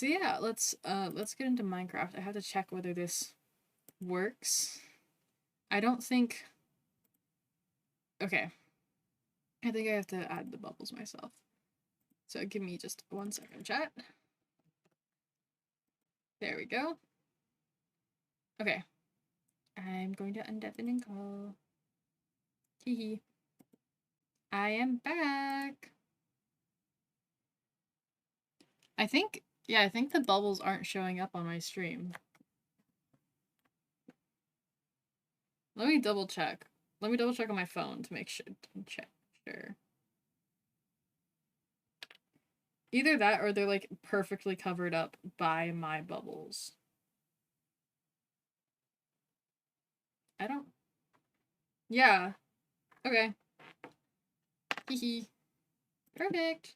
So yeah, let's get into Minecraft. I have to check whether this works. I don't think... Okay. I think I have to add the bubbles myself. So give me just 1 second, chat. There we go. Okay. I'm going to undeafen call. Teehee. I am back. I think the bubbles aren't showing up on my stream. Let me double check. Let me double check on my phone to make sure. Sure. Either that or they're like perfectly covered up by my bubbles. I don't... Yeah. Okay. Hehe. Perfect.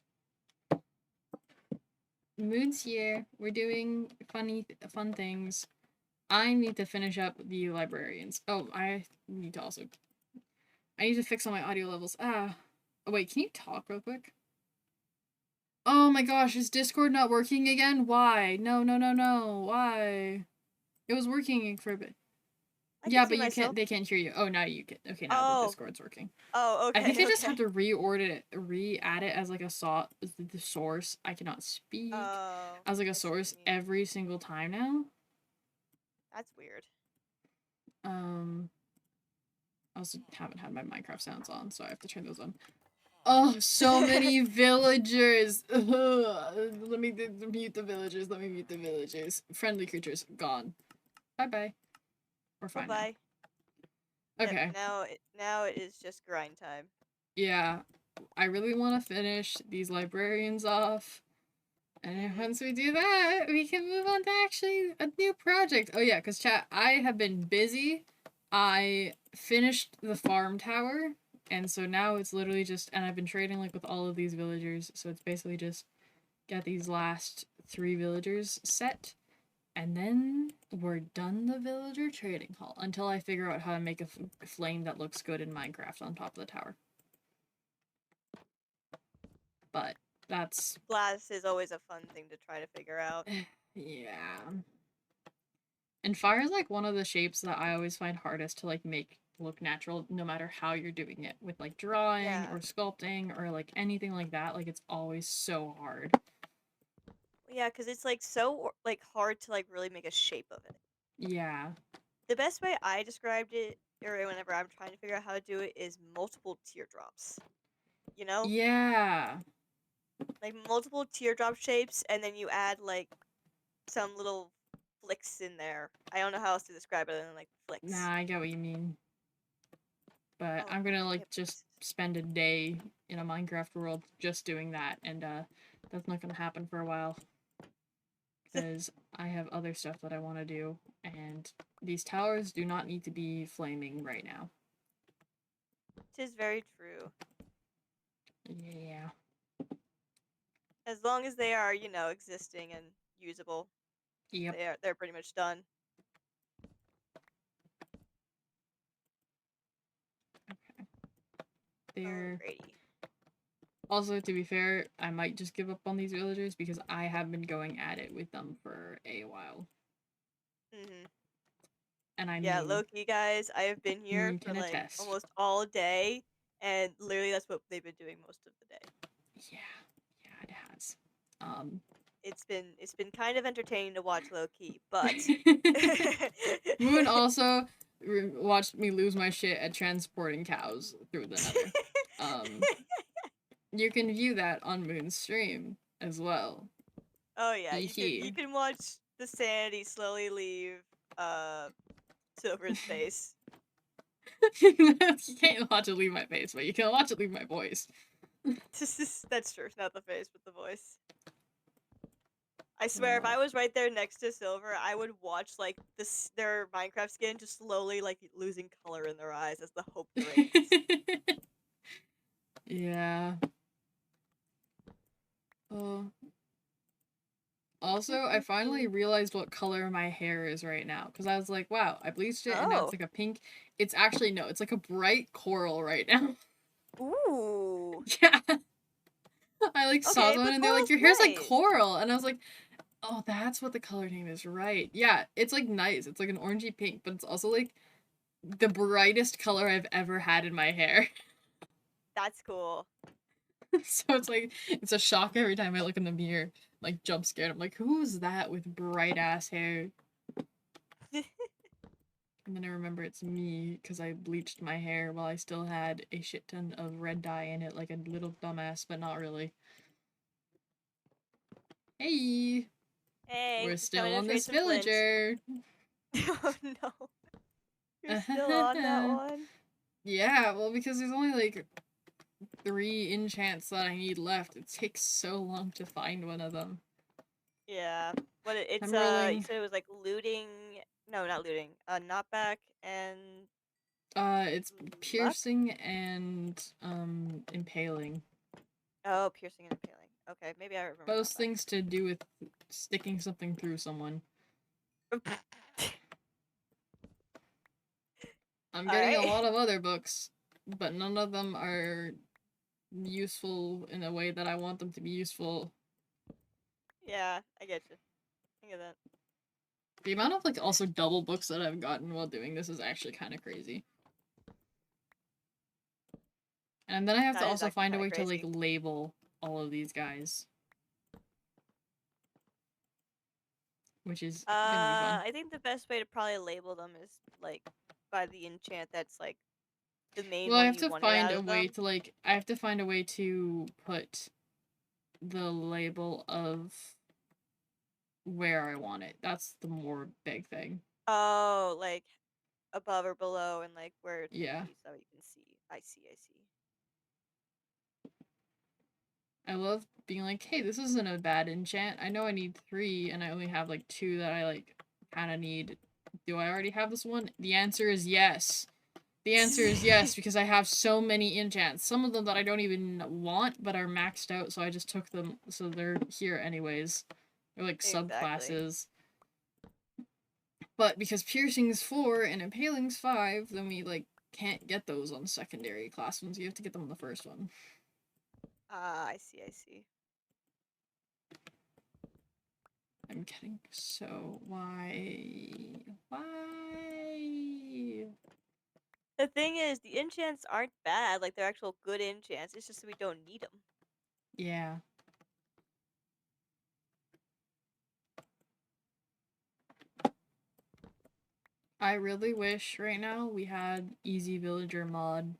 Moon's here. We're doing fun things. I need to finish up the librarians. Oh, I need to fix all my audio levels. Oh, wait, can you talk real quick? Oh my gosh, is Discord not working again? Why? No. Why? It was working for a bit. Yeah, but they can't hear you. Oh, now you can. Okay, now the Discord's working. Oh, okay. I think they just have to re-add it as like a the source. I cannot speak. As like a source every single time now. That's weird. I also haven't had my Minecraft sounds on, so I have to turn those on. Oh, so many villagers! Let me mute the villagers. Friendly creatures, gone. Bye-bye. We're fine now. Okay. Yep, now it is just grind time. Yeah. I really want to finish these librarians off. And once we do that, we can move on to actually a new project. Oh yeah, because chat, I have been busy. I finished the farm tower, and so now it's literally just, and I've been trading like with all of these villagers, so it's basically just get these last 3 villagers set, and then we're done the villager trading hall until I figure out how to make a flame that looks good in Minecraft on top of the tower. But that's... Glass is always a fun thing to try to figure out. Yeah. And fire is like one of the shapes that I always find hardest to like make look natural, no matter how you're doing it with like drawing or sculpting or like anything like that. Like it's always so hard. Yeah, because it's like so like hard to like really make a shape of it. Yeah. The best way I described it, or whenever I'm trying to figure out how to do it, is multiple teardrops. You know? Yeah. Like multiple teardrop shapes, and then you add like some little flicks in there. I don't know how else to describe it other than like flicks. Nah, I get what you mean. But I'm gonna like just spend a day in a Minecraft world just doing that, and that's not gonna happen for a while. Because I have other stuff that I want to do, and these towers do not need to be flaming right now. Tis very true. Yeah. As long as they are, you know, existing and usable. Yep. They're pretty much done. Okay. There. Alrighty. Also, to be fair, I might just give up on these villagers because I have been going at it with them for a while. And I mean... low-key, guys, I have been here for like almost all day, and literally that's what they've been doing most of the day. Yeah, it has. It's been kind of entertaining to watch low-key, but Moon also watched me lose my shit at transporting cows through the nether. You can view that on Moon's stream as well. Oh yeah, you can watch the sanity slowly leave Silver's face. You can't watch it leave my face, but you can watch it leave my voice. That's true, not the face, but the voice. I swear, if I was right there next to Silver, I would watch like their Minecraft skin just slowly like losing color in their eyes as the hope drains. Yeah. Also, I finally realized what color my hair is right now. Because I was like, wow, I bleached it and now it's like a pink. It's actually, no, it's like a bright coral right now. Ooh. Yeah. I like saw someone and they're like, your hair's like coral. And I was like, Oh, that's what the color name is, right? Yeah, it's like nice. It's like an orangey pink, but it's also like the brightest color I've ever had in my hair. That's cool. So it's like it's a shock every time I look in the mirror, like jump scared. I'm like, who's that with bright ass hair? And then I remember it's me because I bleached my hair while I still had a shit ton of red dye in it, like a little dumbass, but not really. Hey, Hey, we're just coming still to on trade this some flint. villager. Oh no. You're still on that one? Yeah, well, because there's only like 3 enchants that I need left. It takes so long to find one of them. Yeah. It's I'm you rolling. said it was like looting. No, not looting. Knockback and It's luck. piercing and impaling. Oh, piercing and impaling. Okay, maybe I remember Both knockback. things to do with sticking something through someone. I'm All getting a right. lot of other books, but none of them are useful in a way that I want them to be useful. Yeah, I get you. Think of that. The amount of like also double books that I've gotten while doing this is actually kind of crazy. And then I have to That is also actually find a kind of way to like crazy. label all of these guys, which is gonna be fun. I think the best way to probably label them is like by the enchant that's like the main Well, I one have you to wanted find out a of way them. to like I have to find a way to put the label of where I want it. That's the more big thing. Oh, like above or below and like where it should Yeah. be so you can see. I see, I see. I love being like, hey, this isn't a bad enchant. I know I need 3 and I only have like 2 that I like kind of need. Do I already have this one? The answer is yes. The answer is yes because I have so many enchants. Some of them that I don't even want but are maxed out, so I just took them so they're here anyways. They're like Exactly. subclasses. But because piercing's 4 and impaling's 5, then we like can't get those on secondary class ones. You have to get them on the first one. Ah, I see, I see. I'm kidding. So why? The thing is, the enchants aren't bad. Like they're actual good enchants. It's just that we don't need them. Yeah. I really wish right now we had Easy Villager mod.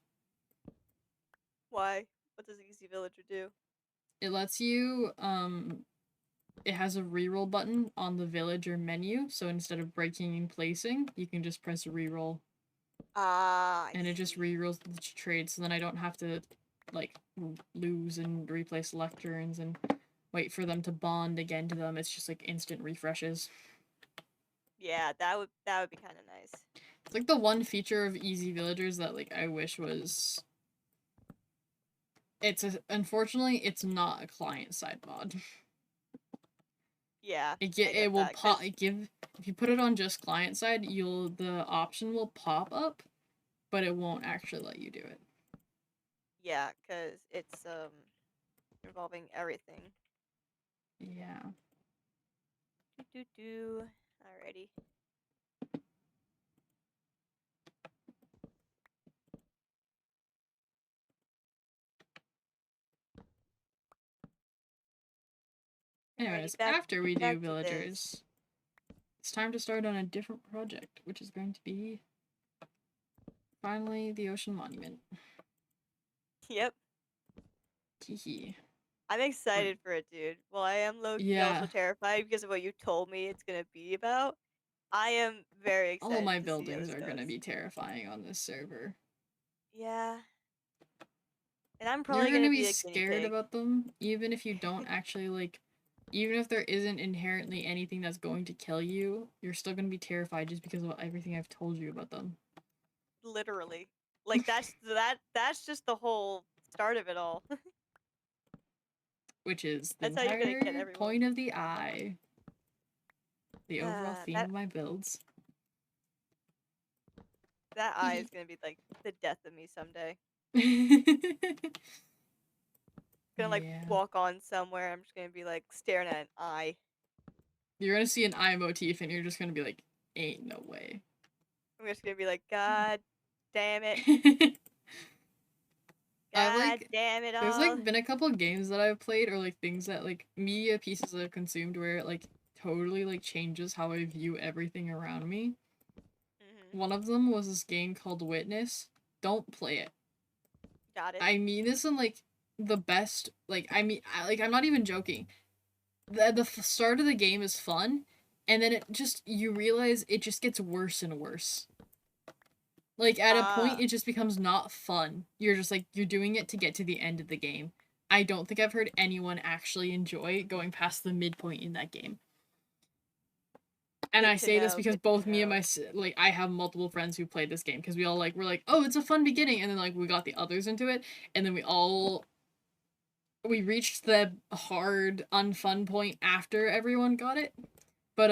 Why? What does Easy Villager do? It lets you it has a reroll button on the villager menu, so instead of breaking and placing, you can just press reroll Ah, I and it just see. rerolls the trade, so then I don't have to like lose and replay select turns and wait for them to bond again to them. It's just like instant refreshes. Yeah, that would be kind of nice. It's like the one feature of Easy Villagers that like I wish was. Unfortunately it's not a client side mod. Yeah, I It get will that. pop. Cause Give if you put it on just client side, the option will pop up, but it won't actually let you do it. yeah, cause it's involving everything. Yeah. Do do do. Alrighty. Alrighty. Anyways, after we do Back to this. villagers, it's time to start on a different project, which is going to be finally the Ocean Monument. Yep. Teehee. I'm excited for it, dude. Well, I am low key also Yeah. terrified because of what you told me it's gonna be about. I am very All excited my to see how buildings this are goes. gonna be terrifying on this server. Yeah. And I'm You're probably gonna gonna be be a guinea scared pig. about them, even if you don't actually like. Even if there isn't inherently anything that's going to kill you, you're still gonna be terrified just because of everything I've told you about them. Literally. Like that's just the whole start of it all. Which is the That's how you're gonna get entire everyone. point of the eye. The overall theme That of my builds. that eye is gonna be like the death of me someday. Gonna like Yeah. walk on somewhere. I'm just gonna be like staring at an eye. You're gonna see an eye motif and you're just gonna be like, ain't no way. I'm just gonna be like, God damn it. I've God like damn it there's all. like been a couple games that I've played or like things that like media pieces I've consumed where it like totally like changes how I view everything around me. Hmm. One of them was this game called Witness. Don't play it. Got it. I mean this in like the best like I'm not even joking. The start of the game is fun and then it just you realize it just gets worse and worse. Like at a point Ah, it just becomes not fun. You're just like you're doing it to get to the end of the game. I don't think I've heard anyone actually enjoy going past the midpoint in that game. And good I to say this know. because Good to both me and know. my like I have multiple friends who played this game because we all like we're like, "Oh, it's a fun beginning." And then like we got the others into it and then we reached the hard unfun point after everyone got it. But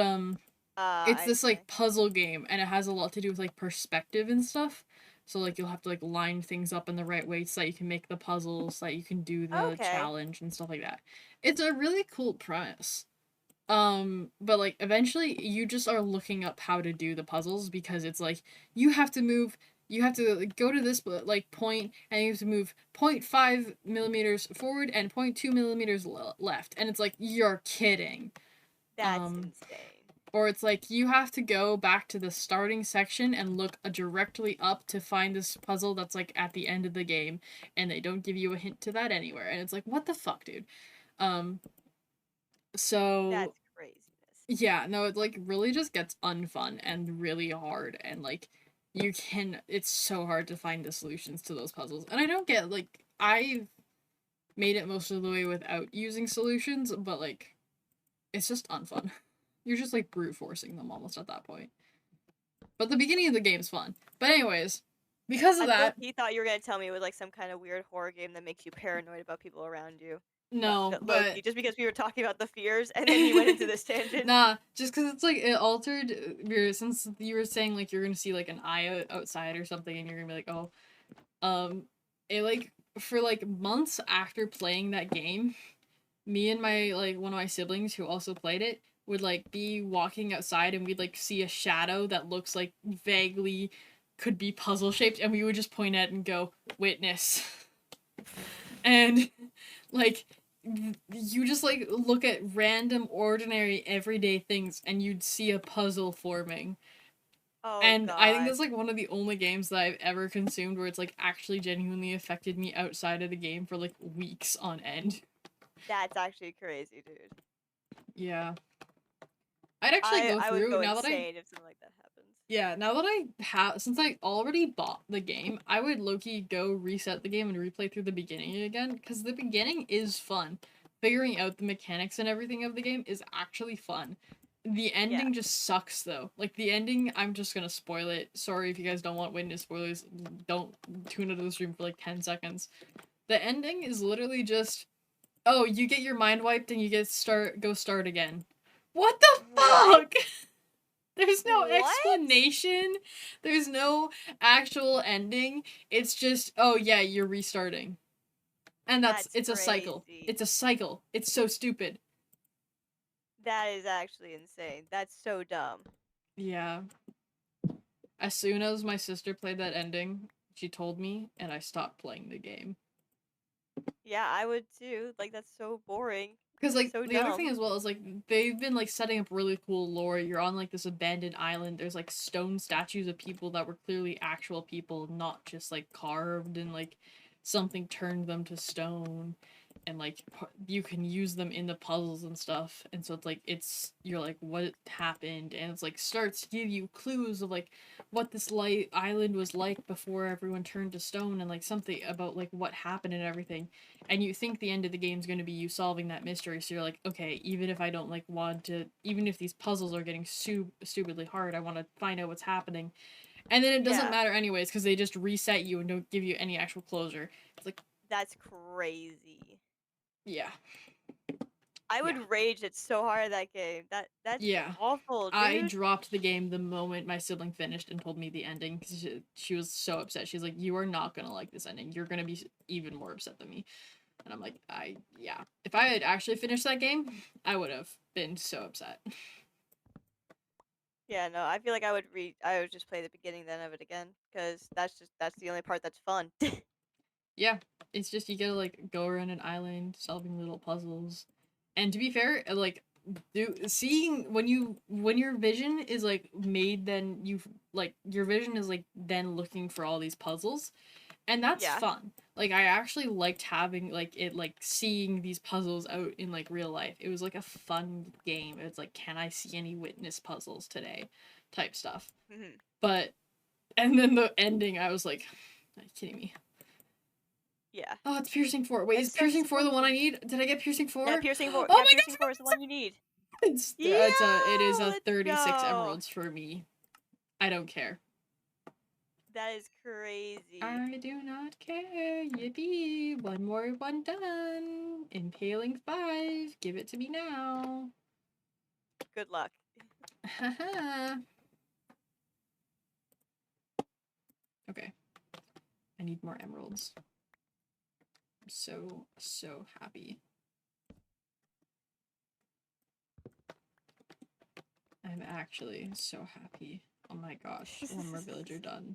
Ah, it's I this see. like puzzle game and it has a lot to do with like perspective and stuff. So like you'll have to like line things up in the right way so that you can make the puzzles, so that you can do the Okay. challenge and stuff like that. It's a really cool premise. But like eventually you just are looking up how to do the puzzles because it's like you have to like, go to this like point and you have to move 0.5 millimeters forward and 0.2 millimeters left and it's like you're kidding. That's Um, insane. or it's like you have to go back to the starting section and look directly up to find this puzzle that's like at the end of the game, and they don't give you a hint to that anywhere. And it's like, what the fuck, dude? Um, so That's craziness. yeah, no, it like really just gets unfun and really hard, and like it's so hard to find the solutions to those puzzles. And I don't get like I've made it most of the way without using solutions, but like it's just unfun. You're just like brute forcing them almost at that point. But the beginning of the game's fun. But anyways, because of I low that, key thought you were gonna tell me it was like some kind of weird horror game that makes you paranoid about people around you. no, Low but key, just because we were talking about the fears, and then you went into this tangent. nah, just because it's like it altered since you were saying like you're gonna see like an eye outside or something, and you're gonna be like, oh, it like for like months after playing that game, me and my like one of my siblings who also played it would like be walking outside and we'd like see a shadow that looks like vaguely could be puzzle shaped and we would just point at it and go witness. And like you just like look at random ordinary everyday things and you'd see a puzzle forming. Oh And I think God, that's like one of the only games that I've ever consumed where it's like actually genuinely affected me outside of the game for like weeks on end. that's actually crazy, dude. Yeah. I'd actually go I would through go now that I insane if something like that happens. now that I have since I already bought the game, I would low-key go reset the game and replay through the beginning again because the beginning is fun. Figuring out the mechanics and everything of the game is actually fun. The Yeah, ending just sucks though. Like the ending, I'm just gonna spoil it. Sorry if you guys don't want witness spoilers. Don't tune into the stream for like 10 seconds. The ending is literally just, oh, you get your mind wiped and you get start again. What the what? fuck? There's no What? explanation. There's no actual ending. It's just, oh yeah, you're restarting. And That's it's a cycle. crazy. It's a cycle. It's so stupid. That is actually insane. That's so dumb. Yeah. As soon as my sister played that ending, she told me and I stopped playing the game. Yeah, I would too. Like that's so boring. Because like So the other thing dumb. as well is like they've been like setting up really cool lore. You're on like this abandoned island. There's like stone statues of people that were clearly actual people, not just like carved and like something turned them to stone. And like you can use them in the puzzles and stuff. And so it's like you're like what happened, and it's like starts to give you clues of like what this light island was like before everyone turned to stone, and like something about like what happened and everything, and you think the end of the game is going to be you solving that mystery, so you're like, okay, even if I don't like want to, even if these puzzles are getting stupidly hard, I want to find out what's happening. And then it doesn't Yeah, matter anyways because they just reset you and don't give you any actual closure. It's like, that's crazy. yeah, I yeah, would rage it so hard that game. That's yeah. awful, I dude. dropped the game the moment my sibling finished and told me the ending because she was so upset. She's like, you are not gonna like this ending, you're gonna be even more upset than me. And I'm like, yeah. If I had actually finished that game, I would have been so upset. Yeah, no, I feel like I would just play the beginning then of it again, because that's the only part that's fun. Yeah, it's just you gotta like go around an island solving little puzzles. And to be fair, like seeing when your vision is like made, then you like your vision is like then looking for all these puzzles, and that's Yeah. fun. Like I actually liked having like it like seeing these puzzles out in like real life. It was like a fun game. It's like, can I see any witness puzzles today, type stuff. Mhm. But and then the ending, I was like, are you kidding me? Yeah. Oh, it's piercing 4. Wait, is It's so piercing 4 the one I disappointing. need? Did I get piercing 4? Yeah, piercing four. Oh Yeah, my piercing four is the god! one you need. It is Yeah, a let's 36 go. emeralds for me. I don't care. That is crazy. I do not care. Yippee! One more, one done. Impaling 5. Give it to me now. Good luck. Haha. Okay. I need more emeralds. I'm so happy. I'm actually so happy. Oh my gosh. One more villager done.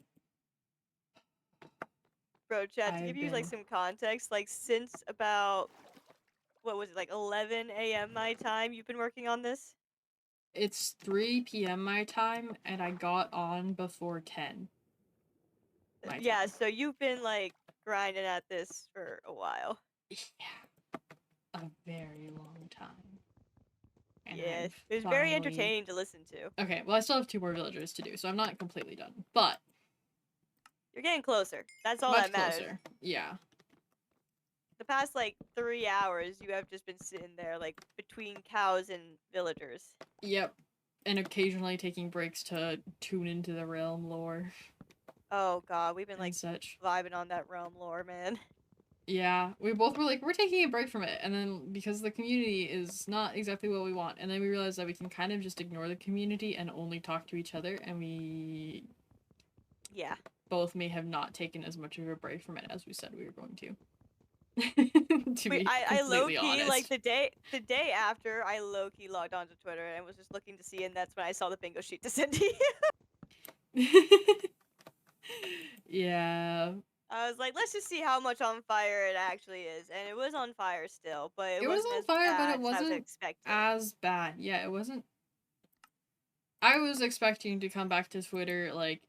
Bro, chat, to give I've you like been. some context, like since about what was it, like 11 a.m. my time, you've been working on this? It's 3 p.m. my time, and I got on before 10 my Yeah, time. so you've been like grinding at this for a while. Yeah, a very long time. And Yeah, I've it was very finally. entertaining to listen to. Okay, well, I still have 2 more villagers to do, so I'm not completely done. But You're getting closer. That's all that much matters. closer. Yeah. The past like 3 hours, you have just been sitting there like between cows and villagers. Yep. And occasionally taking breaks to tune into the realm lore Oh god, we've been and like such. vibing on that realm lore, man. Yeah, we both were like, we're taking a break from it. And then because the community is not exactly what we want, and then we realized that we can kind of just ignore the community and only talk to each other, and we Yeah. both may have not taken as much of a break from it as we said we were going to. To We, be I low completely key like honest. the day after I low key logged onto Twitter and was just looking to see, and that's when I saw the bingo sheet to send to you. Yeah. I was like, let's just see how much on fire it actually is, and it was on fire still, but it It was wasn't on as fire, but it bad as I was wasn't expecting. as bad. Yeah, it wasn't. I was expecting to come back to Twitter like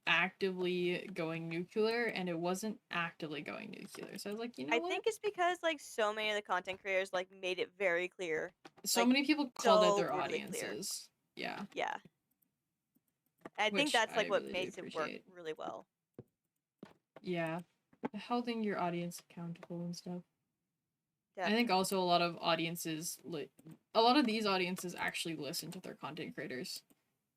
actively going nuclear, and it wasn't actively going nuclear. So I was like, you know I what? think it's because like so many of the content creators like made it very clear, So like many people called out so their brutally clear. audiences. Yeah, Yeah, I think which that's I like what really do makes it work appreciate. really well. Yeah, holding your audience accountable and stuff. I think Definitely. also a lot of audiences, a lot of these audiences actually listen to their content creators,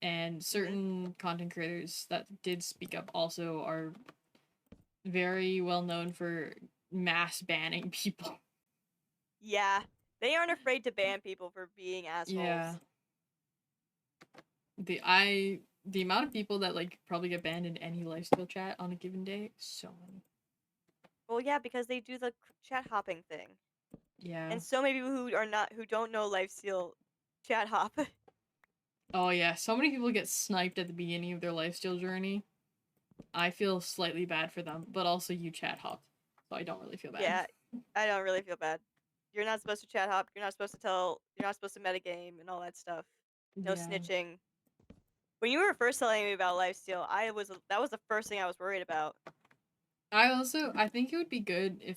and Hmm. certain content creators that did speak up also are very well known for mass banning people. Yeah, they aren't afraid to ban people for being Yeah, assholes. the amount of people that like probably get banned in any lifestyle chat on a given day, so many. Well, yeah, because they do the chat hopping thing, Yeah. and so many people who don't know lifesteal chat hop. Oh yeah, so many people get sniped at the beginning of their lifestyle journey. I feel slightly bad for them, but also you chat hopped, so I don't really feel bad. Yeah, I don't really feel bad. You're not supposed to chat hop. You're not supposed to tell. You're not supposed to metagame and all that stuff. No Yeah. snitching. When you were first telling me about lifesteal, that was the first thing I was worried about. I think it would be good if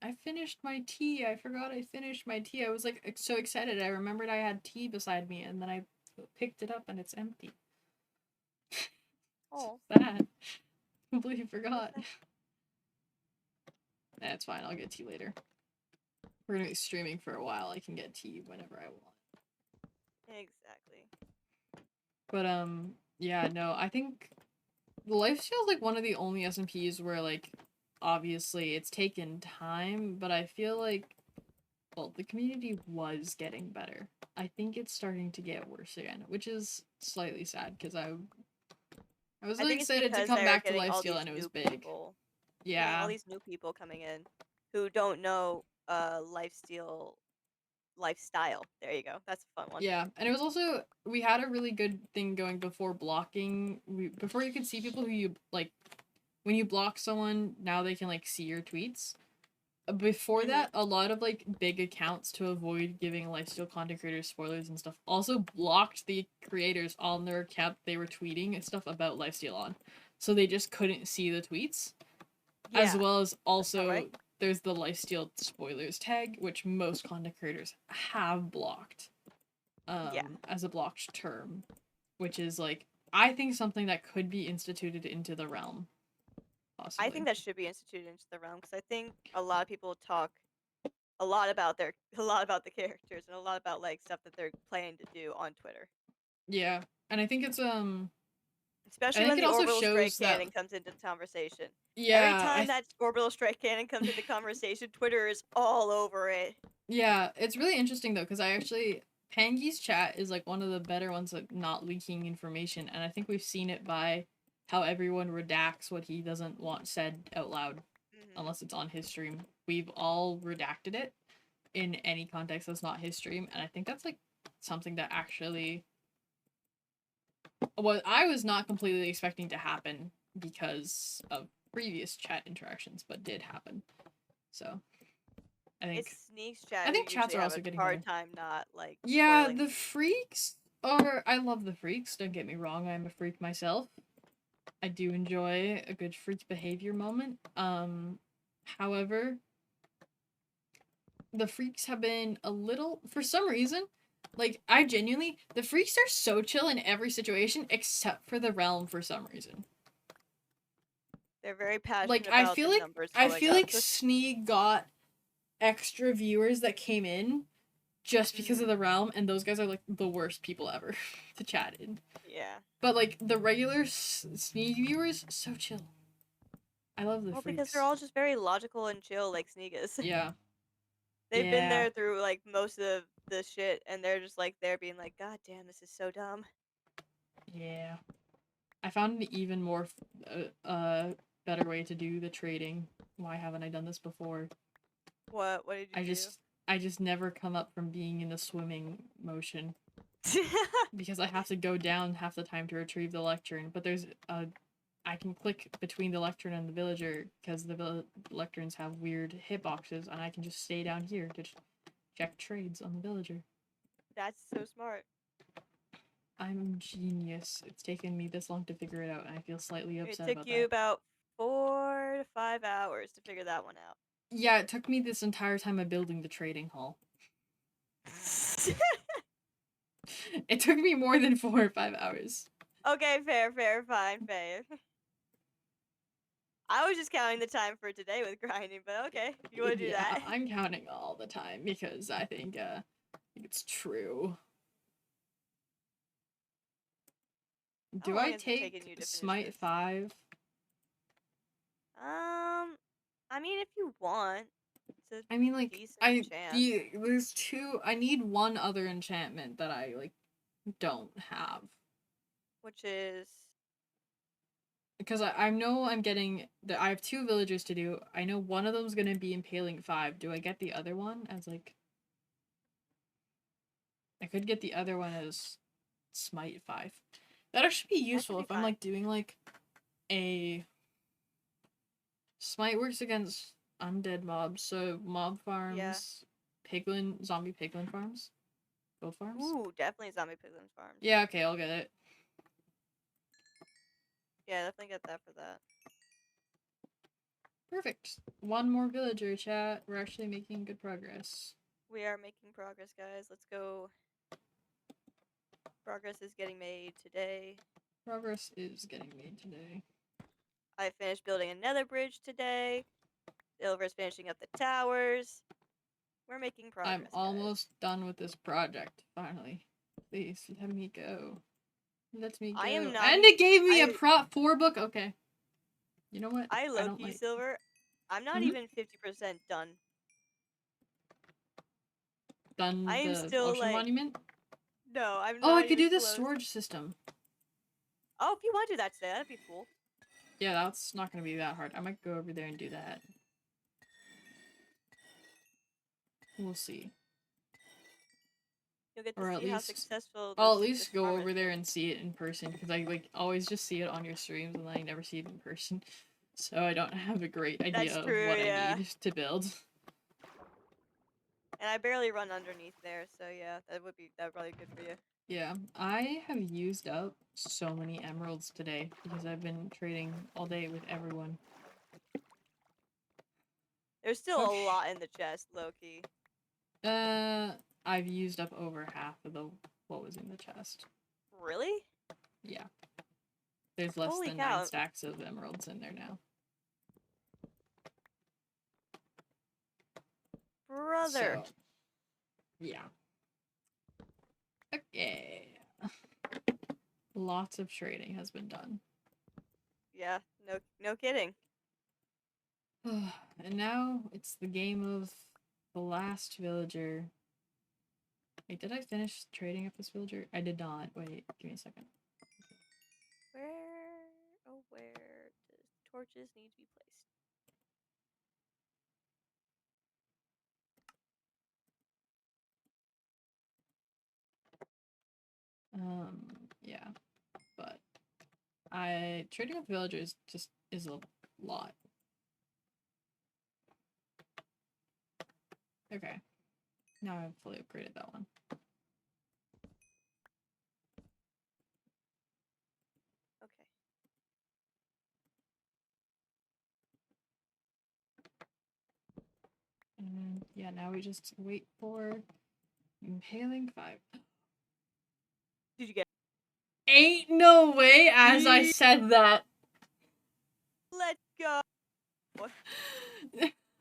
I finished my tea. I forgot I finished my tea. I was like so excited. I remembered I had tea beside me, and then I picked it up and it's empty. Oh, Sad. Completely that's forgot. sad. That's fine. I'll get tea later. We're gonna be streaming for a while. I can get tea whenever I want. Exactly. But yeah, no. I think the lifesteal is like one of the only SMPs where like obviously it's taken time, but I feel like well, the community was getting better. I think it's starting to get worse again, which is slightly sad because I was I really think it's excited to because come they're back to getting all lifesteal these and it was new big. people. Getting all Yeah. these new people coming in. who don't know lifestyle. There you go. That's a fun one. Yeah, and it was also we had a really good thing going before blocking. Before you could see people who you like when you block someone, now they can like see your tweets. Before Mhm. that, a lot of like big accounts to avoid giving lifesteal content creators spoilers and stuff also blocked the creators on their account they were tweeting and stuff about lifesteal on. So they just couldn't see the tweets. As Yeah. well as That's not right. also there's the lifesteal spoilers tag, which most content creators have blocked Yeah. as a blocked term, which is like I think something that could be instituted into the realm, I possibly. think that should be instituted into the realm because I think a lot of people talk a lot about a lot about the characters and a lot about like stuff that they're planning to do on Twitter. Yeah, and I Especially think when it the also orbital strike shows that cannon comes into the conversation. Every yeah, time that orbital strike cannon comes into conversation, Twitter is all over it. yeah, it's really interesting though because I actually Pangy's chat is like one of the better ones at not leaking information, and I think we've seen it by how everyone redacts what he doesn't want said out loud Hmm. unless it's on his stream. We've all redacted it in any context that's not his stream, and I think that's like something that actually what I was not completely expecting to happen because of previous chat interactions, but did happen. So I It's think Sneak's I chat who think chats usually are have also a getting better. hard time not like Yeah, spoiling. the freaks are. I love the freaks. Don't get me wrong. I'm a freak myself. I do enjoy a good freak behavior moment. However, the freaks have been a little for some reason. Like I genuinely, the freaks are so chill in every situation except for the realm for some reason. They're very Like passionate about the numbers I going feel up. like Sneak got extra viewers that came in just because of Hmm. the realm, and those guys are like the worst people ever to chat in. Yeah. But like the regular Sneak viewers, so chill. I love the Well, because they're freaks. all just very logical and chill, like Sneak is. Yeah, They've been yeah, there through like most of the shit, and they're just like there being like, God damn, this is so dumb. yeah. I found an even more better way to do the trading. Why haven't I done this before? What? What did you I do? just I just never come up from being in the swimming motion because I have to go down half the time to retrieve the lectern. But there's a I can click between the lectern and the villager because the lecterns have weird hitboxes, and I can just stay down here to check trades on the villager. That's so smart. I'm genius. It's taken me this long to figure it out, and I feel slightly It upset took about you that. about 4 to 5 hours to figure that one out. Yeah, it took me this entire time of building the trading hall. It took me more than 4 or 5 hours. Okay, fair, fair, fine, fair. I was just counting the time for today with grinding, but okay, if you want to do Yeah, that. I'm counting all the time because I think it's true. How Do long I has it taken take you to finish Smite this? 5? I mean, if you want, it's a I mean, like, decent chance. there's two. I need one other enchantment that I like don't have Which is because I know I'm getting the. I have two villagers to do. I know one of them's gonna be impaling 5. Do I get the other one as like? I could get the other one as Smite 5. That actually be that should useful be if I'm fine. like doing like a Smite works against undead mobs, so mob Yeah. farms, zombie piglin farms, both farms. Ooh, definitely zombie piglin farms. Yeah, okay, I'll get it. Yeah, definitely get that for that. Perfect. One more villager, chat. We're actually making good progress. We are making progress, guys. Let's go. Progress is getting made today. Progress is getting made today. I finished building another bridge today. Silver's finishing up the towers. We're making I'm progress, guys. almost done with this project, finally. Please, let me go. Let me I go. am not And even. it gave me a I prop 4 book? Okay. You know what? I I low don't key like. silver. I'm not Mm-hmm. even 50% done. I Done am the still ocean like monument? no, I'm Oh, I not could even do the close. storage system. Oh, if you want to do that today, that'd be cool. Yeah, that's not gonna be that hard. I might go over there and do that. We'll see. You'll get to Or at see how least successful I'll at this least go farm over has there been. and see it in person because I like always just see it on your streams and I never see it in person. So I don't have a great idea That's of true, what I yeah. need to build. And I barely run underneath there, so yeah, that would probably be good for you. Yeah, I have used up so many emeralds today because I've been trading all day with everyone. There's still a Okay. lot in the chest, Loki. I've used up over half of what was in the chest. Really? Yeah. There's less Holy than cow. 9 stacks of emeralds in there now. Brother. So, yeah. Okay. Lots of trading has been done. Yeah, no kidding. And now it's the game of the last villager. Wait, did I finish trading up this villager? I did not. Wait, give me a second. Where does torches need to be placed? Yeah. But trading with villagers just is a lot. Okay. Now I've fully upgraded that one. Okay. And yeah, now we just wait for impaling 5. Did you get Ain't no way as I said that. Let's go.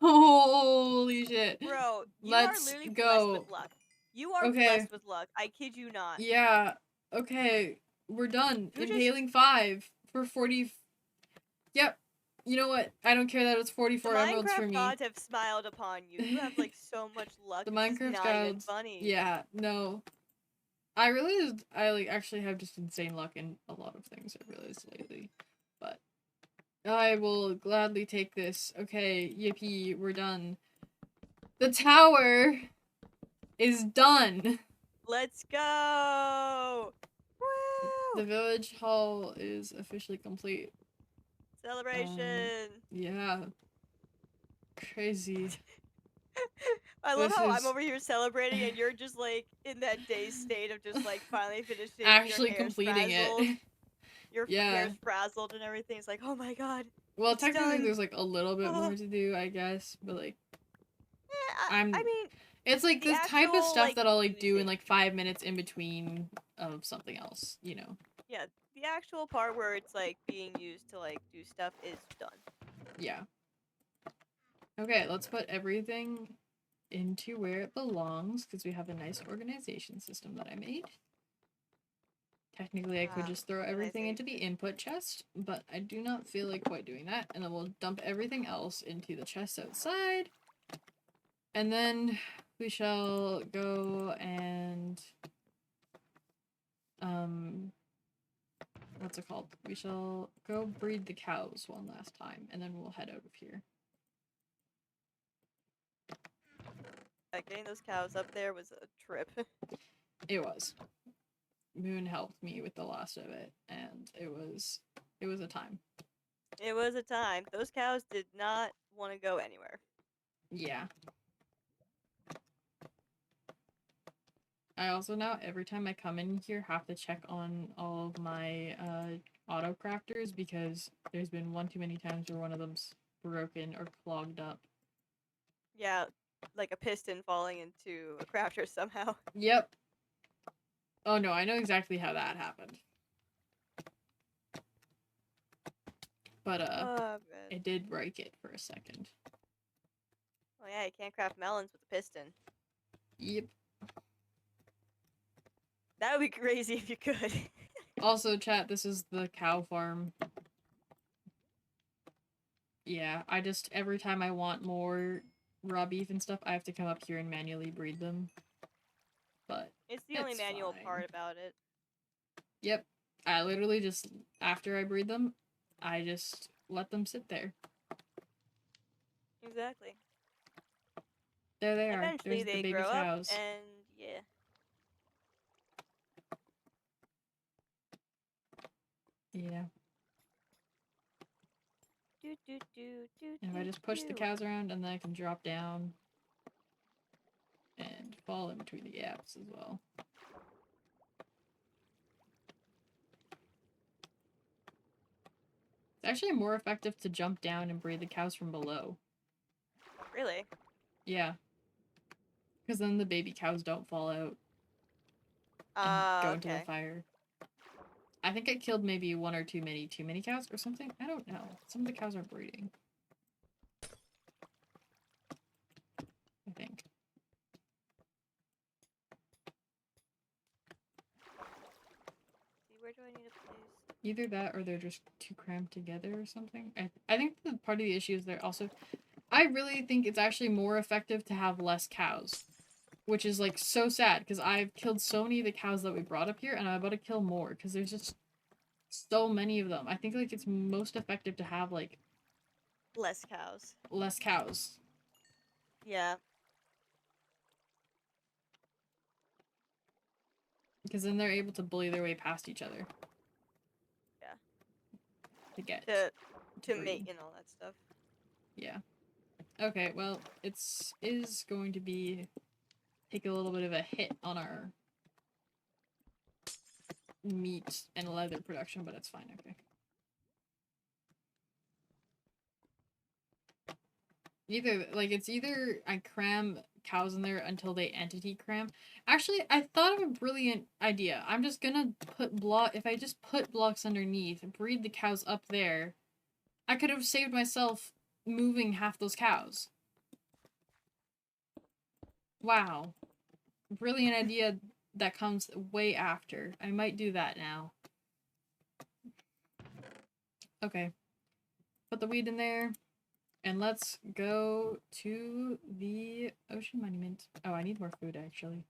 Holy shit. Bro, you Let's are literally blessed go. with luck. You are Okay. blessed with luck. I kid you not. Yeah. Okay. We're done. You just- Impaling 5 for 40. Yep. You know what? I don't care that it's 44 The emeralds for Minecraft me. gods have smiled upon you. You have like so much luck. The It's just Minecraft not even gods. funny. Yeah, no. I like actually have just insane luck in a lot of things I've realized lately. But I will gladly take this. Okay, yippee, we're done. The tower is done. Let's go. Woo! The village hall is officially complete. Celebration. Yeah. Crazy. I love This how I'm is- over here celebrating and you're just like in that dazed state of just like finally finishing Actually your hair's completing frazzled. it. Your Yeah. hair's frazzled and everything. It's like, oh my god. Well, It's technically done. there's like a little bit more to do, I guess, but like I mean, it's like the the type of actual, stuff like, that I'll like do in using- like 5 minutes in between of something else, you know. Yeah, the actual part where it's like being used to like do stuff is done. Yeah. Okay, let's put everything into where it belongs because we have a nice organization system that I made. Technically, I could just throw everything into the input chest, but I do not feel like quite doing that. And then we'll dump everything else into the chest outside. And then we shall go and what's it called? We shall go breed the cows one last time, and then we'll head out of here. Getting those cows up there was a trip. It was. Moon helped me with the last of it, and it was a time. It was a time. Those cows did not want to go anywhere. Yeah. I also now, every time I come in here, have to check on all of my auto crafters because there's been one too many times where one of them's broken or clogged up. Yeah, like a piston falling into a crafter somehow. Yep. Oh no, I know exactly how that happened. But it did break it for a second. Oh yeah, you can't craft melons with a piston. Yep. That would be crazy if you could. Also, chat, this is the cow farm. Yeah, I just, every time I want more raw beef and stuff, I have to come up here and manually breed them. But it's the only manual fine. part about it. Yep. I literally just, after I breed them, I just let them sit there. Exactly. There they are. Eventually There's the they baby grow up, cows. and yeah. Yeah. Do do do do And if I do just push the do. cows around, and then I can drop down and fall in between the gaps as well. It's actually more effective to jump down and breed the cows from below. Really? Yeah. Because then the baby cows don't fall out and go into the Okay. fire. I think I killed maybe one or too many cows or something. I don't know. Some of the cows are breeding. I think. See, where do I need a place? Either that or they're just too crammed together or something. I think the part of the issue is they're also... I really think it's actually more effective to have less cows. Which is like so sad because I've killed so many of the cows that we brought up here and I'm about to kill more because there's just so many of them. I think like it's most effective to have like Less cows. less cows. Yeah. Because then they're able to bully their way past each other. Yeah. To get To breed. mate and all that stuff. Yeah. Okay, well, is going to be take a little bit of a hit on our meat and leather production, but it's fine, okay. It's either I cram cows in there until they entity cram. Actually, I thought of a brilliant idea. I'm just gonna if I just put blocks underneath, breed the cows up there, I could have saved myself moving half those cows. Wow. Brilliant idea that comes way after. I might do that now. Okay. Put the weed in there. And let's go to the ocean monument. Oh, I need more food, actually.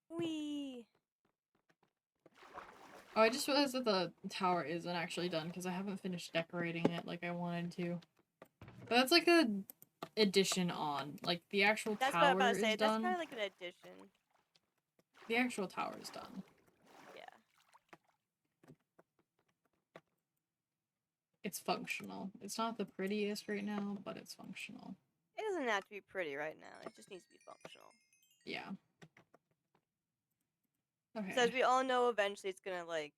Wee. Oh, I just realized that the tower isn't actually done because I haven't finished decorating it like I wanted to. But that's like a addition on. Like, the actual That's what I'm about tower to say. is That's done. kind of like an addition. The actual tower is done. Yeah. It's functional. It's not the prettiest right now, but it's functional. It doesn't have to be pretty right now. It just needs to be functional. Yeah. So as Okay. we all know, eventually it's gonna like,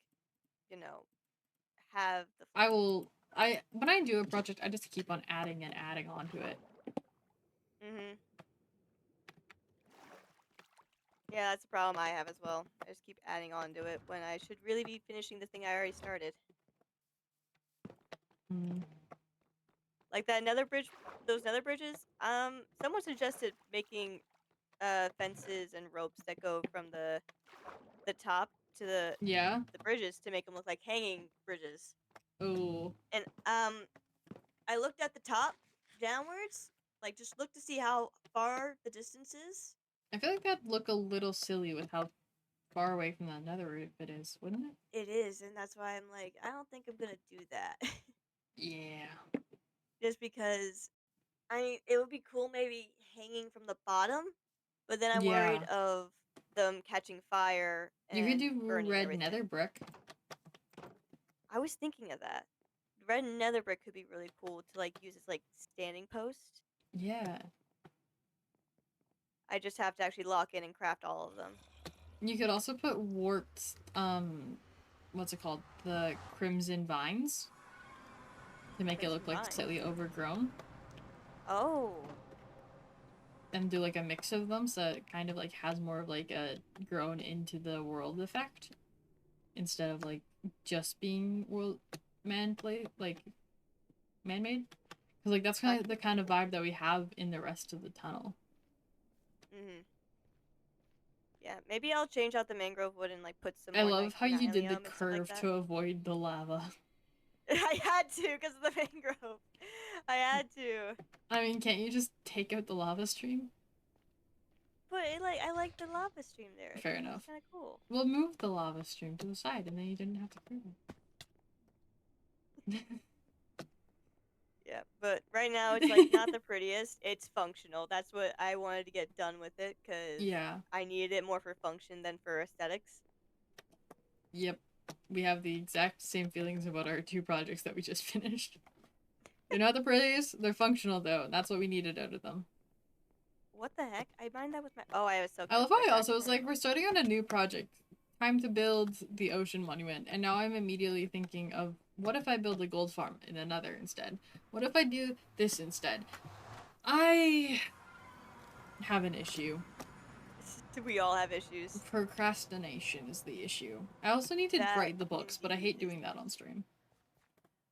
you know, have the. When I do a project, I just keep on adding and adding onto it. Mhm. Yeah, that's a problem I have as well. I just keep adding on to it when I should really be finishing the thing I already started. Mm. Like that nether bridge, those nether bridges. Someone suggested making fences and ropes that go from the top to Yeah? the bridges to make them look like hanging bridges. Oh. And I looked at the top downwards, like just look to see how far the distance is. I feel like that'd look a little silly with how far away from the nether roof it is, wouldn't it? It is, and that's why I'm like, I don't think I'm gonna do that. Yeah. Just because it would be cool maybe hanging from the bottom, but then I'm worried Yeah. of them catching fire You could and do burning red nether everything. brick. I was thinking of that. Red nether brick could be really cool to like use as like standing post. Yeah. I just have to actually lock in and craft all of them. You could also put warped, what's it called? The crimson vines. To make it Crimson look like vine. slightly overgrown. Oh. And do like a mix of them so it kind of like has more of like a grown into the world effect. Instead of like just being man-made. Because like that's kind of the kind of vibe that we have in the rest of the tunnel. Mhm. Yeah, maybe I'll change out the mangrove wood and like put some I more love how you did the nylium and stuff like curve that. to avoid the lava. I had to because of the mangrove. I had to. I mean, can't you just take out the lava stream? But I like the lava stream there. I Fair think it enough. looks kind of cool. We'll move the lava stream to the side and then you didn't have to prove it. Yeah, but right now it's like not the prettiest. It's functional. That's what I wanted to get done with it because Yeah. I needed it more for function than for aesthetics. Yep. We have the exact same feelings about our two projects that we just finished. They're not the prettiest, they're functional though, and that's what we needed out of them. What the heck? I mined that with my. Oh, I was so I love careful. how My I also was backpack. like, we're starting on a new project. Time to build the ocean monument. And now I'm immediately thinking of what if I build a gold farm in another instead? What if I do this instead? I have an issue. Do we all have issues? Procrastination is the issue. I also need to That write the books, but I indeed hate is doing the that on issue. stream.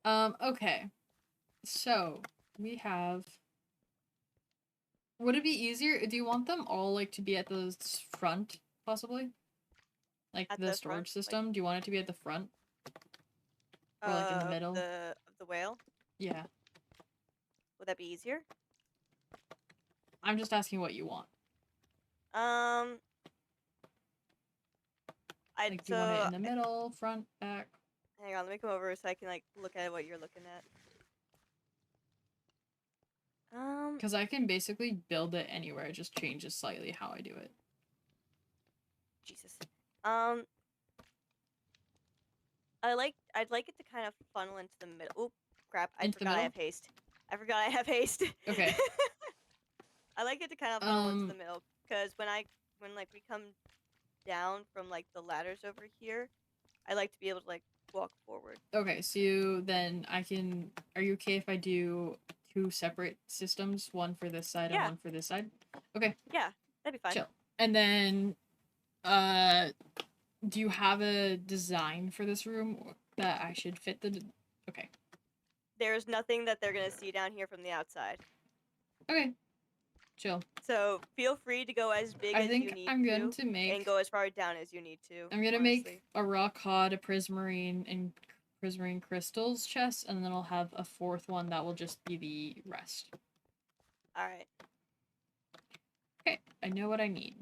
Okay. So we have. Would it be easier? Do you want them all like to be at the front, possibly? Like At the the front, storage like system? Do you want it to be at the front or like in the middle? of the whale. Yeah. Would that be easier? I'm just asking what you want. Um, I Like, do you want it so in the middle, front, back? hang on. Let me come over so I can like look at what you're looking at. Because I can basically build it anywhere. It just changes slightly how I do it. Jesus. I'd like it to kind of funnel into the middle. Oh, crap! I Into the forgot I middle? have haste. I forgot I have haste. Okay. I like it to kind of funnel into the middle because when like we come down from like the ladders over here, I like to be able to like walk forward. Okay, so then I can. Are you okay if I do two separate systems? One for this side and Yeah, one for this side? Okay, yeah, that'd be fine. chill. And then, uh, do you have a design for this room that I should fit the. Okay. There's nothing that they're gonna see down here from the outside. Okay, chill. So feel free to go as big I as you think need I'm going to to and make. go as far down as you need to. I'm gonna Honestly. make a rock cod, a prismarine, and prismarine crystals chest, and then I'll have a fourth one that will just be the rest. Alright. Okay, I know what I need.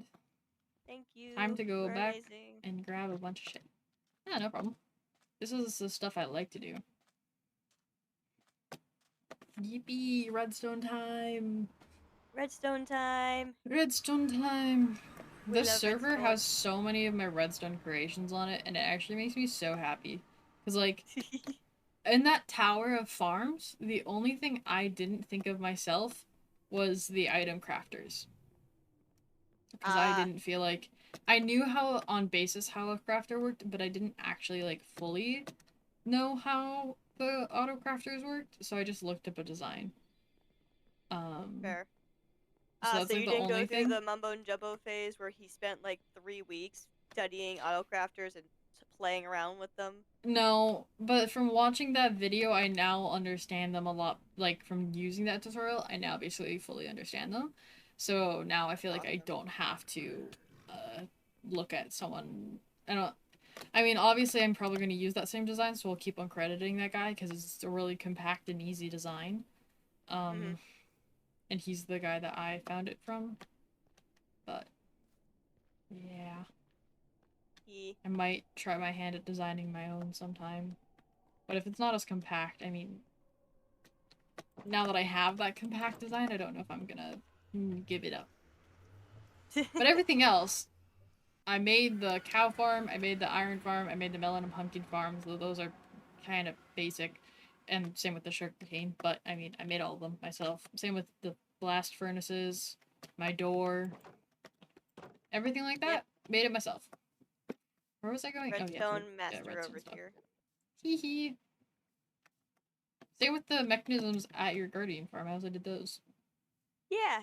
Thank you. Time to go You're back amazing. and grab a bunch of shit. Yeah, no problem. This is the stuff I like to do. Yippee! Redstone time! Redstone time. Redstone time! We This love server redstone. has so many of my redstone creations on it, and it actually makes me so happy. Because, like, in that tower of farms, the only thing I didn't think of myself was the item crafters. Because I didn't feel like I knew how on basis how a crafter worked, but I didn't actually like fully know how the auto crafters worked, so I just looked up a design. Fair. So that's So like you the didn't only go through thing. the mumbo and jumbo phase where he spent like 3 weeks studying autocrafters and playing around with them? No, but from watching that video, I now understand them a lot. Like from using that tutorial, I now basically fully understand them. So now I feel like I Awesome. don't have to look at someone. I don't. I mean, obviously, I'm probably going to use that same design, so we'll keep on crediting that guy because it's a really compact and easy design. Mm-hmm. And he's the guy that I found it from. But yeah, I might try my hand at designing my own sometime. But if it's not as compact, I mean, now that I have that compact design, I don't know if I'm gonna give it up. But everything else, I made the cow farm, I made the iron farm, I made the melon and pumpkin farms. Those are kind of basic, and same with the sugar cane. But I mean, I made all of them myself. Same with the blast furnaces, my door, everything like that. Yep. Made it myself. Where was I going? Redstone oh master redstone over stuff. here. Hee hee. Same with the mechanisms at your guardian farm. I also did those. Yeah.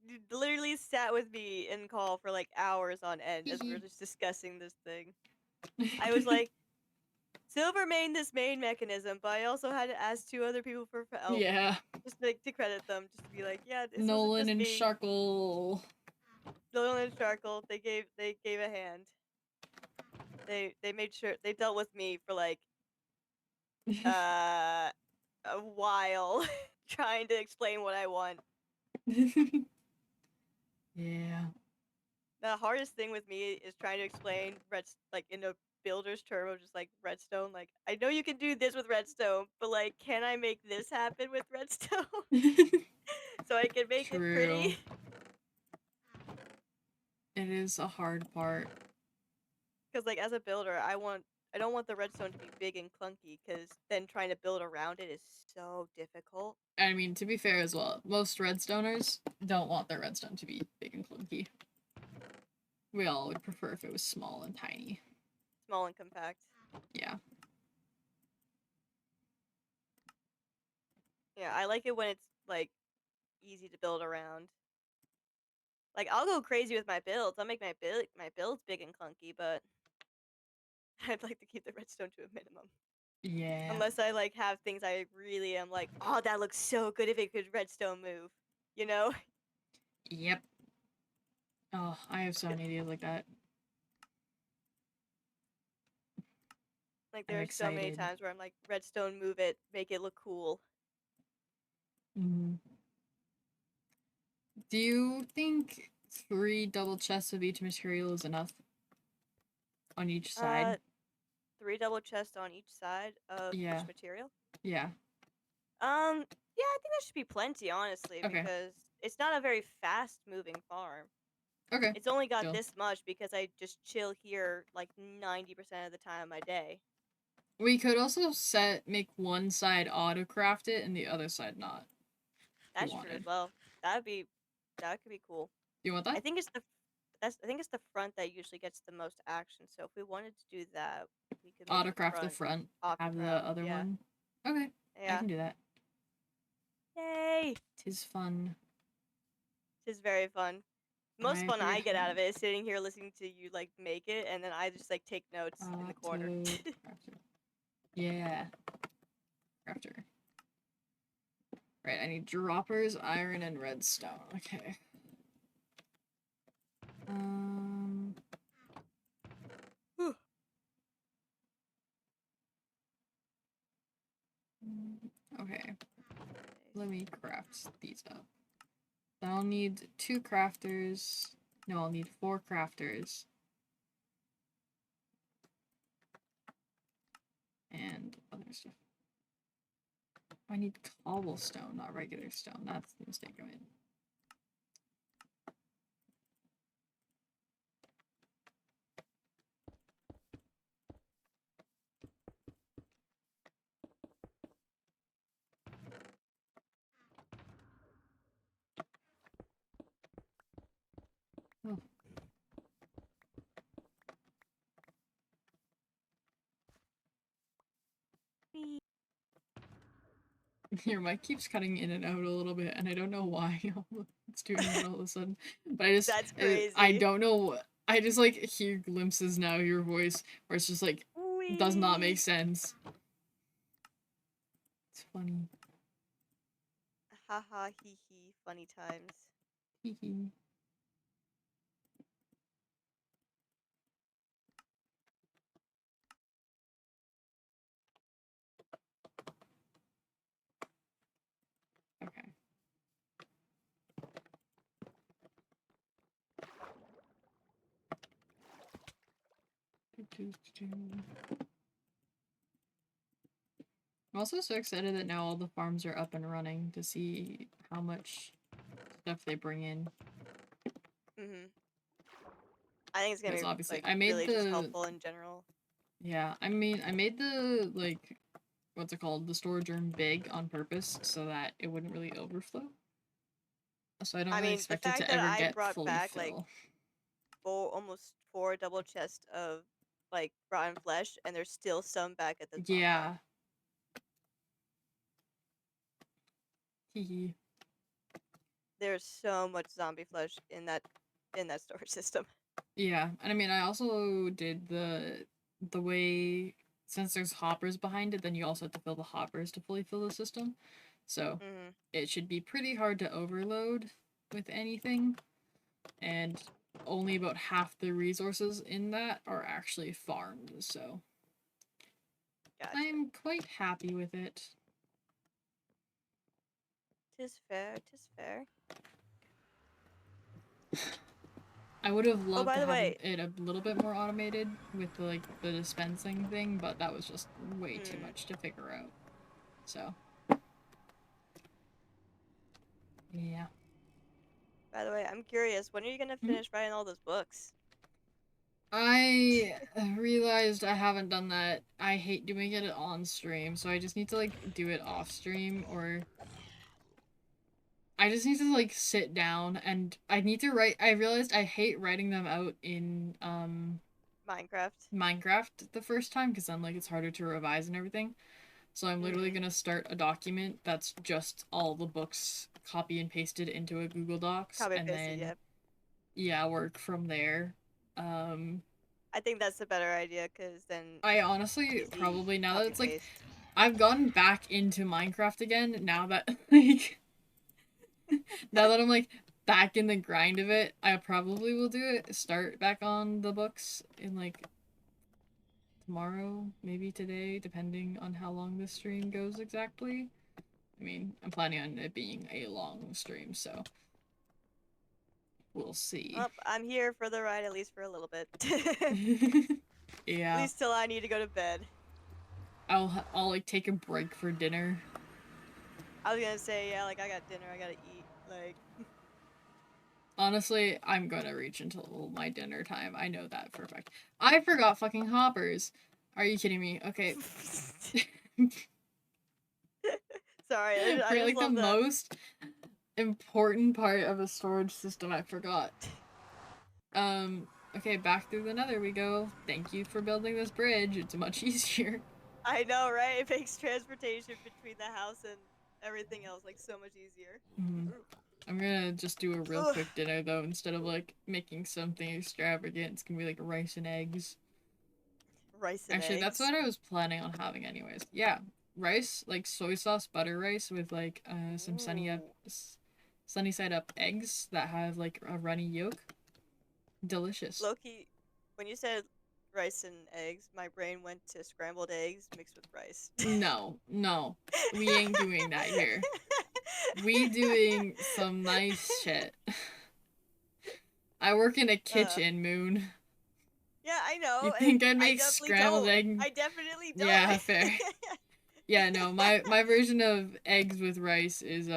You literally sat with me in call for like hours on end as we were just discussing this thing. I was like, Silver made this main mechanism, but I also had to ask 2 other people for help. Yeah. Just like to credit them, just to be like, yeah, this wasn't Nolan just and me. Sharkle. Nolan and Sharkle, they gave a hand. They made sure they dealt with me for like a while trying to explain what I want. Yeah. The hardest thing with me is trying to explain in a builder's term of just like redstone. Like, I know you can do this with redstone, but like, can I make this happen with redstone so I can make it True. pretty? It is a hard part. Because like as a builder, I don't want the redstone to be big and clunky. Because then trying to build around it is so difficult. I mean, to be fair as well, most redstoners don't want their redstone to be big and clunky. We all would prefer if it was small and tiny. Small and compact. Yeah. Yeah, I like it when it's like easy to build around. Like I'll go crazy with my builds. I'll make my builds big and clunky, but I'd like to keep the redstone to a minimum. Yeah. Unless I like have things I really am like, oh, that looks so good if it could redstone move. You know? Yep. Oh, I have so many ideas like that. Like I'm there's so many excited. times where I'm like, redstone move it, make it look cool. Mm-hmm. Do you think 3 double chests of each material is enough on each side? 3 double chests on each side of Yeah. which material? Yeah. Yeah, I think that should be plenty, honestly, Okay. because it's not a very fast moving farm. Okay. It's only got Deal. this much because I just chill here like 90% of the time of my day. We could also make one side auto craft it and the other side not. If you That's true as wanted. well. That could be cool. Do you want I that? think it's I think it's the front that usually gets the most action. So if we wanted to do that, we could make the Autocraft the front front, have the autocraft. other Yeah. one. Okay, I Yeah. can do that. Yay! Tis fun. This is very fun. I Most fun agree I with get out that. of it is sitting here listening to you like make it, and then I just like take notes in the corner. Crafter. Yeah, crafter. Right, I need droppers, iron, and redstone. Okay. Um. Okay. Let me craft these up. I'll need 2 crafters. No, I'll need 4 crafters. And other stuff. I need cobblestone, not regular stone. That's the mistake I made. Oh. Your mic keeps cutting in and out a little bit, and I don't know why it's doing that all of a sudden. But That's I crazy. don't know. I just like hear glimpses now of your voice where it's just like does not make Wee. sense. It's funny. Haha, hee hee, funny times. Hee hee. Okay. I'm also so excited that now all the farms are up and running to see how much stuff they bring in. Mhm. I think it's gonna Because be obviously like I made really just the helpful in general. yeah, I mean I made the like what's it called? The storage room big on purpose so that it wouldn't really overflow. So I don't I really mean, the expect it fact to that ever I get brought fully back like fill. almost 4 double chests of like rotten flesh, and there's still some back at the top left. Yeah. Hee There's so much zombie flesh in that storage system. Yeah, and I mean I also did the way since there's hoppers behind it, then you also have to fill the hoppers to fully fill the system. So Mhm. it should be pretty hard to overload with anything, and only about half the resources in that are actually farmed, so Gotcha. I'm quite happy with it. Tis fair. Tis fair. I would have Oh, loved by to the have way, it a little bit more automated with the dispensing thing, but that was just way too hmm. much to figure out. So, yeah. By the way, I'm curious. When are you gonna Mhm. finish writing all those books? I realized I haven't done that. I hate doing it on stream, so I just need to like do it off stream, or I just need to like sit down and I need to write. I realized I hate writing them out in Minecraft. Minecraft the first time because then like it's harder to revise and everything. So I'm literally Hmm. gonna start a document that's just all the books copy and pasted into a Google Docs Copy and paste it. then Yeah. yeah, work from there. Um I think that's the better idea because then I honestly easy probably now that copy it's like paste. I've gotten back into Minecraft again now that like now that I'm like back in the grind of it, I probably will do it start back on the books in like tomorrow, maybe today, depending on how long this stream goes exactly. I mean, I'm planning on it being a long stream, so we'll see. Well, I'm here for the ride at least for a little bit. At Yeah, least till I need to go to bed. I'll like take a break for dinner. I was gonna say, yeah, like I got dinner, I gotta eat. Like, Honestly, I'm gonna reach until my dinner time. I know that for a fact. I forgot fucking hoppers. Are you kidding me? Okay. sorry, I For just like the love that. most important part of a storage system, I forgot. Okay, back through the nether we go. Thank you for building this bridge. It's much easier. I know, right? It makes transportation between the house and everything else like so much easier. Mhm. I'm gonna just do a real Ugh. quick dinner though, instead of like making something extravagant. It's gonna be like rice and eggs. Rice and Actually, that's eggs. what I was planning on having anyways. Yeah, rice, like soy sauce butter rice with like some Ooh. sunny side up eggs that have like a runny yolk. Delicious. Loki, when you said rice and eggs, my brain went to scrambled eggs mixed with rice. No, no, we ain't doing that here. We doing some nice shit. I work in a uh, kitchen, Moon. yeah, I You know, and think I'd I make definitely scrambled don't. egg? I definitely don't. Yeah, fair. Yeah, no, my version of eggs with rice is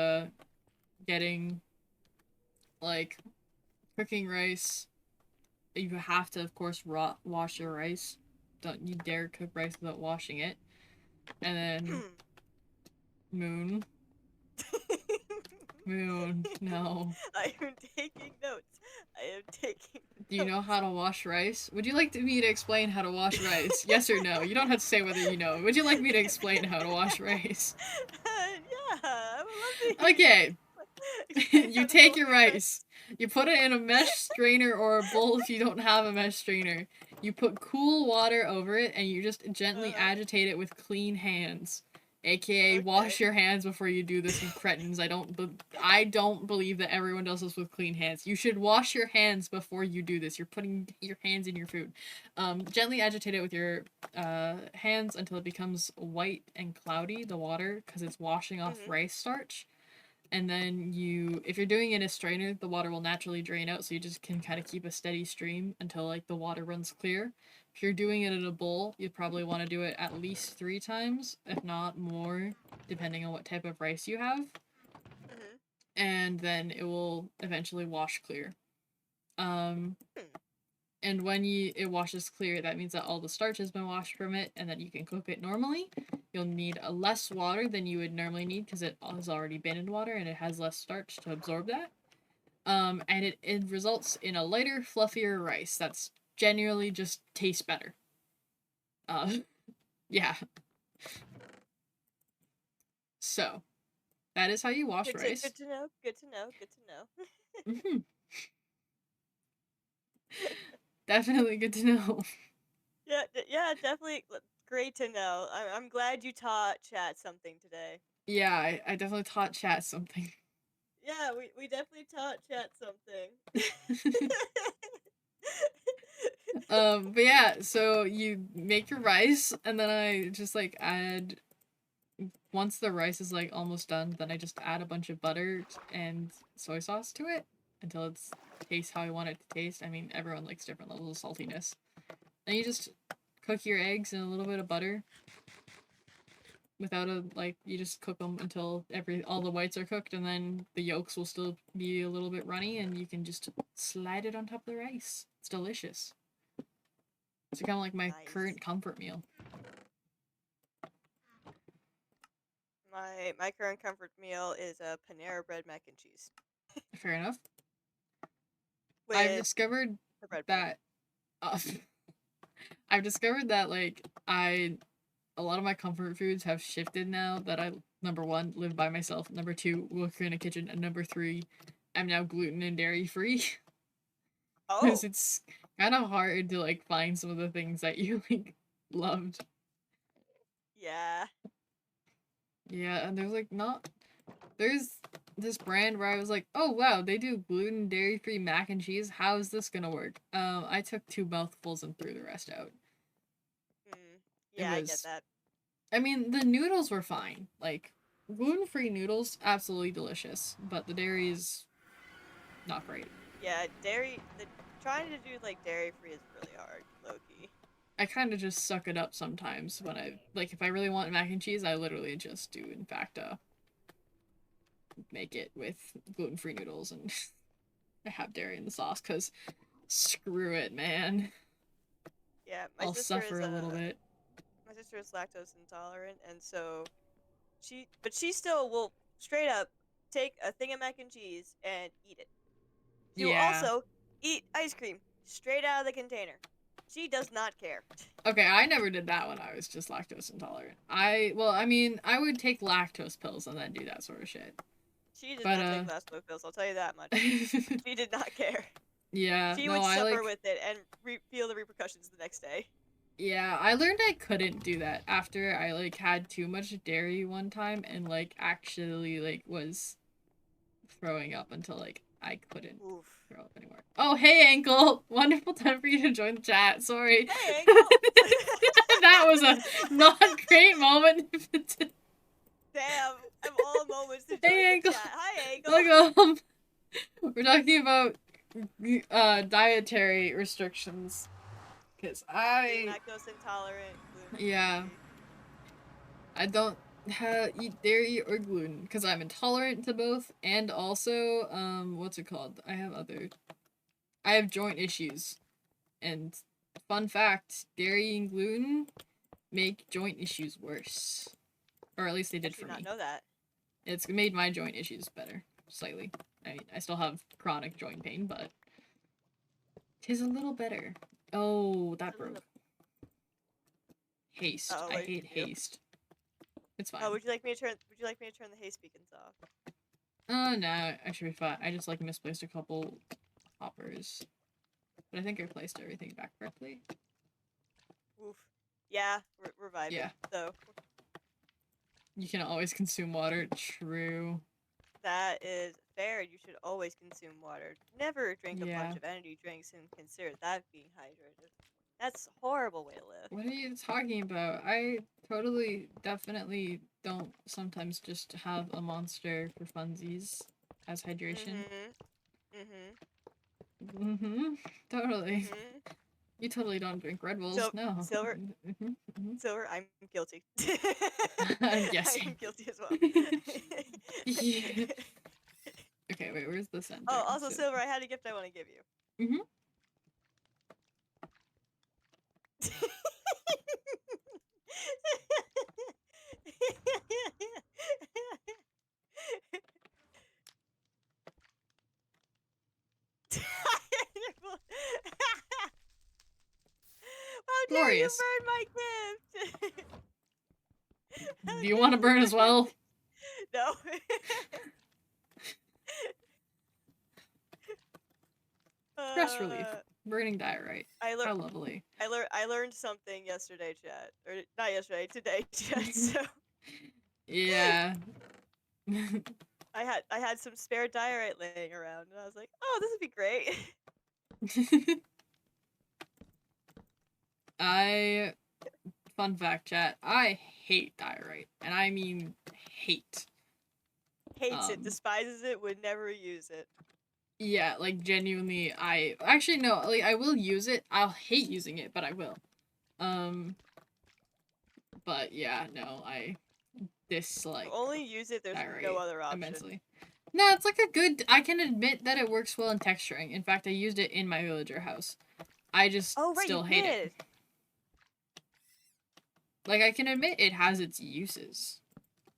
getting like cooking rice. You have to of course wash your rice. Don't you dare cook rice without washing it. And then Moon, Moon, no. I am taking notes. I am taking Do you know notes. how to wash rice? Would you like me to explain how to wash rice? Yes or no? You don't have to say whether you know. Would you like me to explain how to wash rice? Yeah, I would love to hear you Okay. explain You how to take wash your rice. rice. You put it in a mesh strainer or a bowl if you don't have a mesh strainer. You put cool water over it and you just gently Uh-huh. agitate it with clean hands. AKA Okay. wash your hands before you do this, you cretins. I don't believe that everyone does this with clean hands. You should wash your hands before you do this. You're putting your hands in your food. Gently agitate it with your hands until it becomes white and cloudy, the water, because it's washing off Mhm. rice starch. And then if you're doing it in a strainer, the water will naturally drain out, so you just can kind of keep a steady stream until like the water runs clear. If you're doing it in a bowl, you'd probably want to do it at least 3 times, if not more, depending on what type of rice you have. Mhm. And then it will eventually wash clear. Um, Hmm. and when it washes clear, that means that all the starch has been washed from it, and that you can cook it normally. You'll need a less water than you would normally need because it has already been in water and it has less starch to absorb that. And it results in a lighter, fluffier rice that's genuinely just tastes better. Uh, yeah. So that is how you wash rice. Good to know. Good to know. Good to know. Hmm. Definitely good to know. Yeah, yeah, definitely great to know. I'm glad you taught chat something today. Yeah, I definitely taught chat something. Yeah, we definitely taught chat something. But yeah, so you make your rice, and then I just like add once the rice is like almost done, then I just add a bunch of butter and soy sauce to it until it's taste how I want it to taste. I mean, everyone likes different levels of saltiness. And you just cook your eggs in a little bit of butter. Without you just cook them until all the whites are cooked, and then the yolks will still be a little bit runny, and you can just slide it on top of the rice. It's delicious. It's kind of like my Nice. current comfort meal. My current comfort meal is a Panera bread mac and cheese Fair enough. I've with discovered the bread bun. that I've discovered that a lot of my comfort foods have shifted now that I, number one, live by myself, number two, work in a kitchen, and number three, I'm now gluten and dairy free. Because Oh, it's kind of hard to find some of the things that you loved. yeah. Yeah, and there's this brand where I was like, oh wow, they do gluten dairy free mac and cheese. How is this gonna work? I took 2 mouthfuls and threw the rest out. It Yeah, I get was, that. I mean, the noodles were fine. Like gluten free noodles, absolutely delicious, but the dairy is not great. Yeah, trying to do like dairy free is really hard, low key. I kind of just suck it up sometimes when if I really want mac and cheese, I literally just do in fact make it with gluten free noodles and I have dairy in the sauce because screw it, man. Yeah, I'll suffer a little bit. my sister is lactose intolerant, and so she still will straight up take a thing of mac and cheese and eat it. She will Yeah. also eat ice cream straight out of the container. She does not care. Okay, I never did that when I was just lactose intolerant. I mean, I would take lactose pills and then do that sort of shit. She did But not take lactose pills, I'll tell you that much. She did not care. yeah, She no, would suffer with it and feel the repercussions the next day. yeah, I learned I couldn't do that after I had too much dairy one time and actually was throwing up until I couldn't Oof. throw up anymore. Oh, hey Ankle! Wonderful time for you to join the chat. Sorry. Hey, Ankle! That was a not great moment. Damn, of all moments to join Hey the Ankle! chat. Hi, Ankle! Welcome! We're talking about dietary restrictions. Because Being lactose intolerant, gluten-free. Yeah. I don't eat dairy or gluten because I'm intolerant to both, and also what's it called? I have joint issues, and fun fact: dairy and gluten make joint issues worse, or at least they did I for did not me. know that. It's made my joint issues better slightly. I still have chronic joint pain, but tis a little better. Oh, that broke. Haste. Oh, I what did hate you do? haste. It's fine. Oh, would you like me to turn the haste beacons off? No, I should be fine. I just misplaced a couple hoppers. But I think I placed everything back correctly. Oof. Yeah, we're vibing. Yeah. So You can always consume water. True. that is fair. You should always consume water. Never drink a bunch Yeah. of energy drinks and consider that being hydrated. That's a horrible way to live. What are you talking about? I totally, definitely don't sometimes just have a monster for funsies as hydration. Totally. You totally don't drink Red Bulls. No. Silver, Silver, I'm guilty. I'm guessing. I'm guilty as well. Yeah. Okay, wait, where's the center? Oh, also, Silver, I had a gift I want to give you. Mm-hmm. How dare you Glorious. burn my gift? Do you want to burn as well? No. Stress relief. Burning diorite. How lovely. I learned something yesterday, chat. Or not yesterday, today, chat. So Yeah. I had some spare diorite laying around, and I was like, oh, this would be great. Fun fact, chat. I hate diorite, and I mean hate. Hates it, despises it, would never use it. Yeah, like genuinely, I actually no, like I will use it. I'll hate using it, but I will. But yeah, no, I You dislike only use it. There's no Pyrite other option. immensely. No, it's like a good. I can admit that it works well in texturing. In fact, I used it in my villager house. I just Oh right, you still hate it. did. Like I can admit it has its uses.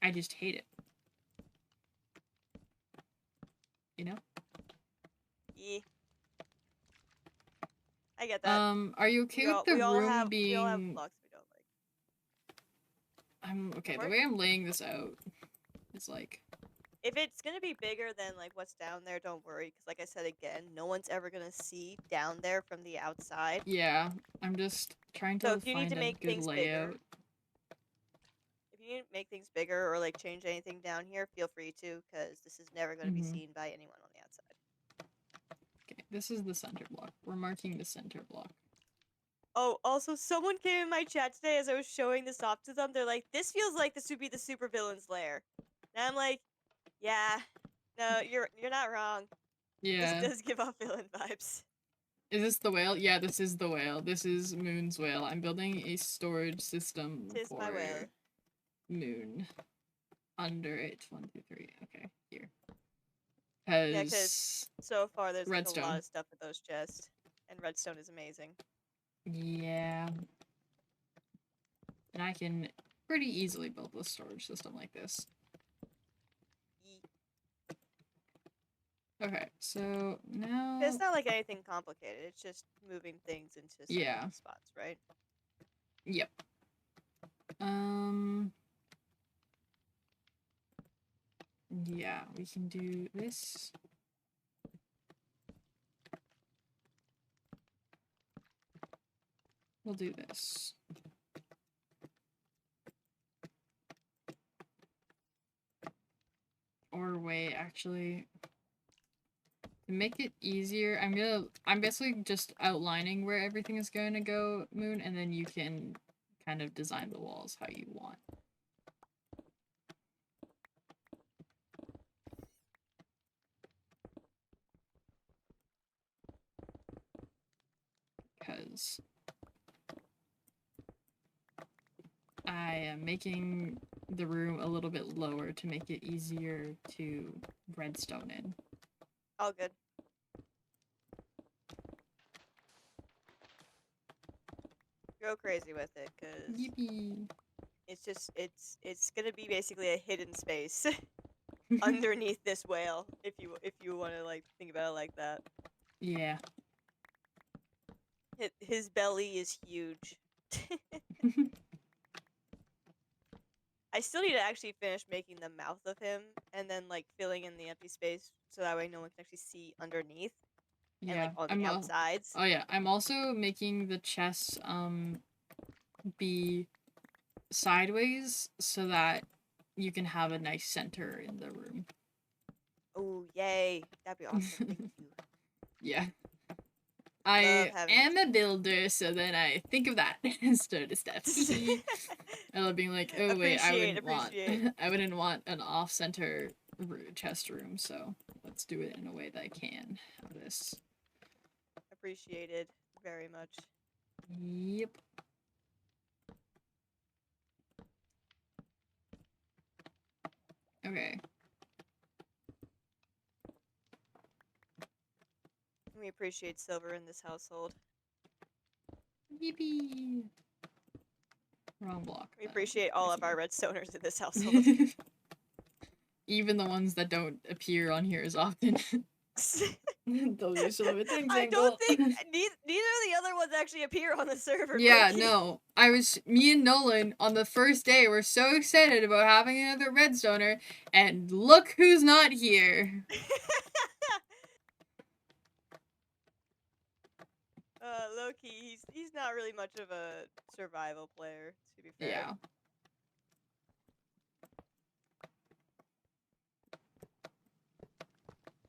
I just hate it. You know? Yeah, I get that. Are you okay with the We all room have being blocks we don't like. I'm Go okay, for the it. way I'm laying this out is like If it's gonna be bigger than like what's down there, don't worry. Because like I said again, no one's ever gonna see down there from the outside. yeah, I'm just trying So to if you need to find a make good things bigger, layout. if you need to make things bigger or like change anything down here, feel free to. Because this is never gonna be Mhm. seen by anyone on the outside. Okay, this is the center block. We're marking the center block. Oh, also, someone came in my chat today as I was showing this off to them. They're like, "This feels like this would be the supervillain's lair," and I'm like, "Yeah, no, you're not wrong. This Yeah. does give off villain vibes." Is this the whale? Yeah, this is the whale. This is Moon's whale. I'm building a storage system Tis my for whale. Moon. Under it. 1, 2, 3. Okay, here. Yeah, because Because so far there's like a lot redstone. of stuff with those chests, and redstone is amazing. Yeah. And I can pretty easily build a storage system like this. Okay, so now... It's not like anything complicated. It's just moving things into certain spots, right? Yep. Yeah, we can do this. We'll do this. Or wait, actually, to make it easier, I'm basically just outlining where everything is going to go, Moon, and then you can kind of design the walls how you want. Because I am making the room a little bit lower to make it easier to redstone in. All good. Go crazy with it, cause Yippee! it's gonna be basically a hidden space underneath this whale, if you want to like think about it like that. Yeah. His belly is huge. I still need to actually finish making the mouth of him and then like filling in the empty space so that way no one can actually see underneath and like Yeah. on the outsides. Oh yeah, I'm also making the chests be sideways so that you can have a nice center in the room. Oh yay, that'd be awesome. Thank you. Yeah. Love I having am a builder, so then I think of that sort of stuff. I love being like, oh wait, appreciate. I wouldn't want an off-center chest room, so let's do it in a way that I can have this. Appreciated very much. Yep. Okay. We appreciate silver in this household. Yippee! Wrong block. We appreciate all of our redstoners in this household. Even the ones that don't appear on here as often. Those are some of the things. I don't think neither of the other ones actually appear on the server. Yeah, Loki. no. Me and Nolan on the first day were so excited about having another redstoner, and look who's not here. Loki, he's not really much of a survival player, to be fair. Yeah.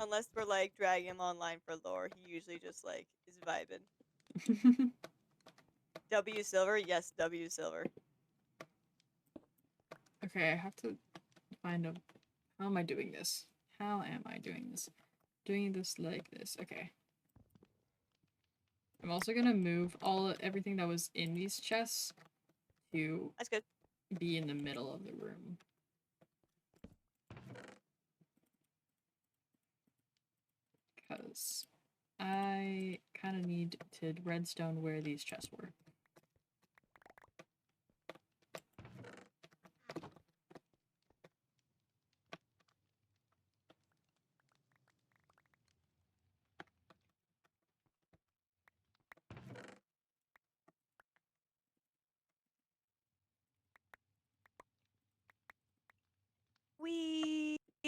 Unless we're like dragging him online for lore, he usually just like is vibing. W silver, yes, W silver. Okay, I have to find a... How am I doing this? How am I doing this? doing this like this. Okay. I'm also gonna move everything that was in these chests to That's good. be in the middle of the room. Because I kind of need to redstone where these chests were.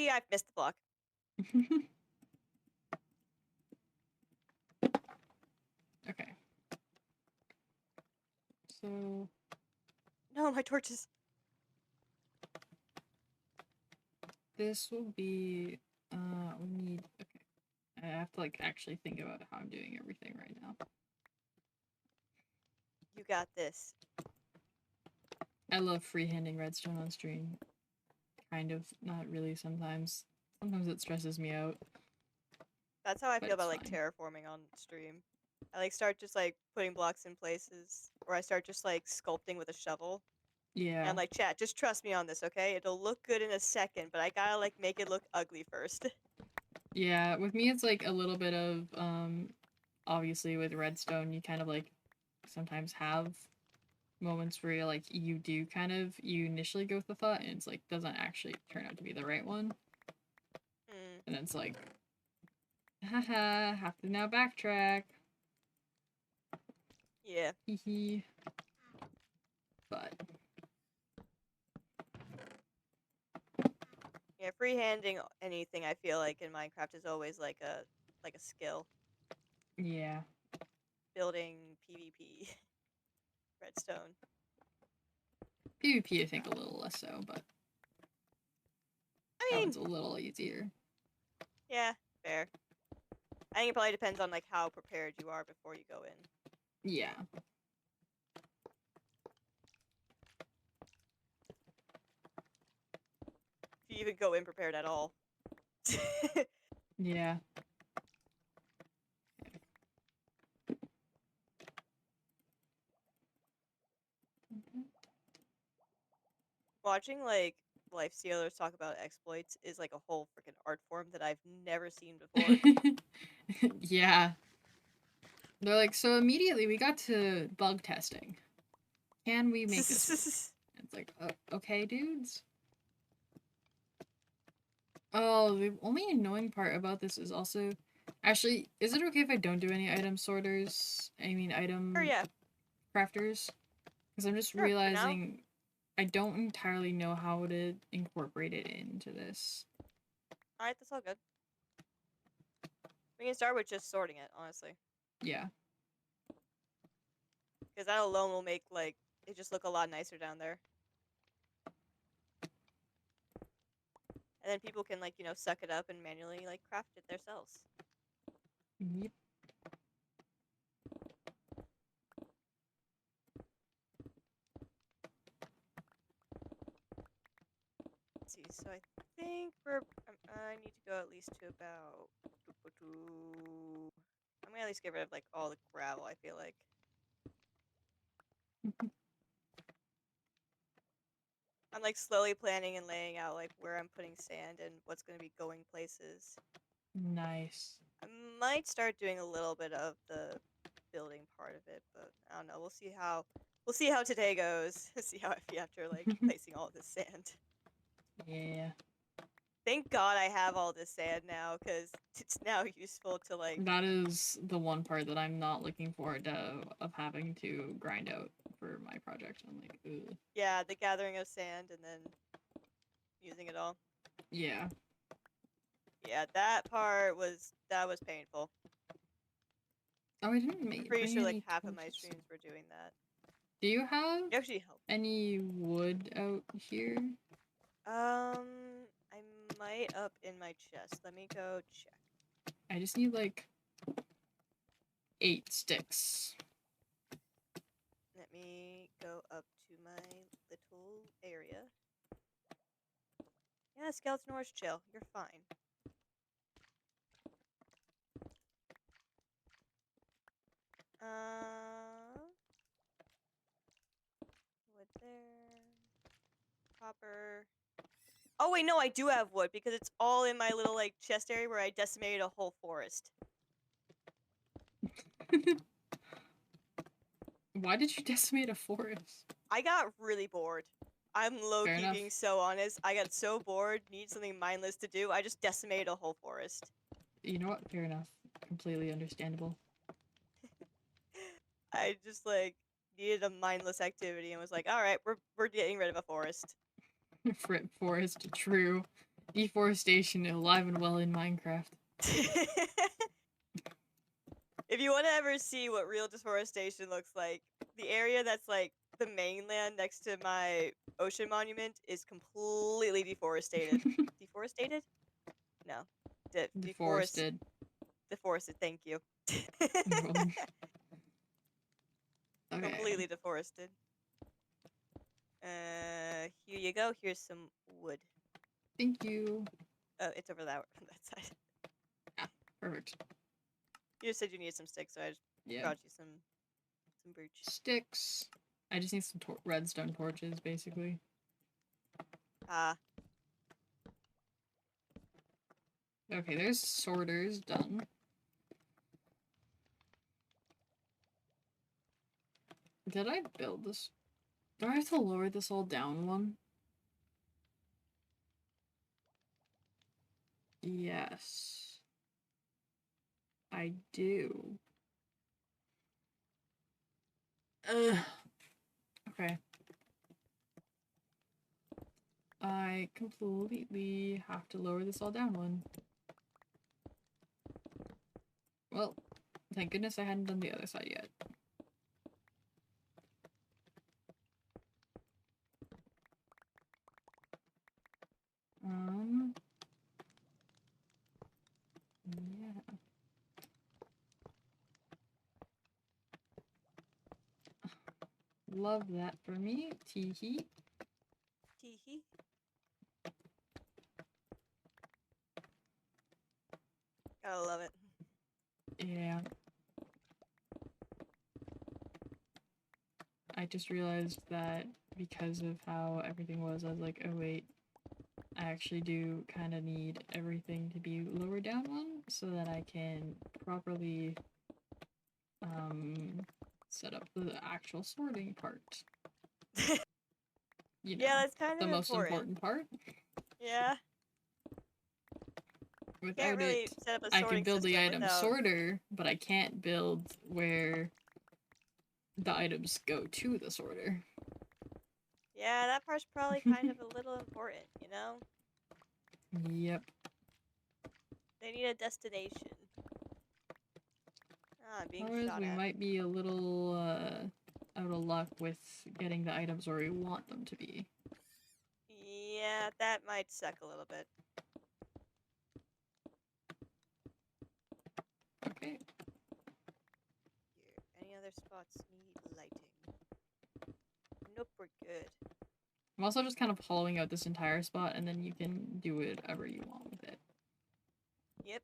I've missed the block. Okay. So No, my torches. this will be we need okay. I have to like actually think about how I'm doing everything right now. You got this. I love freehanding redstone on stream. Kind of, not really sometimes. Sometimes it stresses me out. That's how I But feel it's about like fine. terraforming on stream. I like start just like putting blocks in places, or I start just like sculpting with a shovel. And Yeah. I'm like, chat, just trust me on this, okay? It'll look good in a second, but I gotta like make it look ugly first. Yeah, with me it's like a little bit of obviously with redstone you kind of like sometimes have moments where you're like you initially go with the thought and it's like doesn't actually turn out to be the right one. Hmm. And it's like haha, have to now backtrack. Yeah. Hee But Yeah, freehanding anything I feel like in Minecraft is always like a skill. yeah. Building PvP. Redstone. PvP I think a little less so, but I that mean, one's a little easier. yeah, fair. I think it probably depends on like how prepared you are before you go in. Yeah. If you even go in prepared at all. Yeah. Watching like life stealers talk about exploits is like a whole freaking art form that I've never seen before. Yeah. They're like, so immediately we got to bug testing. Can we make this work? It's like, okay, dudes. Oh, the only annoying part about this is also... Actually, is it okay if I don't do any item sorters? I mean, Sure, item yeah. crafters? Because I'm just Sure, for now. realizing I don't entirely know how to incorporate it into this. Alright, that's all good. We can start with just sorting it, honestly. Yeah. Because that alone will make like it just look a lot nicer down there. And then people can like, suck it up and manually like craft it themselves. Yep. Let's see, so I think I need to go at least to about... I'm gonna at least get rid of like all the gravel, I feel like. I'm like slowly planning and laying out like where I'm putting sand and what's gonna be going places. Nice. I might start doing a little bit of the building part of it, but I don't know. We'll see how today goes. See how I feel after like placing all this sand. Yeah. Thank God I have all this sand now, because it's now useful to like... That is the one part that I'm not looking forward to of having to grind out for my project. I'm like, ugh. Yeah, the gathering of sand and then using it all. Yeah. Yeah, that was painful. Oh, I didn't I'm pretty bring sure like any half of my torches. streams were doing that. Do you have It actually helped. any wood out here? I might up in my chest. Let me go check. I just need like 8 sticks. Let me go up to my little area. Yeah, Skeleton Horse, chill. You're fine. Wood there. Copper. Oh wait, no, I do have wood because it's all in my little like chest area where I decimated a whole forest. Why did you decimate a forest? I got really bored. I'm low-key enough. being so honest. I got so bored, needed something mindless to do. I just decimated a whole forest. You know what? Fair enough. Completely understandable. I just like needed a mindless activity and was like, all right, we're getting rid of a forest. Forest, true. Deforestation alive and well in Minecraft. If you want to ever see what real deforestation looks like, the area that's like the mainland next to my ocean monument is completely deforested. Deforested? No. Deforested. Deforested, thank you. Okay. Completely deforested. Here you go. Here's some wood. Thank you. Oh, it's over that side. Ah, perfect. You just said you needed some sticks, so I just brought you some birch. Sticks. I just need some redstone torches, basically. Ah. Okay, there's sorters done. Did I build this? Do I have to lower this all down one? Yes. I do. Ugh. Okay. I completely have to lower this all down one. Well, thank goodness I hadn't done the other side yet. Yeah. Love that for me. Tee-hee. Tee-hee. Gotta love it. Yeah. I just realized that because of how everything was, I was like, oh wait, I actually do kind of need everything to be lower down one so that I can properly set up the actual sorting part. You know, yeah, that's kind of the most important part. Yeah. Without really it, set up a I can build the item without... sorter, but I can't build where the items go to the sorter. Yeah, that part's probably kind of a little important, you know? Yep. They need a destination. Ah, I'm being Otherwise, shot we at. might be a little out of luck with getting the items where we want them to be. Yeah, that might suck a little bit. Okay. Here, any other spots need lighting? Nope, we're good. I'm also just kind of hollowing out this entire spot, and then you can do whatever you want with it. Yep.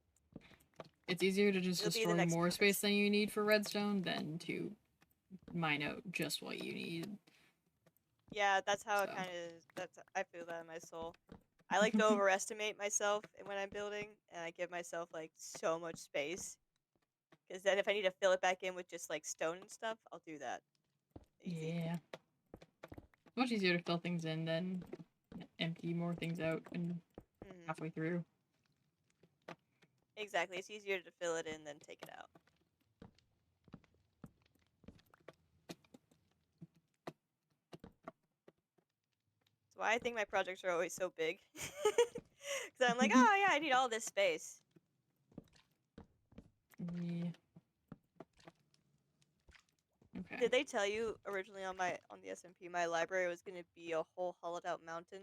It's easier to just It'll be the destroy next more part. space than you need for redstone than to mine out just what you need. Yeah, that's how it kind of is. I feel that in my soul. I like to overestimate myself when I'm building, and I give myself like so much space. Because then if I need to fill it back in with just like stone and stuff, I'll do that. Easy. Yeah. Much easier to fill things in than empty more things out and halfway through. Exactly. It's easier to fill it in than take it out. That's why I think my projects are always so big. Because I'm like, oh yeah, I need all this space. Yeah. Okay. Did they tell you originally on the SMP my library was gonna be a whole hollowed out mountain?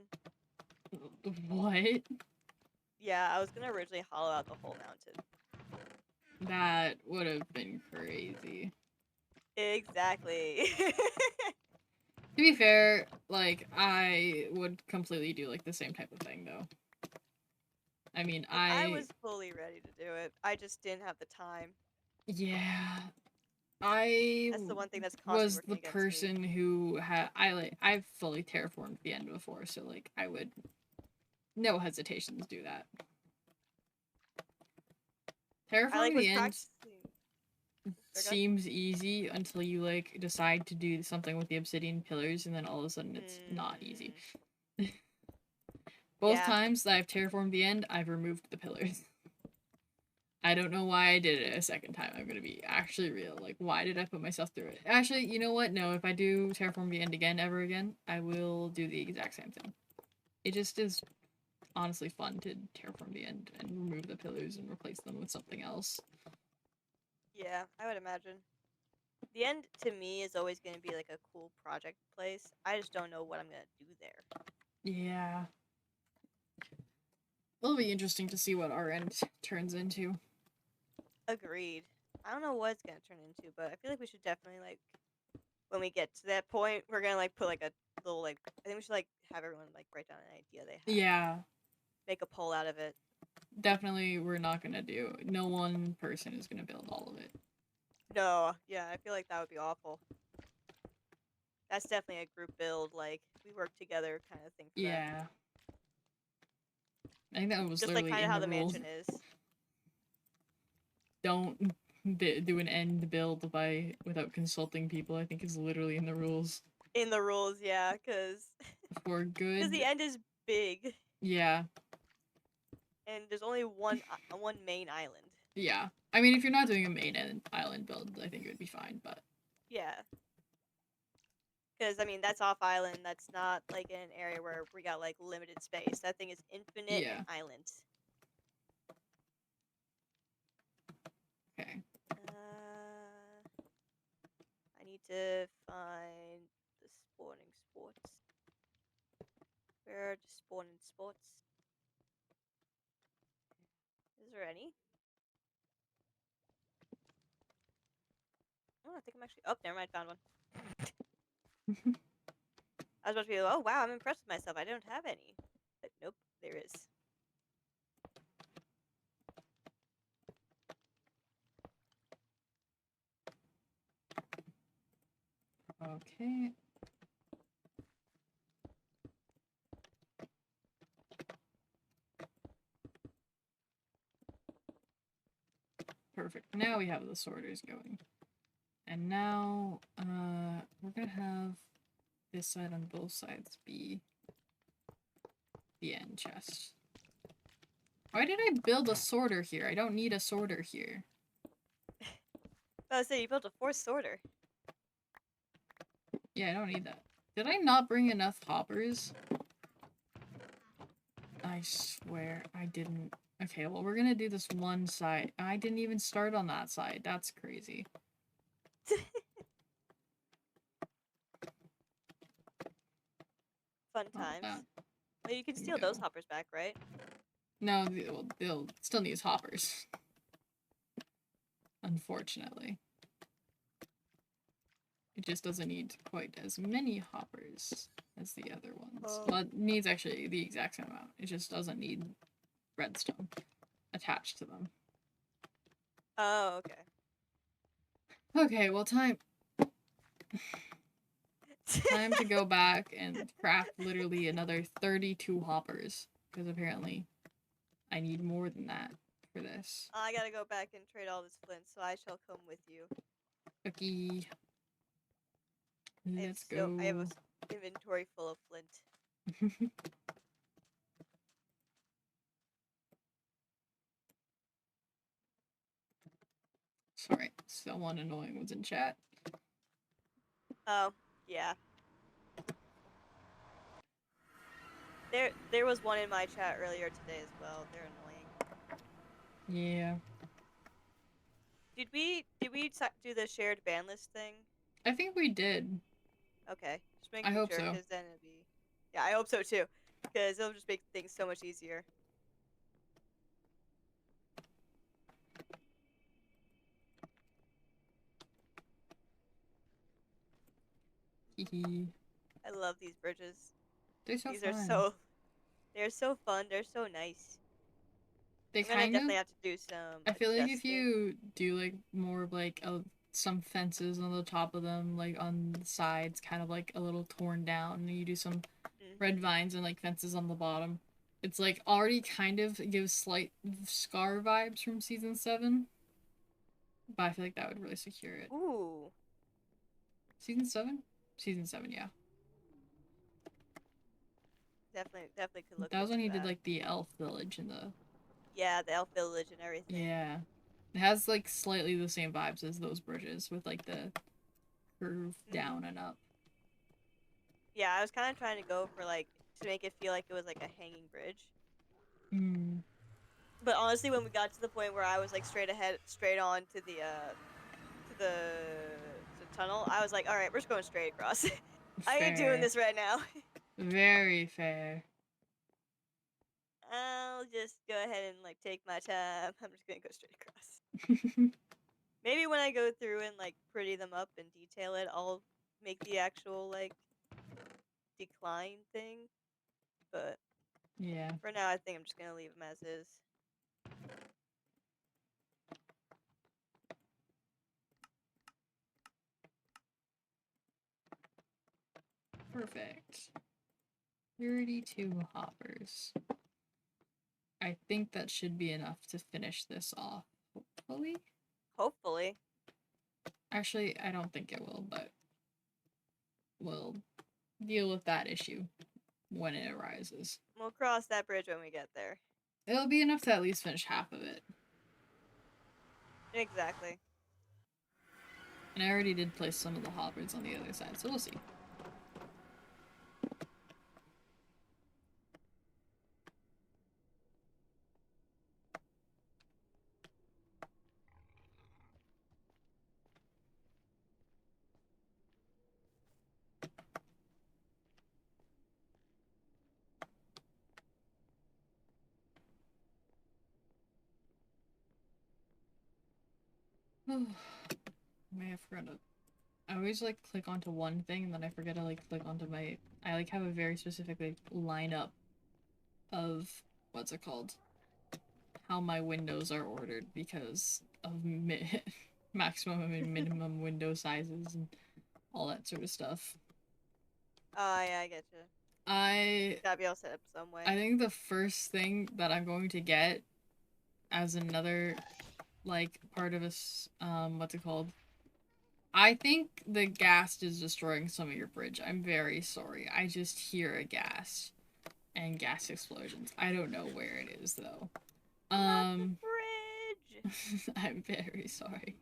What? Yeah, I was gonna originally hollow out the whole mountain. That would have been crazy. Exactly. To be fair, like, I would completely do, like, the same type of thing, though. I mean, I was fully ready to do it. I just didn't have the time. Yeah. I That's the one thing that's constantly was the working against me. person who I've fully terraformed the end before, so like I would no hesitations do that. I like Terraforming was the end practicing. Sorry, go ahead. seems easy until you like decide to do something with the obsidian pillars, and then all of a sudden it's not easy. Mm, Both yeah. times that I've terraformed the end, I've removed the pillars. I don't know why I did it a second time. I'm gonna be actually real. Like, why did I put myself through it? Actually, you know what? No, if I do terraform the end again, ever again, I will do the exact same thing. It just is honestly fun to terraform the end and remove the pillars and replace them with something else. Yeah, I would imagine. The end to me is always going to be like a cool project place. I just don't know what I'm going to do there. Yeah. It'll be interesting to see what our end turns into. Agreed. I don't know what it's going to turn into, but I feel like we should definitely like when we get to that point, we're going to like put like a little like I think we should like have everyone like write down an idea they have. Yeah. Make a poll out of it. Definitely we're not gonna do no one person is gonna build all of it. No, yeah, I feel like that would be awful. That's definitely a group build, like we work together kind of thing for that. Yeah. I think that was Just like literally kind of in how the the rules. mansion is. Don't do an end build by without consulting people. I think is literally in the rules. In the rules, yeah, because For the good. end is big Yeah. and there's only one main island. Yeah. I mean, if you're not doing a main island build, I think it would be fine, but Yeah, because I mean that's off island. That's not like in an area where we got like limited space. That thing is infinite and yeah. island. Okay. I need to find the spawning spots. Where are the spawning spots? Is there any? Oh, I think I'm actually. Oh, never mind. Found one. I was about to be like, oh wow, I'm impressed with myself. I don't have any. But nope, there is. Okay. Perfect. Now we have the sorters going. And now we're gonna have this side on both sides be the end chest. Why did I build a sorter here? I don't need a sorter here. I was saying you built a fourth sorter. Yeah, I don't need that. Did I not bring enough hoppers? I swear I didn't. Okay, well, we're gonna do this one side. I didn't even start on that side. That's crazy. Fun Oh, times. that Well, you can can steal those go. hoppers back, right? No, they'll still need hoppers. Unfortunately. It just doesn't need quite as many hoppers as the other ones. Oh. Well, it needs actually the exact same amount. It just doesn't need redstone attached to them. Oh, okay. Okay, well, time to go back and craft literally another 32 hoppers. Because apparently I need more than that for this. I gotta go back and trade all this flint, so I shall come with you. Okay. Let's I have go. a inventory full of flint. Sorry, someone annoying was in chat. Oh, yeah. There was one in my chat earlier today as well. They're annoying. Yeah. Did we do the shared ban list thing? I think we did. Okay, just I making hope sure, so. because then it'll be. Yeah, I hope so too, because it'll just make things so much easier. Hehe. I love these bridges. They're so These are fun. they're so fun. They're so nice. They I'm gonna kind of. definitely have to do some I feel like if adjusting. you do like more of like a some fences on the top of them, like on the sides, kind of like a little torn down. And you do some red vines and like fences on the bottom. It's like already kind of gives slight Scar vibes from season 7, but I feel like that would really secure it. Ooh. Season 7? Season 7, yeah. Definitely could look That was into when he did that. like the elf village and the Yeah, the elf village and everything. yeah. It has like slightly the same vibes as those bridges with like the curve down and up. Yeah, I was kind of trying to go for like to make it feel like it was like a hanging bridge. Mm. But honestly, when we got to the point where I was like straight on to the tunnel, I was like, all right, we're just going straight across. I ain't doing Fair. this right now. Very fair. I'll just go ahead and like take my time. I'm just gonna go straight across. Maybe when I go through and like pretty them up and detail it, I'll make the actual like decline thing. But Yeah. for now, I think I'm just gonna leave them as is. Perfect. 32 hoppers. I think that should be enough to finish this off, hopefully. Hopefully. Actually, I don't think it will, but we'll deal with that issue when it arises. We'll cross that bridge when we get there. It'll be enough to at least finish half of it. Exactly. And I already did place some of the hoppers on the other side, so we'll see. May have forgot to. I always like click onto one thing and then I forget to like click onto my. I like have a very specific like lineup of what's it called? How my windows are ordered because of maximum and minimum window sizes and all that sort of stuff. Oh yeah, I get you. I Gotta be all set up some way. I think the first thing that I'm going to get as another like part of us what's it called? I think the ghast is destroying some of your bridge. I'm very sorry. I just hear a ghast and gas explosions. I don't know where it is though. Not the bridge. I'm very sorry.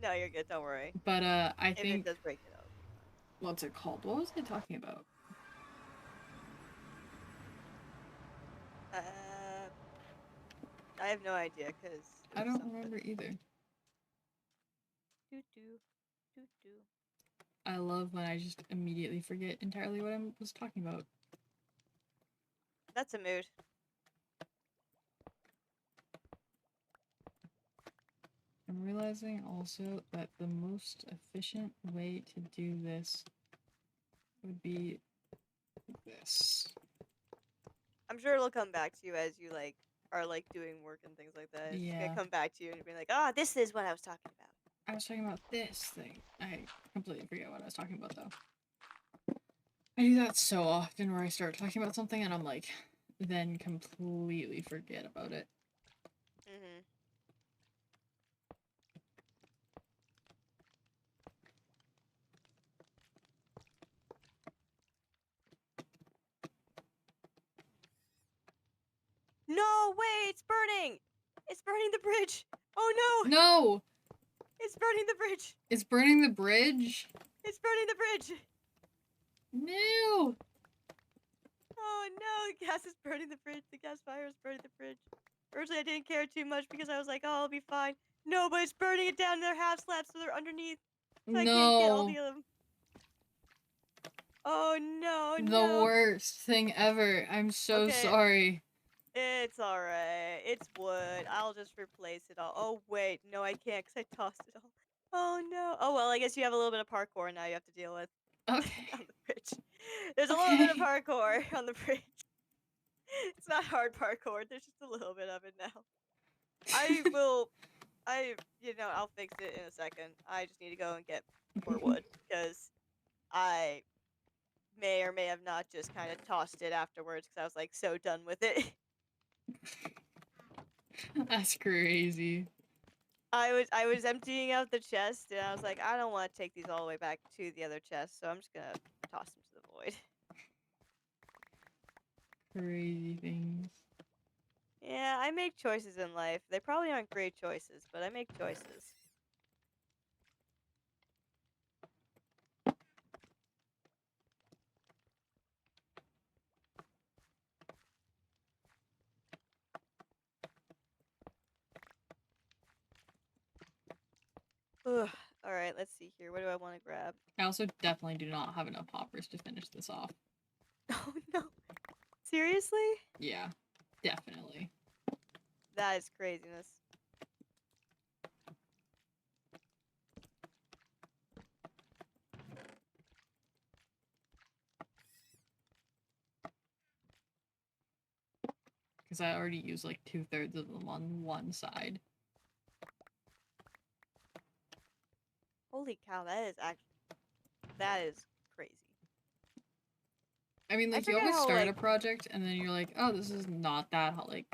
No, you're good. Don't worry. But I If it think does break it, I'll be what's it called? What was I talking about? fine. I have no idea because I don't remember either. Doo doo, doo doo. I love when I just immediately forget entirely what I was talking about. That's a mood. I'm realizing also that the most efficient way to do this would be this. I'm sure it'll come back to you as you like are like doing work and things like that. It's just Yeah. gonna come back to you and you'll be like, ah, this is what I was talking about. I was talking about this thing. I completely forget what I was talking about though. I do that so often where I start talking about something and I'm like, then completely forget about it. Mm-hmm. No, wait, it's burning! It's burning the bridge! Oh no! No! It's burning the bridge! It's burning the bridge? It's burning the bridge! No! Oh no, the gas is burning the bridge. The gas fire is burning the bridge. Originally, I didn't care too much because I was like, oh, I'll be fine. No, but it's burning it down. They're half slabs, so they're underneath. So I can't get all No! the of them. Oh no, The no. worst thing ever. I'm so Okay. sorry. It's alright. It's wood. I'll just replace it all. Oh, wait. No, I can't because I tossed it all. Oh, no. Oh, well, I guess you have a little bit of parkour now you have to deal with. Okay. On the bridge. There's a little Okay. bit of parkour on the bridge. It's not hard parkour. There's just a little bit of it now. I will I'll fix it in a second. I just need to go and get more wood because I may or may have not just kind of tossed it afterwards because I was like so done with it. That's crazy. I was emptying out the chest and I was like, I don't want to take these all the way back to the other chest, so I'm just gonna toss them to the void. Crazy things. Yeah, I make choices in life. They probably aren't great choices, but I make choices. Ugh. All right, let's see here. What do I want to grab? I also definitely do not have enough hoppers to finish this off. Oh no. Seriously? Yeah, definitely. That is craziness. Because I already used like 2/3 of them on one side. Holy cow, that is crazy. I mean, I like, you forget always how start like a project and then you're like, oh, this is not that like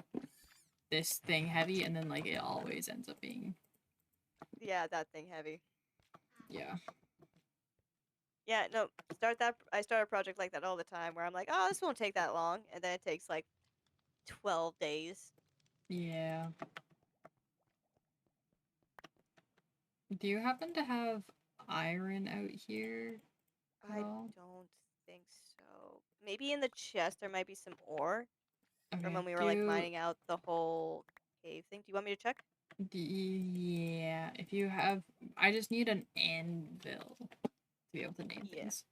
this thing heavy, and then like it always ends up being. yeah, that thing heavy. Yeah. Yeah, no, I start a project like that all the time where I'm like, "Oh, this won't take that long." And then it takes like 12 days. Yeah. Do you happen to have iron out here at I all? don't think so. Maybe in the chest there might be some ore from Okay. when we were like mining out the whole cave thing. Do you want me to check? Yeah. If you have, I just need an anvil to be able to name Yeah. things.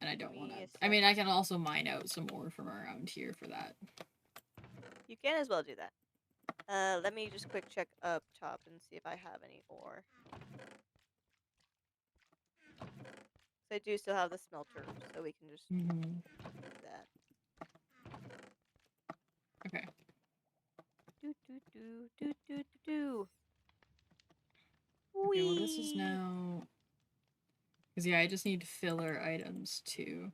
And I Give don't want to. me a I sec. mean, I can also mine out some more from around here for that. You can as well do that. Let me just quick check up top and see if I have any ore. So I do still have the smelter, so we can just Mm-hmm. do that. Okay. Do do do do do do do. Okay. Well, this is Wee. now. Because yeah, I just need filler items too.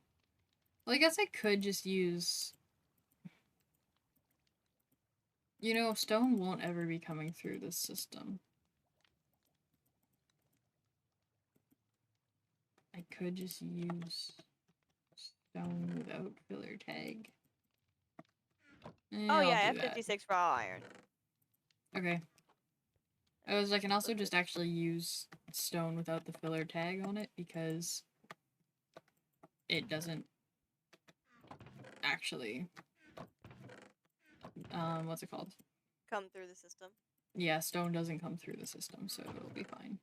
Well, I guess I could just use. You know, stone won't ever be coming through this system. I could just use stone without filler tag. Oh Yeah, yeah, I'll I do have that. 56 raw iron. Okay. I can also just actually use stone without the filler tag on it because it doesn't actually what's it called? Come through the system. Yeah, stone doesn't come through the system, so it'll be fine.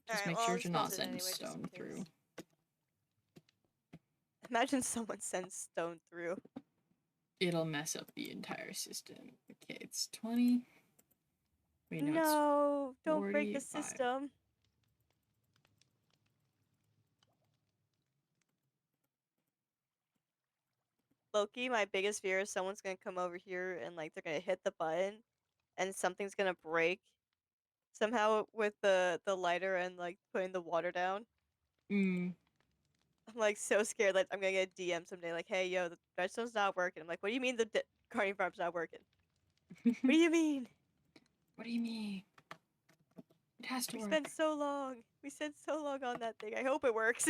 Just Alright, make well, sure I'll to just not melt it send anyway, just in stone case. through. Imagine someone sends stone through. It'll mess up the entire system. Okay, it's 20. Wait, no, it's No, don't break the 45. system. Loki, my biggest fear is someone's gonna come over here and like they're gonna hit the button and something's gonna break somehow with the lighter and like putting the water down. Mm. I'm like so scared that I'm gonna get a DM someday like, hey yo, the redstone's not working. I'm like, what do you mean the gardening farm's not working? What do you mean? What do you mean? It has to We work. spent so long. We spent so long on that thing. I hope it works.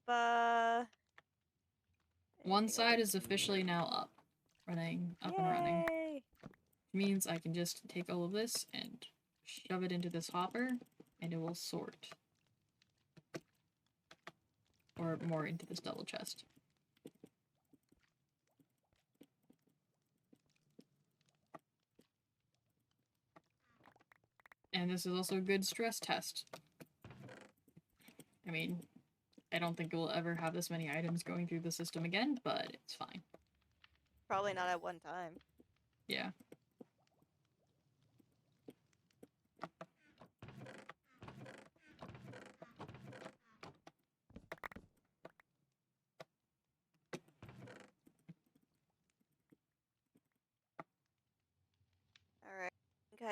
Ba. One Anything over side is here? officially now up. Running, up and running. Yay! Means I can just take all of this and shove it into this hopper, and it will sort. Or more into this double chest. And this is also a good stress test. I mean, I don't think we'll ever have this many items going through the system again, but it's fine. Probably not at one time. Yeah.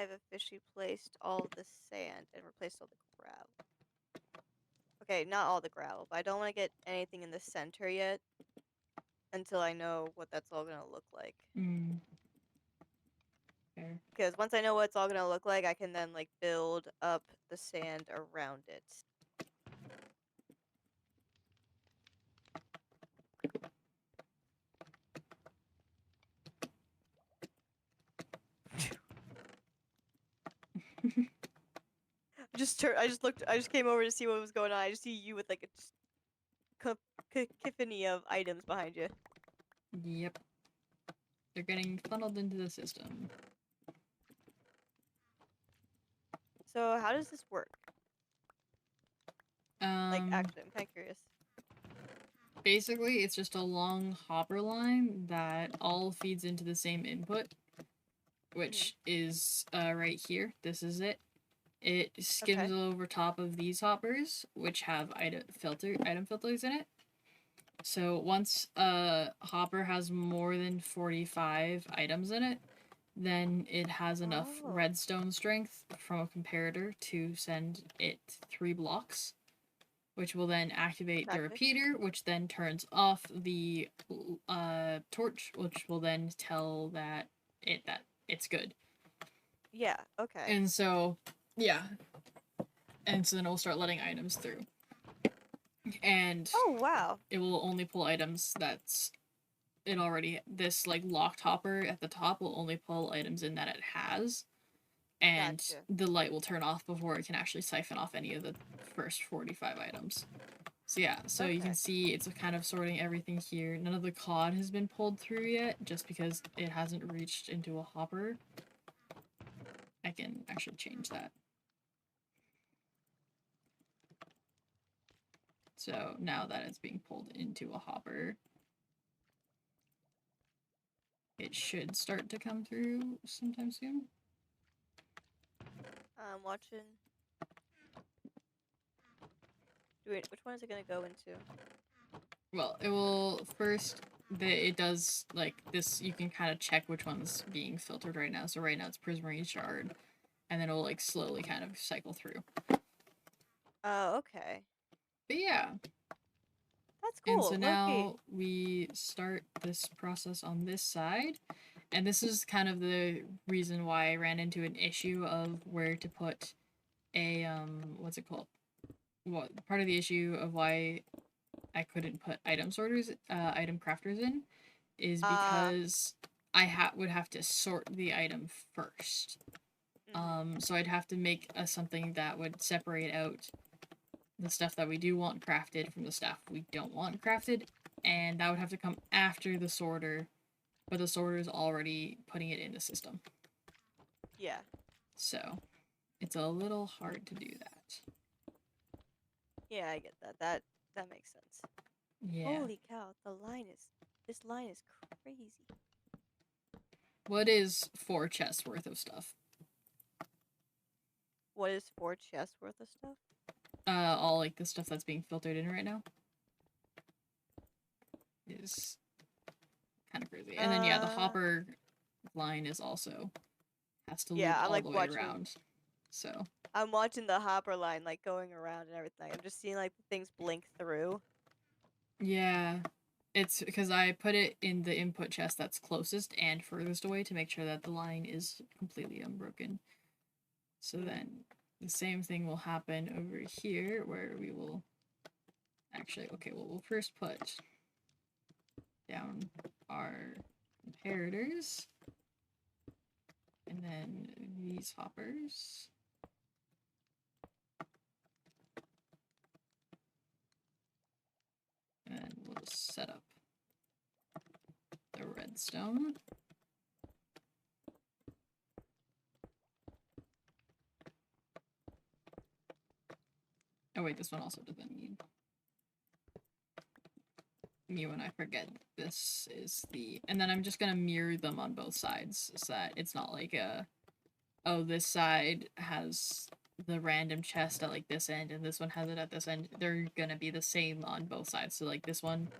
have officially placed all of the sand and replaced all the gravel. Okay, not all the gravel, but I don't want to get anything in the center yet until I know what that's all gonna look like. Fair. Because once I know what it's all gonna look like, I can then like build up the sand around it. I just came over to see what was going on. I just see you with like a just cacophony of items behind you. Yep. They're getting funneled into the system. So how does this work? Like, actually, I'm kind of curious. Basically, it's just a long hopper line that all feeds into the same input, which is right here. This is it. It skims over top of these hoppers, which have item filters in it. So once a hopper has more than 45 items in it, then it has enough redstone strength from a comparator to send it 3 blocks, which will then activate the repeater, which then turns off the torch, which will then tell that it's good. Yeah, okay. And so, yeah. And so then it will start letting items through. And oh wow, it will only pull items that's it already this like locked hopper at the top will only pull items in that it has. And the light will turn off before it can actually siphon off any of the first 45 items. So yeah, so you can see it's kind of sorting everything here. None of the cod has been pulled through yet, just because it hasn't reached into a hopper. I can actually change that. So now that it's being pulled into a hopper, it should start to come through sometime soon. I'm watching. Which one is it gonna go into? Well, it will first. It does like this. You can kind of check which one's being filtered right now. So right now it's prismarine shard, and then it'll like slowly kind of cycle through. Oh, okay. But yeah. That's cool. And so now we start this process on this side. And this is kind of the reason why I ran into an issue of where to put a, what's it called? What part of the issue of why I couldn't put item sorters, item crafters in is because I would have to sort the item first. So I'd have to make something that would separate out the stuff that we do want crafted from the stuff we don't want crafted, and that would have to come after the sorter, but the sorter is already putting it in the system. Yeah. So it's a little hard to do that. Yeah, I get that. That makes sense. Yeah. Holy cow, this line is crazy. What is 4 chests worth of stuff? What is 4 chests worth of stuff? All like the stuff that's being filtered in right now is kind of crazy. And then yeah, the hopper line is also has to loop all the way around. So I'm watching the hopper line like going around and everything. I'm just seeing like things blink through. Yeah. It's because I put it in the input chest that's closest and furthest away to make sure that the line is completely unbroken. So then the same thing will happen over here where we will actually, okay, well, we'll first put down our comparators and then these hoppers. And we'll just set up the redstone. Oh wait, this one also doesn't need me when I forget this is the... And then I'm just gonna mirror them on both sides so that it's not like oh, this side has the random chest at like this end and this one has it at this end. They're gonna be the same on both sides. So like this one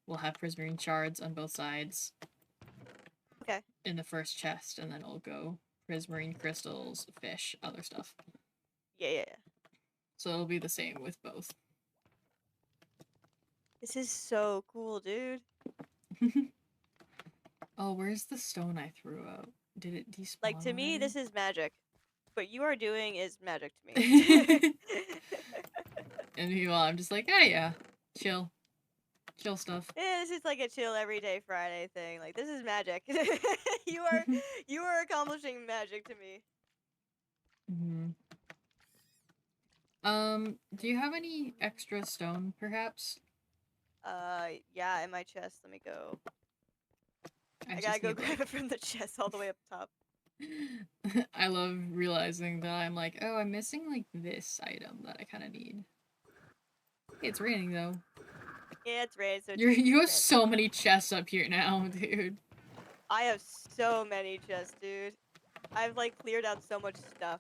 will have prismarine shards on both sides. Okay. In the first chest, and then it'll go prismarine crystals, fish, other stuff. Yeah. So it'll be the same with both. This is so cool, dude. Oh, where's the stone I threw out? Did it despawn Like, to me, already? this is magic. What you are doing is magic to me. And meanwhile, I'm just like, ah, yeah, chill stuff. Yeah, this is like a chill everyday Friday thing. Like, this is magic. you are accomplishing magic to me. Do you have any extra stone, perhaps? Yeah, in my chest. Let me go. I gotta just go need, grab it from the chest all the way up top. I love realizing that I'm like, oh, I'm missing, like, this item that I kind of need. Hey, it's raining, though. Yeah, it's raining, so You have so many chests up here now, dude. I have so many chests, dude. I've, like, cleared out so much stuff.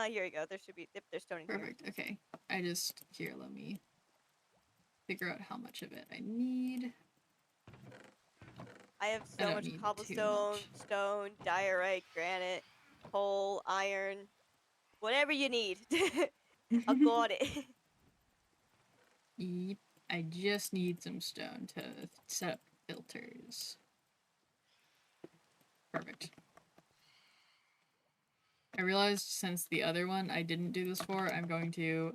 Here we go. There should be... Yep, there's stone in here. Perfect, okay. Here, let me figure out how much of it I need. I have so much cobblestone, stone, diorite, granite, coal, iron, whatever you need. I got it. Yep, I just need some stone to set up filters. Perfect. I realized since the other one I didn't do this for, I'm going to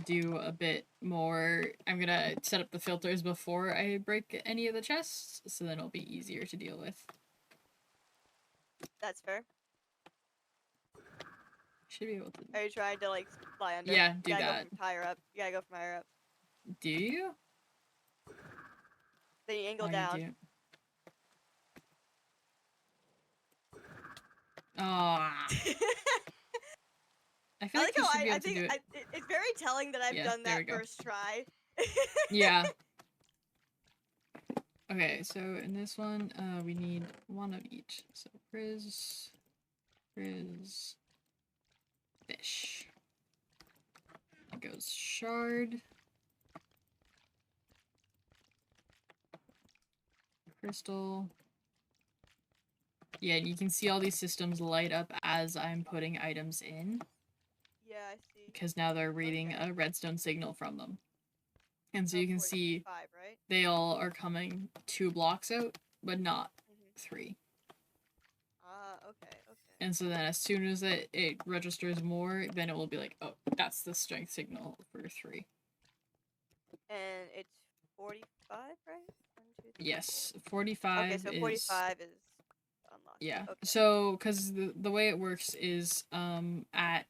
do a bit more. I'm gonna set up the filters before I break any of the chests, so then it'll be easier to deal with. That's fair. Should be able to. Are you trying to, like, fly under? Yeah, do that. You gotta go from higher up. You gotta go from higher up. Do you? Then you angle down. Oh. I feel like you should be able to do it. It's very telling that I've done that first try. Yeah. Okay, so in this one, we need one of each. So frizz, fish. It goes shard, crystal. Yeah, you can see all these systems light up as I'm putting items in. Yeah, I see. Because now they're reading a redstone signal from them. And so you can see right? they all are coming 2 blocks out, but not 3. Okay. And so then as soon as it registers more, then it will be like, oh, that's the strength signal for 3. And it's 45, right? 1, 2, 3, yes, 45 okay, so 45 is unlocked. Yeah. Okay. So, because the way it works is, at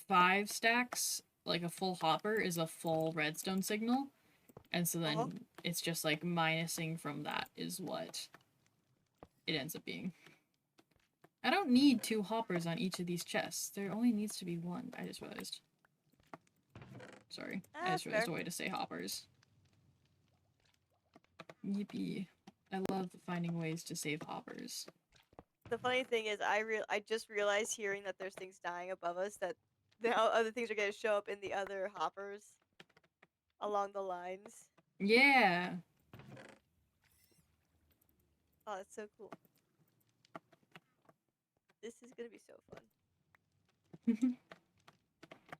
5 stacks, like a full hopper is a full redstone signal. And so then it's just like minusing from that is what it ends up being. I don't need 2 hoppers on each of these chests. There only needs to be 1. I just realized. Sorry. I just realized a way to say hoppers. Yippee. I love finding ways to save hoppers. The funny thing is, I just realized hearing that there's things dying above us that now other things are gonna show up in the other hoppers along the lines. Yeah. Oh, that's so cool. This is gonna be so fun.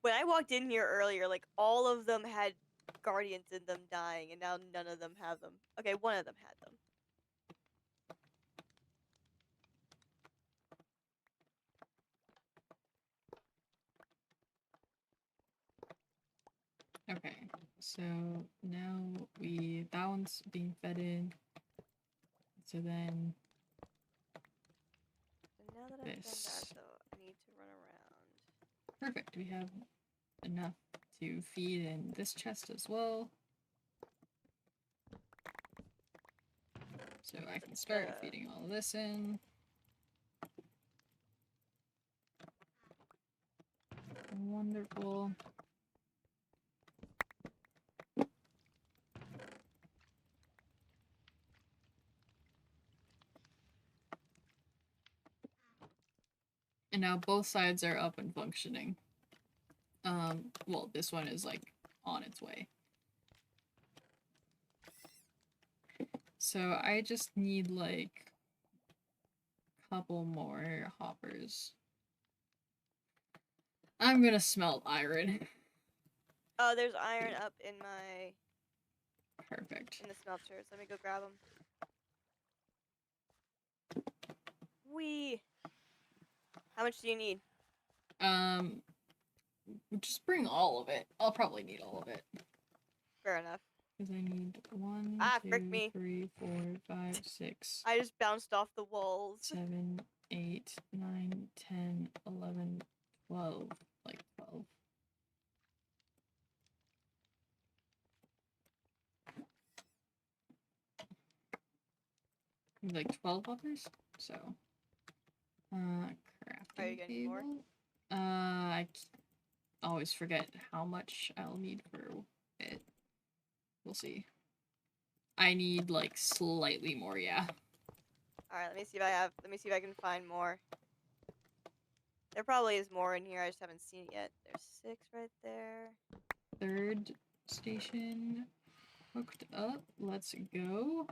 When I walked in here earlier, like, all of them had guardians in them dying, and now none of them have them. Okay, one of them had them. Okay, so now that one's being fed in. So then now that I've done that, though, I need to run around. Perfect, we have enough to feed in this chest as well. So I can start feeding all of this in. Wonderful. And now both sides are up and functioning. Well, this one is like on its way. So I just need like couple more hoppers. I'm gonna smelt iron. Oh, there's iron up in my Perfect. in the smelters. Let me go grab them. Wee. How much do you need? Just bring all of it. I'll probably need all of it. Fair enough. Because I need 1, Frick 2, me. 3, 4, 5, 6, I just bounced off the walls. 7, 8, 9, 10, 11, 12. Like 12. Like 12 hoppers? So. Crafting Are you getting more? table. I always forget how much I'll need for it. We'll see. I need like slightly more, yeah. Alright, let me see if I can find more. There probably is more in here, I just haven't seen it yet. There's 6 right there. Third station hooked up. Let's go.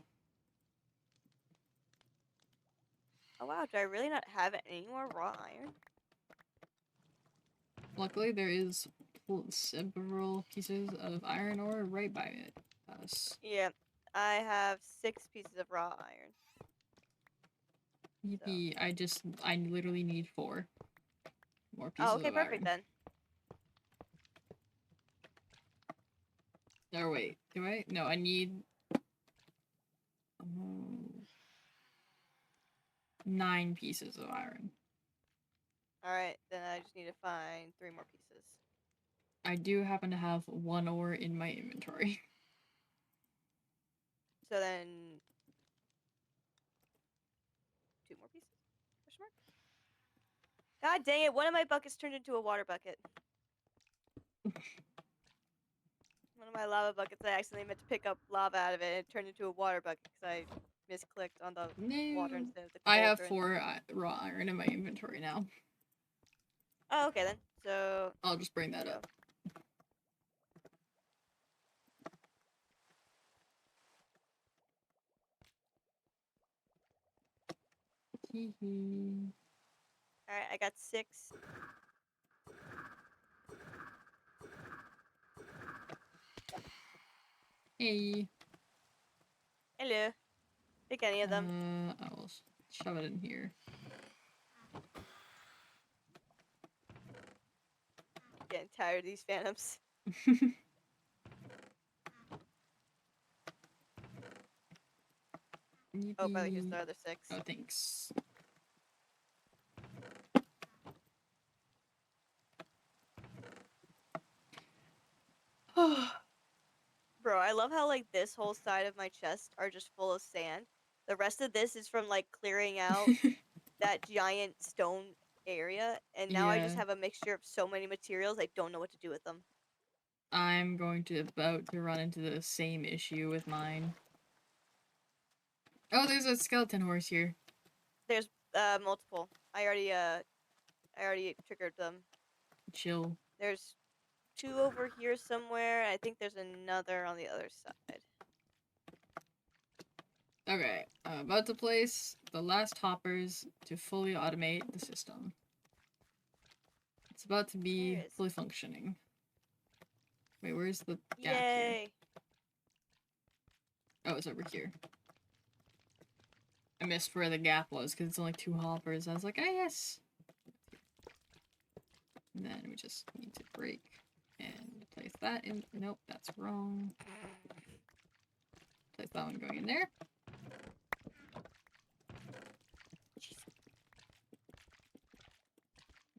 Oh wow, do I really not have any more raw iron? Luckily, there is several pieces of iron ore right by us. Yeah, I have 6 pieces of raw iron. Yippee, I literally need 4 more pieces Oh, okay, of perfect iron. then. Or wait, do I? No, I need 9 pieces of iron. Alright, then I just need to find 3 more pieces. I do happen to have 1 ore in my inventory. So then 2 more pieces? Question mark? God dang it, one of my buckets turned into a water bucket. One of my lava buckets, I accidentally meant to pick up lava out of it, and it turned into a water bucket because I misclicked on the water No. instead of the I cauldron. have 4 raw iron in my inventory now. Oh, okay then. So I'll just bring that up. Alright, I got 6. Hey. Hello. Pick any of them. I will shove it in here. Getting tired of these phantoms. Oh, by the way, here's the other 6. Oh, thanks. Bro, I love how, like, this whole side of my chest are just full of sand. The rest of this is from, like, clearing out that giant stone area, and now I just Yeah. have a mixture of so many materials, I don't know what to do with them. I'm about to run into the same issue with mine. Oh, there's a skeleton horse here. There's, multiple. I already triggered them. Chill. There's 2 over here somewhere, I think there's another on the other side. Okay, I'm about to place the last hoppers to fully automate the system. It's about to be fully functioning. Wait, where's the gap here? Yay! Oh, it's over here. I missed where the gap was because it's only 2 hoppers. I was like, ah, yes! And then we just need to break and place that in. Nope, that's wrong. Place that one going in there.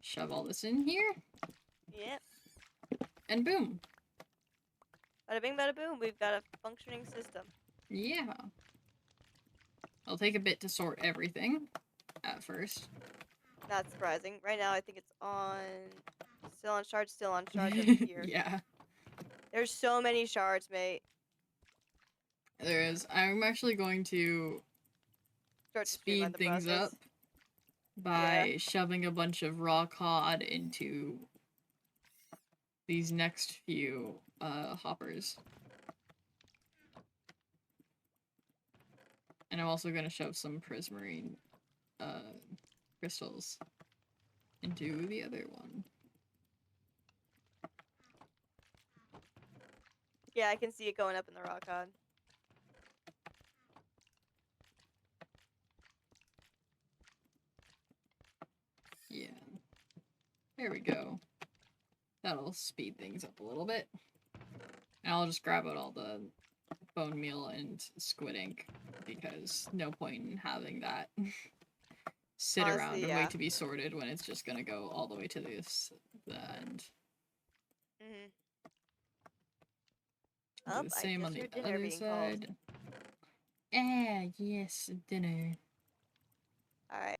Shove all this in here. Yep. And boom. Bada bing, bada boom. We've got a functioning system. Yeah. It'll take a bit to sort everything at first. Not surprising. Right now, I think it's on... Still on shards over here. Yeah. There's so many shards, mate. There is. I'm actually going to speed things up by shoving a bunch of raw cod into these next few hoppers. And I'm also going to shove some prismarine crystals into the other one. Yeah, I can see it going up in the rock god. Yeah. There we go. That'll speed things up a little bit. And I'll just grab out all the bone meal and squid ink because no point in having that sit Honestly, around and yeah. wait to be sorted when it's just gonna go all the way to the end. Mm-hmm. Do Oh, the I same on just the heard dinner other being called. side. Ah, yes, dinner. Alright.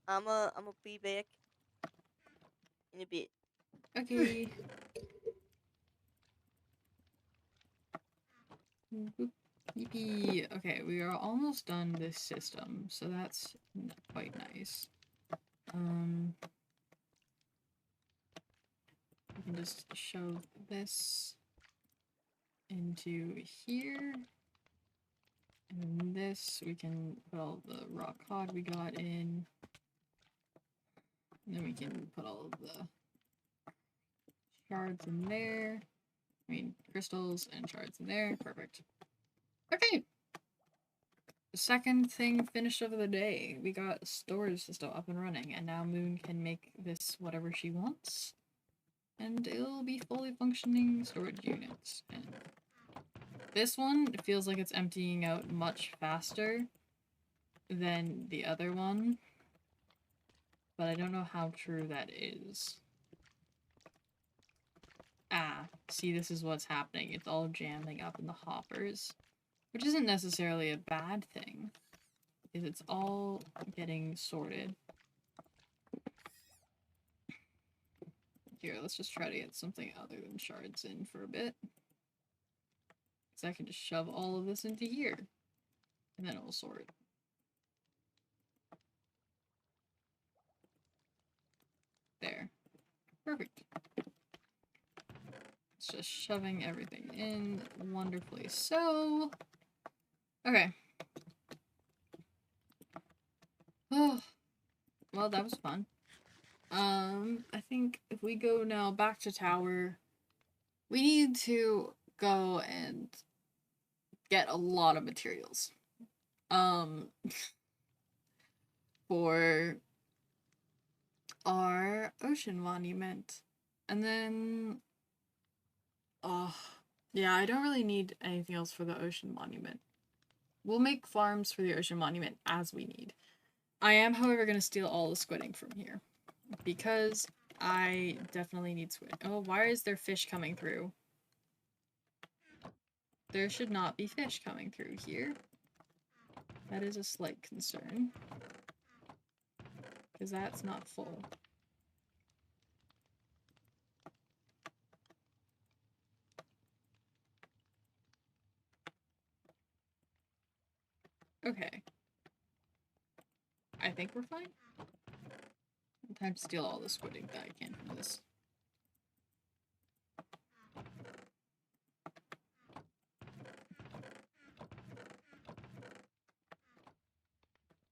I'ma be back in a bit. Okay. Boop. Yippee. Okay, we are almost done this system, so that's quite nice. We can just shove this into here. And then this, we can put all the rock cod we got in. And then we can put all of the shards in there. I mean, crystals and shards in there. Perfect. Okay. The second thing finished of the day. We got storage system up and running, and now Moon can make this whatever she wants. And it'll be fully functioning storage units. And this one, it feels like it's emptying out much faster than the other one. But I don't know how true that is. Ah, see, this is what's happening. It's all jamming up in the hoppers. Which isn't necessarily a bad thing. Because it's all getting sorted. Here, let's just try to get something other than shards in for a bit. Because I can just shove all of this into here. And then it will sort. There. Perfect. It's just shoving everything in wonderfully so. Okay. Oh, well, that was fun. I think if we go now back to tower, we need to go and get a lot of materials. For our ocean monument. And then, yeah, I don't really need anything else for the ocean monument. We'll make farms for the ocean monument as we need. I am, however, going to steal all the squid ink from here. Because I definitely need squid. Oh, why is there fish coming through? There should not be fish coming through here. That is a slight concern. Because that's not full. Okay. I think we're fine. Time to steal all the squid ink that I can from this.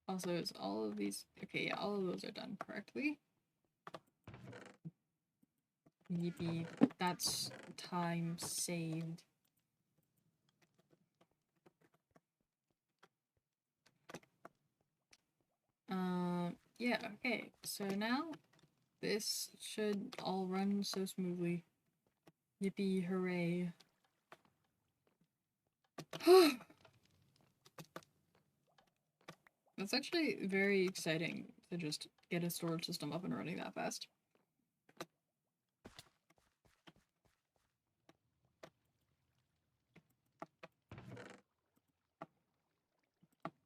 Also, is all of these... Okay, yeah, all of those are done correctly. Yippee. That's time saved. Yeah, okay. So now, this should all run so smoothly. Yippee, hooray. That's actually very exciting to just get a storage system up and running that fast.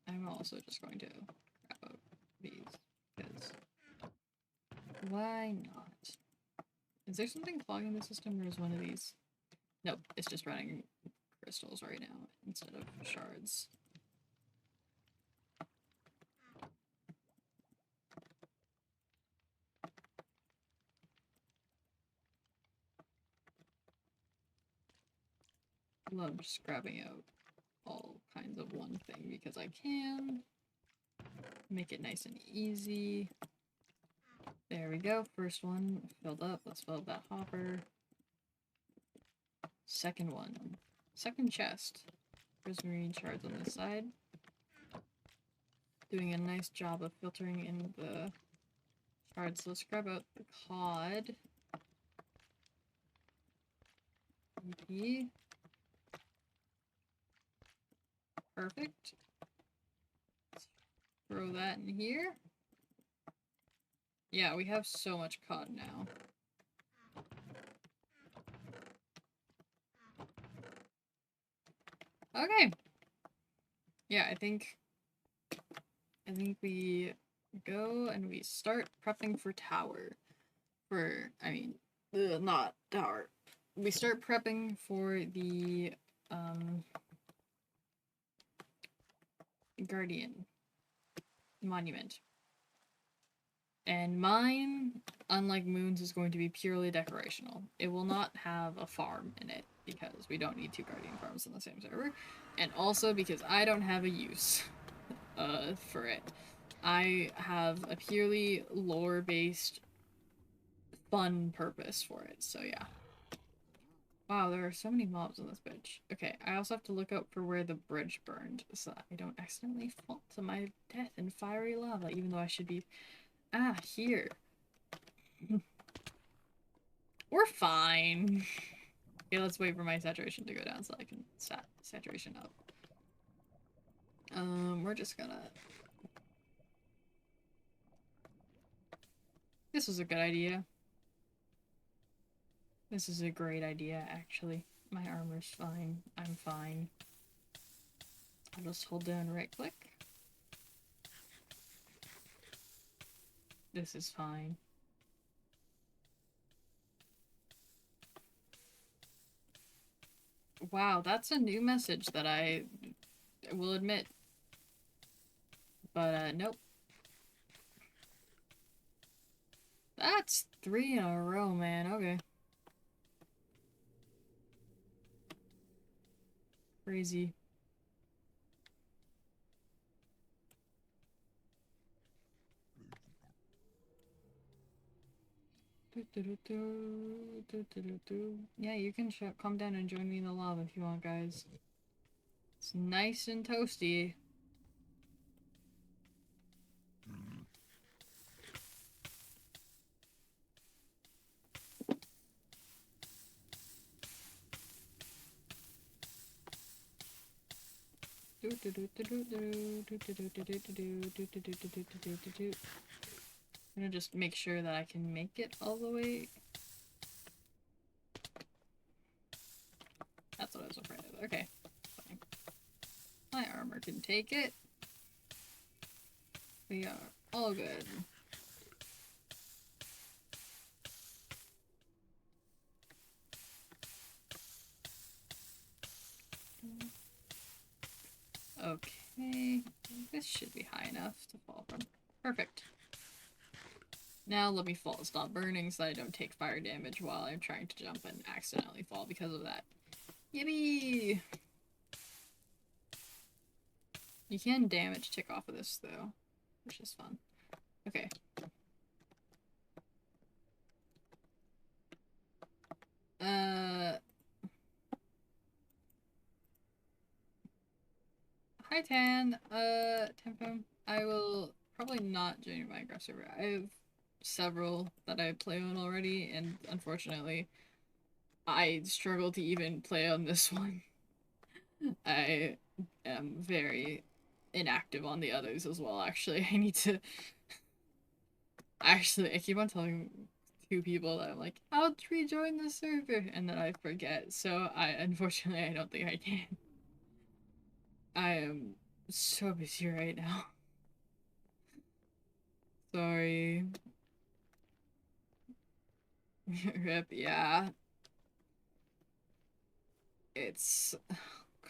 I'm also just going to grab out these, because why not? Is there something clogging the system, or is one of these? Nope, it's just running crystals right now instead of shards. Love just grabbing out all kinds of one thing because I can. Make it nice and easy. There we go. First one filled up. Let's fill up that hopper. Second one. Second chest. Prismarine shards on this side. Doing a nice job of filtering in the shards. Let's grab out the cod. EP. Perfect. Let's throw that in here. Yeah, we have so much cod now. Okay. Yeah, I think we go and we start prepping for tower. Not tower. We start prepping for the Guardian monument. And mine, unlike Moon's, is going to be purely decorational. It will not have a farm in it because we don't need two Guardian farms on the same server. And also because I don't have a use for it. I have a purely lore-based fun purpose for it, so yeah. Wow, there are so many mobs on this bitch. Okay, I also have to look out for where the bridge burned so that I don't accidentally fall to my death in fiery lava, even though I should be... Ah, here. We're fine. Okay, let's wait for my saturation to go down so I can saturation up. We're just gonna... This was a good idea. This is a great idea, actually. My armor's fine. I'm fine. I'll just hold down right click. This is fine. Wow, that's a new message that I will admit. But, nope. That's 3 in a row, man. Okay. Crazy. Yeah, you can come down and join me in the lava if you want, guys. It's nice and toasty. I'm gonna just make sure that I can make it all the way. That's what I was afraid of. Okay, fine. My armor can take it. We are all good. Okay, this should be high enough to fall from. Perfect. Now let me stop burning so I don't take fire damage while I'm trying to jump and accidentally fall because of that. Yippee! You can damage tick off of this though, which is fun. Okay. Hi Tan, Tempo. I will probably not join your Minecraft server. I have several that I play on already, and unfortunately, I struggle to even play on this one. I am very inactive on the others as well, actually. I need to... Actually, I keep on telling two people that I'm like, I'll rejoin the server, and then I forget, so unfortunately, I don't think I can. I am so busy right now. Sorry. Rip, yeah. It's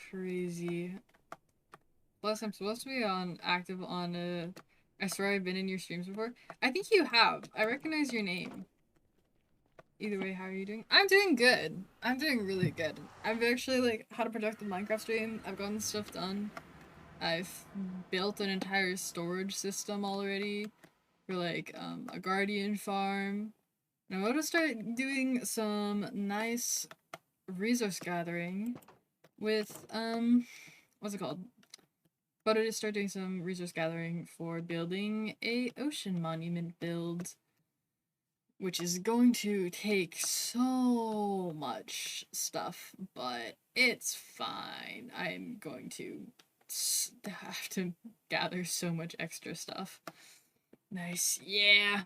crazy. Plus, I'm supposed to be active on I swear I've been in your streams before. I think you have. I recognize your name. Either way, how are you doing? I'm doing good. I'm doing really good. I've actually, like, had a productive Minecraft stream. I've gotten stuff done. I've built an entire storage system already for like a guardian farm. And I'm going to start doing some nice resource gathering with what's it called? But I just start doing some resource gathering for building a ocean monument build, which is going to take so much stuff, but it's fine. I'm going to have to gather so much extra stuff. Nice, yeah.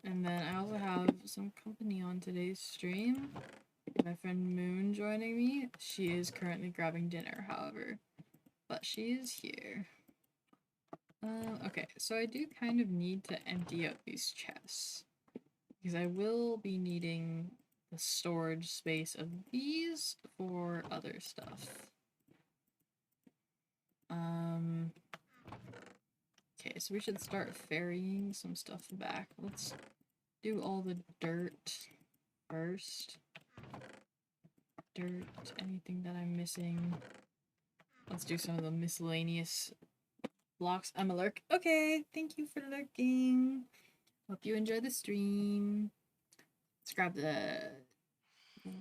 And then I also have some company on today's stream. My friend Moon joining me. She is currently grabbing dinner, however, but she is here. Okay, so I do kind of need to empty out these chests because I will be needing the storage space of these for other stuff. Okay, so we should start ferrying some stuff back. Let's do all the dirt first. Dirt, anything that I'm missing. Let's do some of the miscellaneous blocks. I'm a lurk. Okay, thank you for lurking. Hope you enjoy the stream. Let's grab the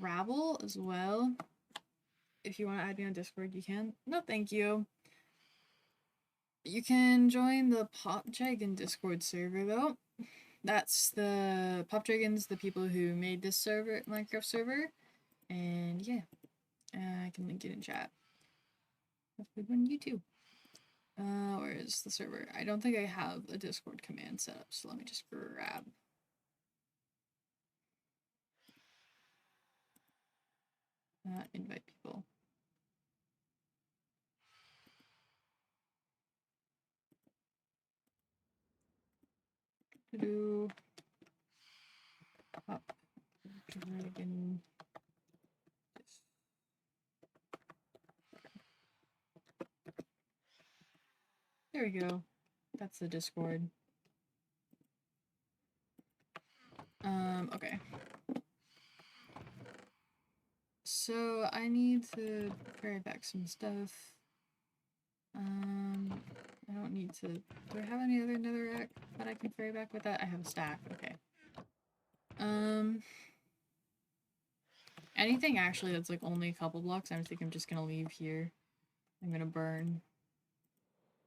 gravel as well. If you want to add me on Discord, you can. No, thank you. You can join the Popdragon Discord server, though. That's the Popdragon's the people who made this server, Minecraft server. And yeah, I can link it in chat. That's a good one, you too. Where is the server? I don't think I have a Discord command set up, so let me just grab. Invite people. To Pop Dragon. There we go. That's the Discord. Okay. So I need to carry back some stuff. I don't need to. Do I have any other netherrack that I can carry back with that? I have a stack. Okay. Anything actually that's like only a couple blocks, I think I'm just gonna leave here. I'm gonna burn.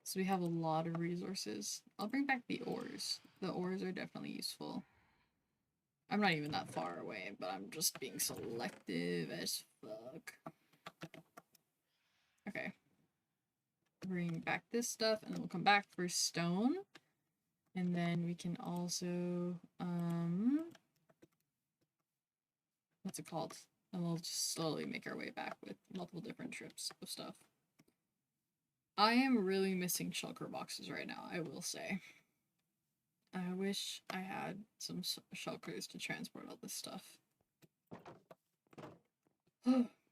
So we have a lot of resources. I'll bring back the ores. The ores are definitely useful. I'm not even that far away, but I'm just being selective as fuck. Okay. Bring back this stuff, and we'll come back for stone. And then we can also, what's it called? And we'll just slowly make our way back with multiple different trips of stuff. I am really missing shulker boxes right now, I will say. I wish I had some shulkers to transport all this stuff.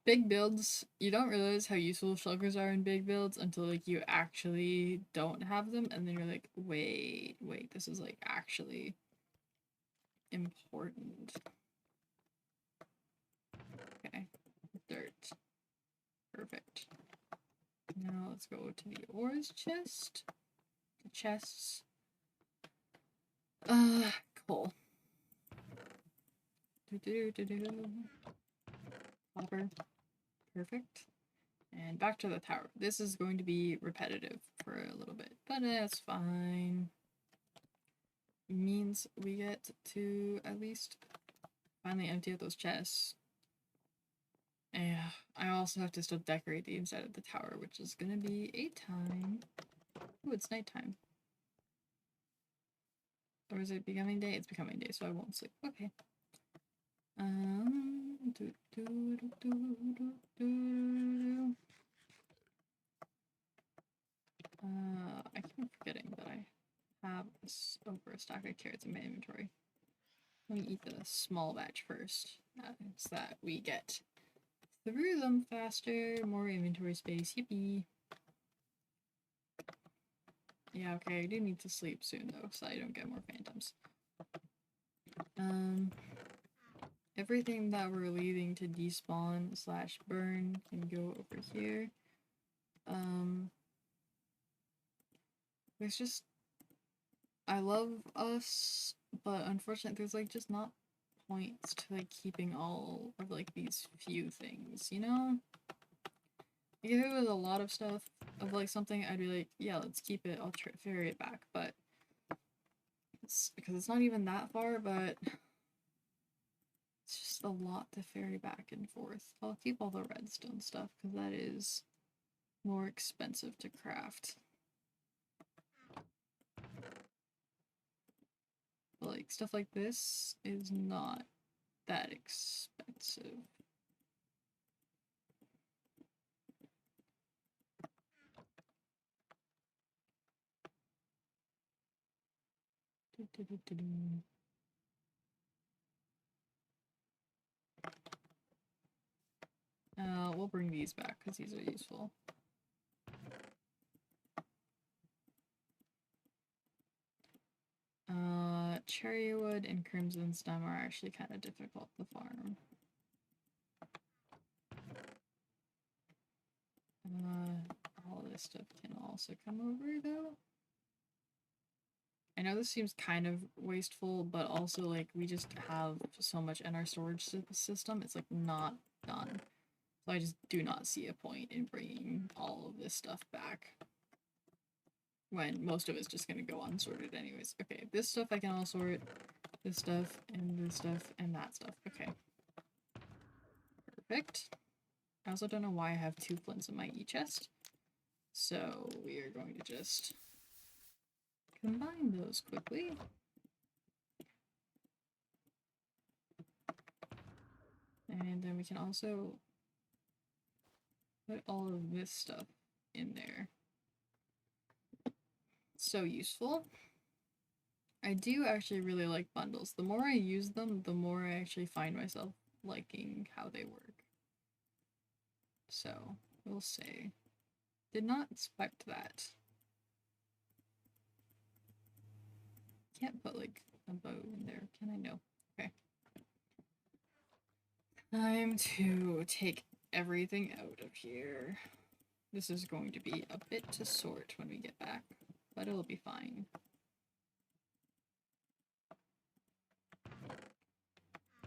Big builds, you don't realize how useful shulkers are in big builds until like you actually don't have them, and then you're like, wait, this is like actually important. Okay, dirt. Perfect. Now let's go to the ores chest. The chests. Coal. Copper. Perfect. And back to the tower. This is going to be repetitive for a little bit, but that's fine. It means we get to at least finally empty out those chests. Yeah, I also have to still decorate the inside of the tower, which is gonna be a time. Oh, it's nighttime. Or is it becoming day? It's becoming day, so I won't sleep. Okay. I keep forgetting that I have over a stack of carrots in my inventory. Let me eat the small batch first, so that we get through them faster. More inventory space, yippee. Yeah, okay, I do need to sleep soon though, so I don't get more phantoms. Everything that we're leaving to despawn / burn can go over here. There's just I love us, but unfortunately there's like just not points to like keeping all of like these few things, you know? Like, if it was a lot of stuff of like something, I'd be like, yeah, let's keep it, I'll ferry it back, but it's because it's not even that far, but it's just a lot to ferry back and forth. I'll keep all the redstone stuff because that is more expensive to craft. But like stuff like this is not that expensive. We'll bring these back because these are useful. Cherrywood and crimson stem are actually kind of difficult to farm. All this stuff can also come over though. I know this seems kind of wasteful, but also like we just have so much in our storage system, it's like not done. So I just do not see a point in bringing all of this stuff back when most of it's just gonna go unsorted anyways. Okay, this stuff I can all sort, this stuff, and that stuff. Okay. Perfect. I also don't know why I have 2 flints in my e-chest. So we are going to just combine those quickly. And then we can also put all of this stuff in there. So useful. I do actually really like bundles. The more I use them, the more I actually find myself liking how they work. So, we'll say. Did not expect that. Can't put like a bow in there, can I? No. Okay. Time to take everything out of here. This is going to be a bit to sort when we get back, but it'll be fine.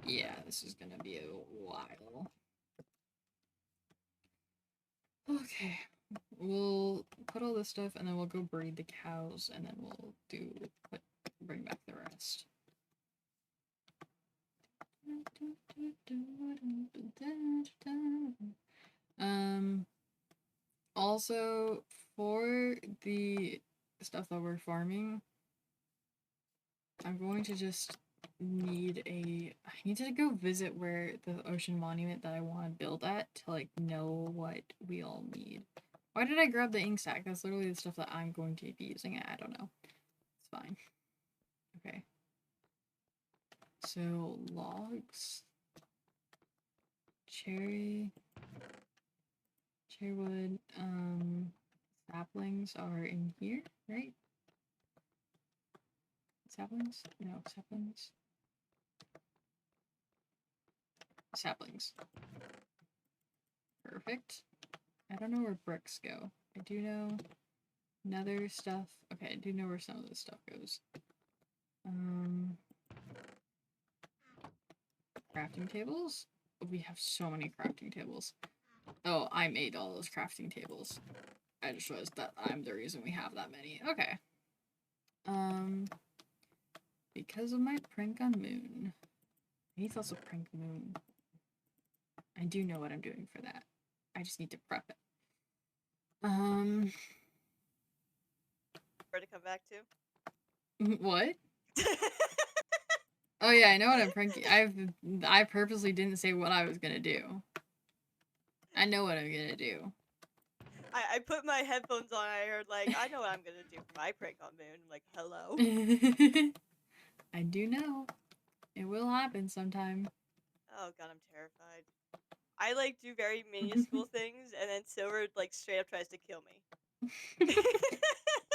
Yeah, this is gonna be a while. Okay, we'll put all this stuff and then we'll go breed the cows and then we'll bring back the rest. Also for the stuff that we're farming, I'm going to just I need to go visit where the ocean monument that I want to build at to like know what we all need. Why did I grab the ink sac? That's literally the stuff that I'm going to be using. I don't know. It's fine. Okay. So logs, cherrywood, saplings are in here, right? Saplings? No, saplings. Saplings. Perfect. I don't know where bricks go. I do know nether stuff. Okay, I do know where some of this stuff goes. Crafting tables? We have so many crafting tables. Oh, I made all those crafting tables. I just realized that I'm the reason we have that many. Okay. Because of my prank on Moon. He's also prank Moon. I do know what I'm doing for that. I just need to prep it. Where to come back to? What? Oh yeah, I know what I'm pranking. I purposely didn't say what I was gonna do. I know what I'm gonna do. I put my headphones on. I heard like, I know what I'm gonna do for my prank on Moon. I'm like, hello. I do know. It will happen sometime. Oh god, I'm terrified. I like do very minuscule things, and then Silver like straight up tries to kill me.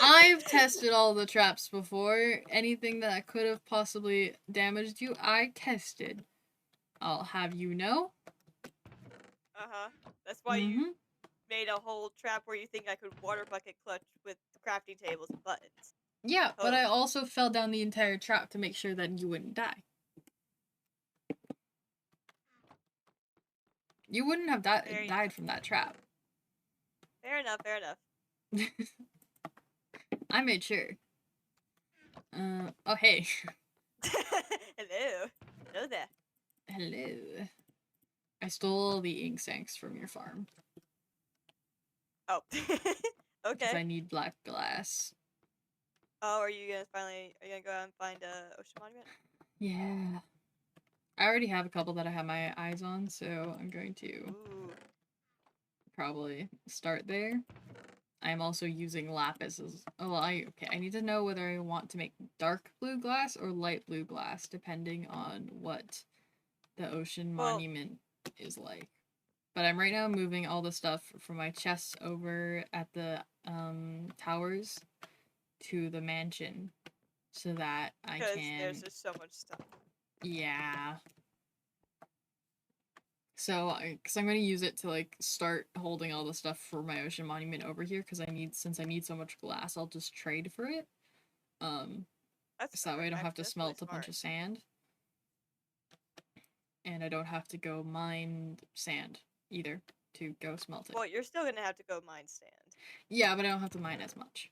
I've tested all the traps before. Anything that could have possibly damaged you, I tested. I'll have you know. Uh-huh. That's why you made a whole trap where you think I could water bucket clutch with crafting tables and buttons. Yeah, but I Totally. also fell down the entire trap to make sure that you wouldn't die. You wouldn't have Fair died enough. from that trap. Fair enough. Fair enough. I made sure. Oh hey. Hello. Hello there. Hello. I stole the ink tanks from your farm. Oh. Because Okay. I need black glass. Oh, are you gonna go out and find a ocean monument? Yeah. I already have a couple that I have my eyes on, so I'm going to Ooh. probably start there. I'm also using lapis as I need to know whether I want to make dark blue glass or light blue glass, depending on what the ocean monument is like. But I'm right now moving all the stuff from my chests over at the towers to the mansion so that I Because can there's just so much stuff. yeah. So, because I'm going to use it to like start holding all the stuff for my ocean monument over here, because since I need so much glass, I'll just trade for it. That's So that smart. way I don't have to That's really smelt a bunch smart. of sand, and I don't have to go mine sand either to go smelt it. Well, you're still gonna have to go mine sand. Yeah, but I don't have to mine as much.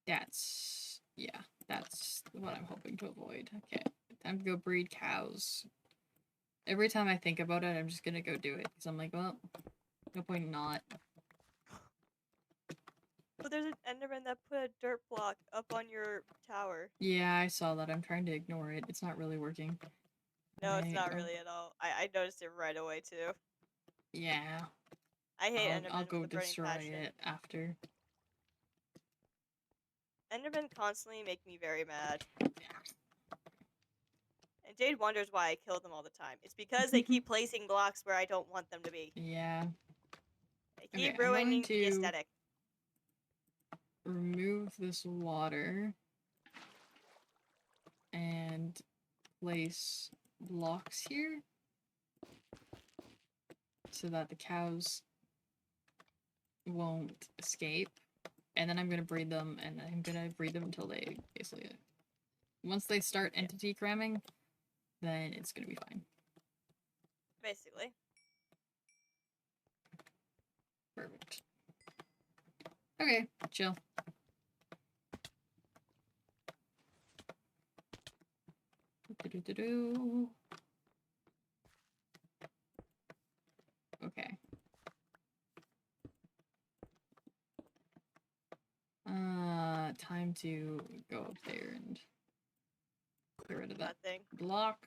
That's what I'm hoping to avoid. Okay, time to go breed cows. Every time I think about it, I'm just gonna go do it because I'm like, well, no point not. But there's an Enderman that put a dirt block up on your tower. Yeah, I saw that. I'm trying to ignore it. It's not really working. No, it's not really at all. I noticed it right away too. Yeah. I hate I'll Enderman go with a burning destroy passion. it after. Endermen constantly make me very mad. And Jade wonders why I kill them all the time. It's because they keep placing blocks where I don't want them to be. Yeah. They Okay, keep I'm going ruining the to aesthetic. remove this water and place blocks here so that the cows won't escape. And then I'm gonna breed them, and I'm gonna breed them until they basically. Once they start entity cramming, then it's gonna be fine. Basically. Perfect. Okay, chill. Do-do-do-do. Okay. Time to go up there and get rid of that Thing. block.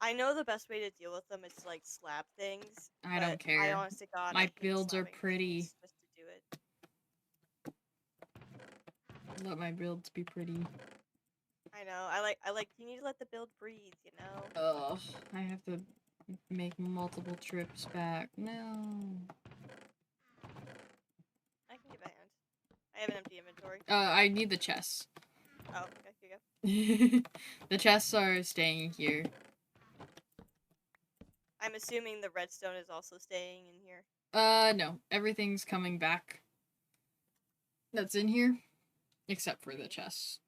I know the best way to deal with them is to like slap things. I don't care. I honest to God, My I hate builds are slapping pretty. things just to do it. Let my builds be pretty. I know. You need to let the build breathe, you know? Ugh, I have to make multiple trips back. No. I can give a hand. I have an empty inventory. I need the chests. Oh, okay, here you go. The chests are staying here. I'm assuming the redstone is also staying in here. No. Everything's coming back. That's in here. Except for the chests.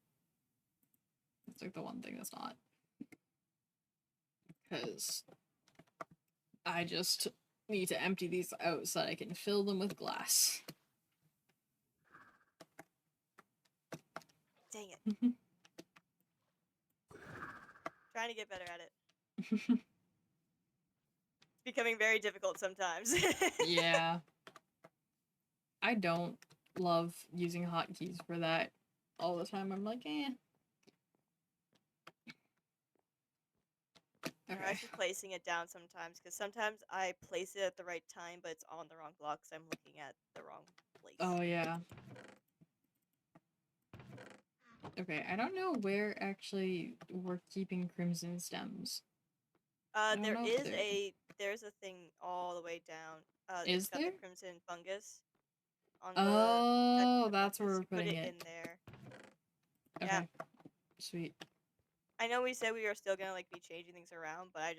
It's like the one thing that's not. Because I just need to empty these out so that I can fill them with glass. Dang it. Trying to get better at it. It's becoming very difficult sometimes. Yeah. I don't love using hotkeys for that all the time. I'm like, eh. I'm actually placing it down sometimes, because sometimes I place it at the right time, but it's on the wrong block, because I'm looking at the wrong place. Oh, yeah. Okay, I don't know where actually we're keeping crimson stems. There's a thing all the way down. It's Is got there? the crimson fungus on Oh, the that's where fungus. we're You put putting it it. in there. Okay. Yeah. Sweet. I know we said we were still gonna like be changing things around, but I'm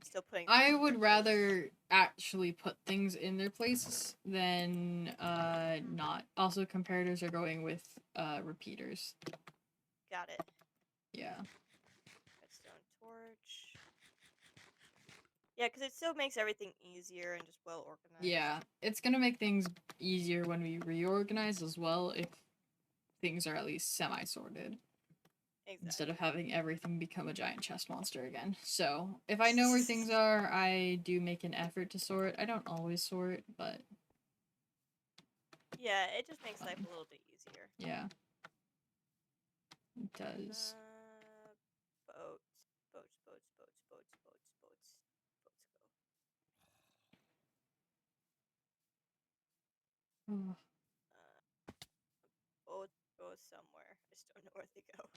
still putting things I in their would place. rather actually put things in their places than not. Also, comparators are going with repeaters. Got it. Yeah. Redstone torch. Yeah, because it still makes everything easier and just well organized. Yeah, it's gonna make things easier when we reorganize as well if things are at least semi-sorted. Exactly. Instead of having everything become a giant chest monster again. So, if I know where things are, I do make an effort to sort. I don't always sort, but... Yeah, it just makes life a little bit easier. Yeah. It does. Boats. Boats, boats, boats, boats, boats, boats. Boats go. Oh. Boat goes somewhere. I just don't know where they go.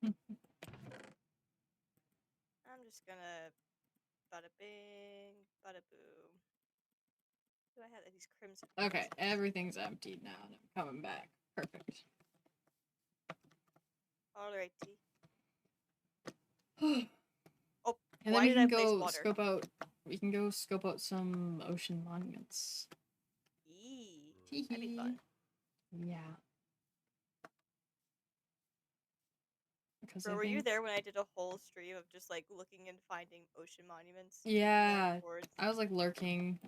I'm just gonna bada bing, bada boom. Do I have these crimson? Okay, everything's emptied now, and I'm coming back. Perfect. Alrighty. And Oh, then why we did can I place go water? scope out. We can go scope out some ocean monuments. Eee, that'd be fun. Yeah. Because Bro, I were you think... there when I did a whole stream of just like looking and finding ocean monuments? Yeah, I was like lurking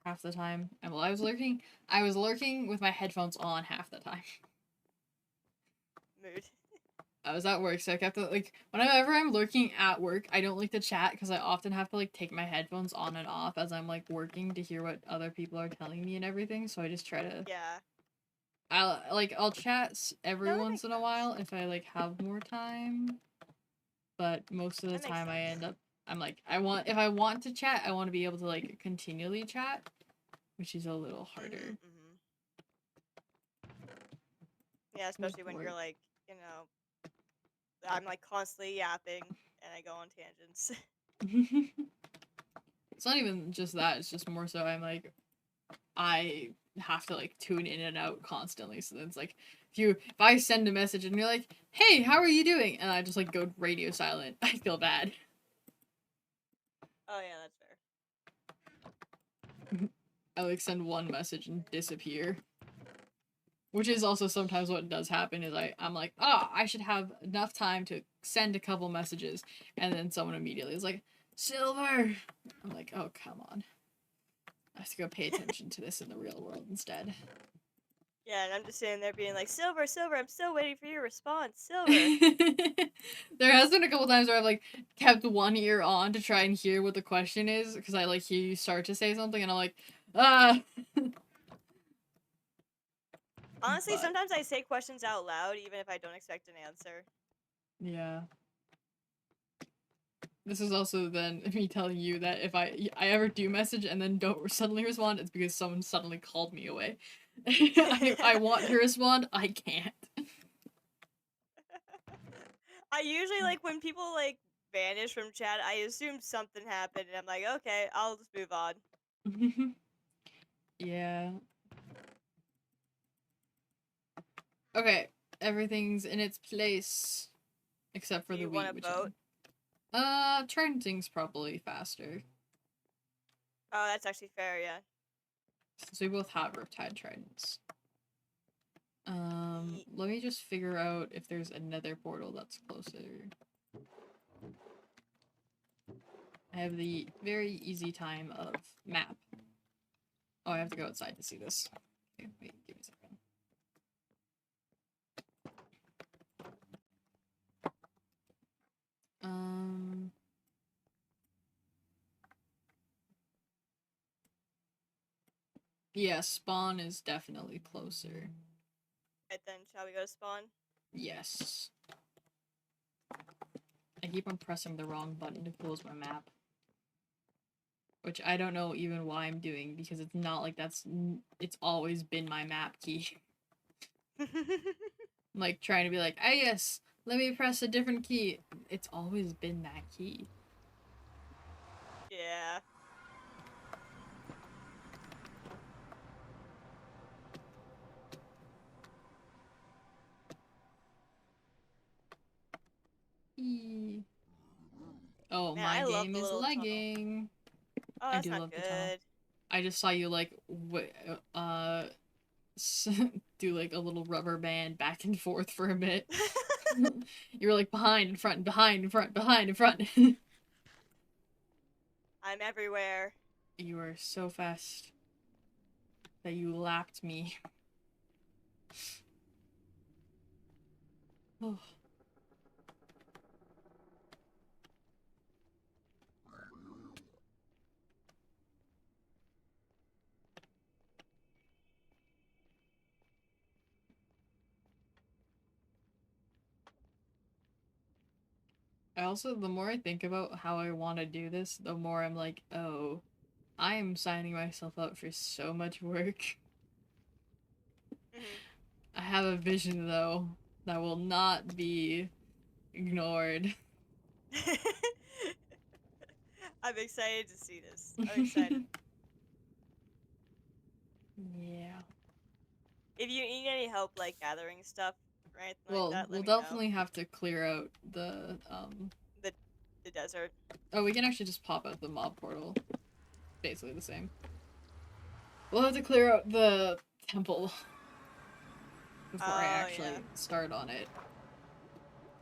half the time. And while I was lurking with my headphones on half the time. Mood. I was at work, so I kept to, like, whenever I'm lurking at work, I don't like to chat because I often have to like take my headphones on and off as I'm like working to hear what other people are telling me and everything. So I just try to... Yeah. I'll chat every No, that once makes in a sense. while if I like have more time. But most of the That makes time I sense. end up... if I want to chat, I want to be able to like continually chat, which is a little harder. Yeah, especially when you're like, you know, I'm like constantly yapping and I go on tangents. It's not even just that, it's just more so I have to like tune in and out constantly. So then it's like if I send a message and you're like, "Hey, how are you doing?" and I just like go radio silent, I feel bad. Oh yeah, that's fair. I like send one message and disappear. Which is also sometimes what does happen is I'm like, "Oh, I should have enough time to send a couple messages." And then someone immediately is like, "Silver." I'm like, "Oh, come on. I have to go pay attention to this in the real world instead." Yeah, and I'm just sitting there being like, Silver, Silver, I'm still waiting for your response, Silver. There has been a couple times where I've like kept one ear on to try and hear what the question is because I like hear you start to say something and I'm like, ah. Honestly, But sometimes I say questions out loud even if I don't expect an answer. yeah. This is also then me telling you that if I ever do message and then don't suddenly respond, it's because someone suddenly called me away. I want to respond, I can't. I usually like when people like vanish from chat, I assume something happened and I'm like, okay, I'll just move on. Yeah. Okay, everything's in its place. Except for Do the you want wheat, a which boat? Trenting's probably faster. Oh, that's actually fair, yeah. Since we both have Riptide Tridents. Let me just figure out if there's another portal that's closer. I have the very easy time of map. Oh, I have to go outside to see this. Okay, wait, give me a second. Yeah, spawn is definitely closer. Right then, shall we go to spawn? Yes. I keep on pressing the wrong button to close my map. Which I don't know even why I'm doing, because it's not like it's always been my map key. I'm like trying to be like, ah yes, let me press a different key. It's always been that key. Yeah. I love game the is little tunnel. lagging. Oh, I that's do not love the tunnel. good. I just saw you like do like a little rubber band back and forth for a bit. You were like behind, in front, behind, in front, behind, in front. I'm everywhere. You were so fast that you lapped me. Oh. I also, the more I think about how I want to do this, the more I'm like, oh, I am signing myself up for so much work. Hmm. I have a vision, though, that will not be ignored. I'm excited to see this. I'm excited. Yeah. If you need any help, like gathering stuff or anything like Well, that, let we'll me know. definitely have to clear out The the desert. Oh, we can actually just pop out the mob portal. Basically the same. We'll have to clear out the temple before I Oh yeah. actually start on it.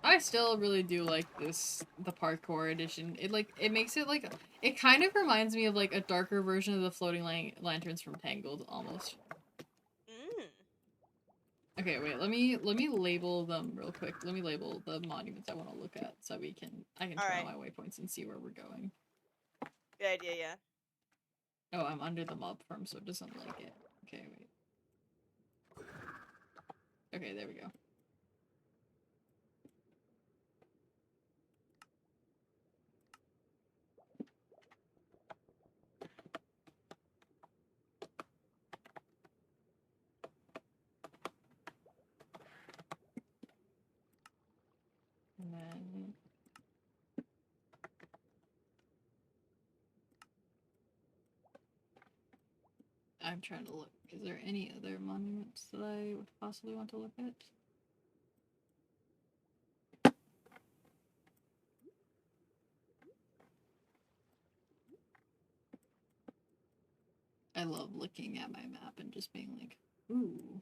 I still really do like the parkour edition. It makes it like, it kind of reminds me of like a darker version of the floating lanterns from Tangled, almost. Mm. Okay, wait, let me label them real quick. Let me label the monuments I want to look at so I can All turn on right. my waypoints and see where we're going. Good idea. Yeah. Oh, I'm under the mob farm, so it doesn't like it. Okay, wait. Okay, there we go. And then I'm trying to look. Is there any other monuments that I would possibly want to look at? I love looking at my map and just being like, ooh.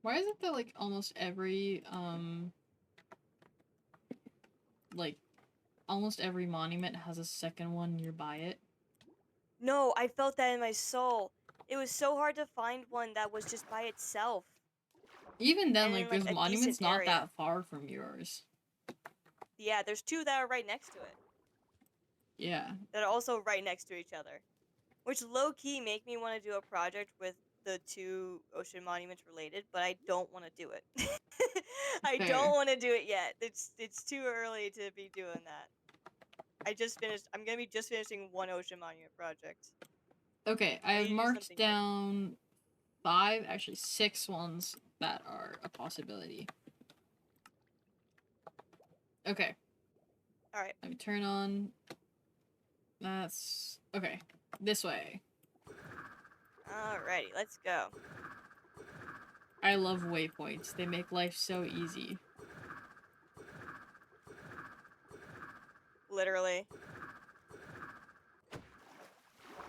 Why is it that like almost every like almost every monument has a second one nearby it? No, I felt that in my soul. It was so hard to find one that was just by itself Even then, and in like like there's a decent monuments not area. that far from yours. Yeah, there's two that are right next to it Yeah. that are also right next to each other, which low key make me want to do a project with the two ocean monuments related, but I don't want to do it. I don't Fair. want to do it yet. It's too early to be doing that. I just finished. I'm gonna be just finishing one ocean monument project. Okay, I I have need to do marked something else. down 5, actually 6 ones that are a possibility. Okay, All right. let me turn on. That's okay. This way. Alrighty, let's go. I love waypoints. They make life so easy. Literally.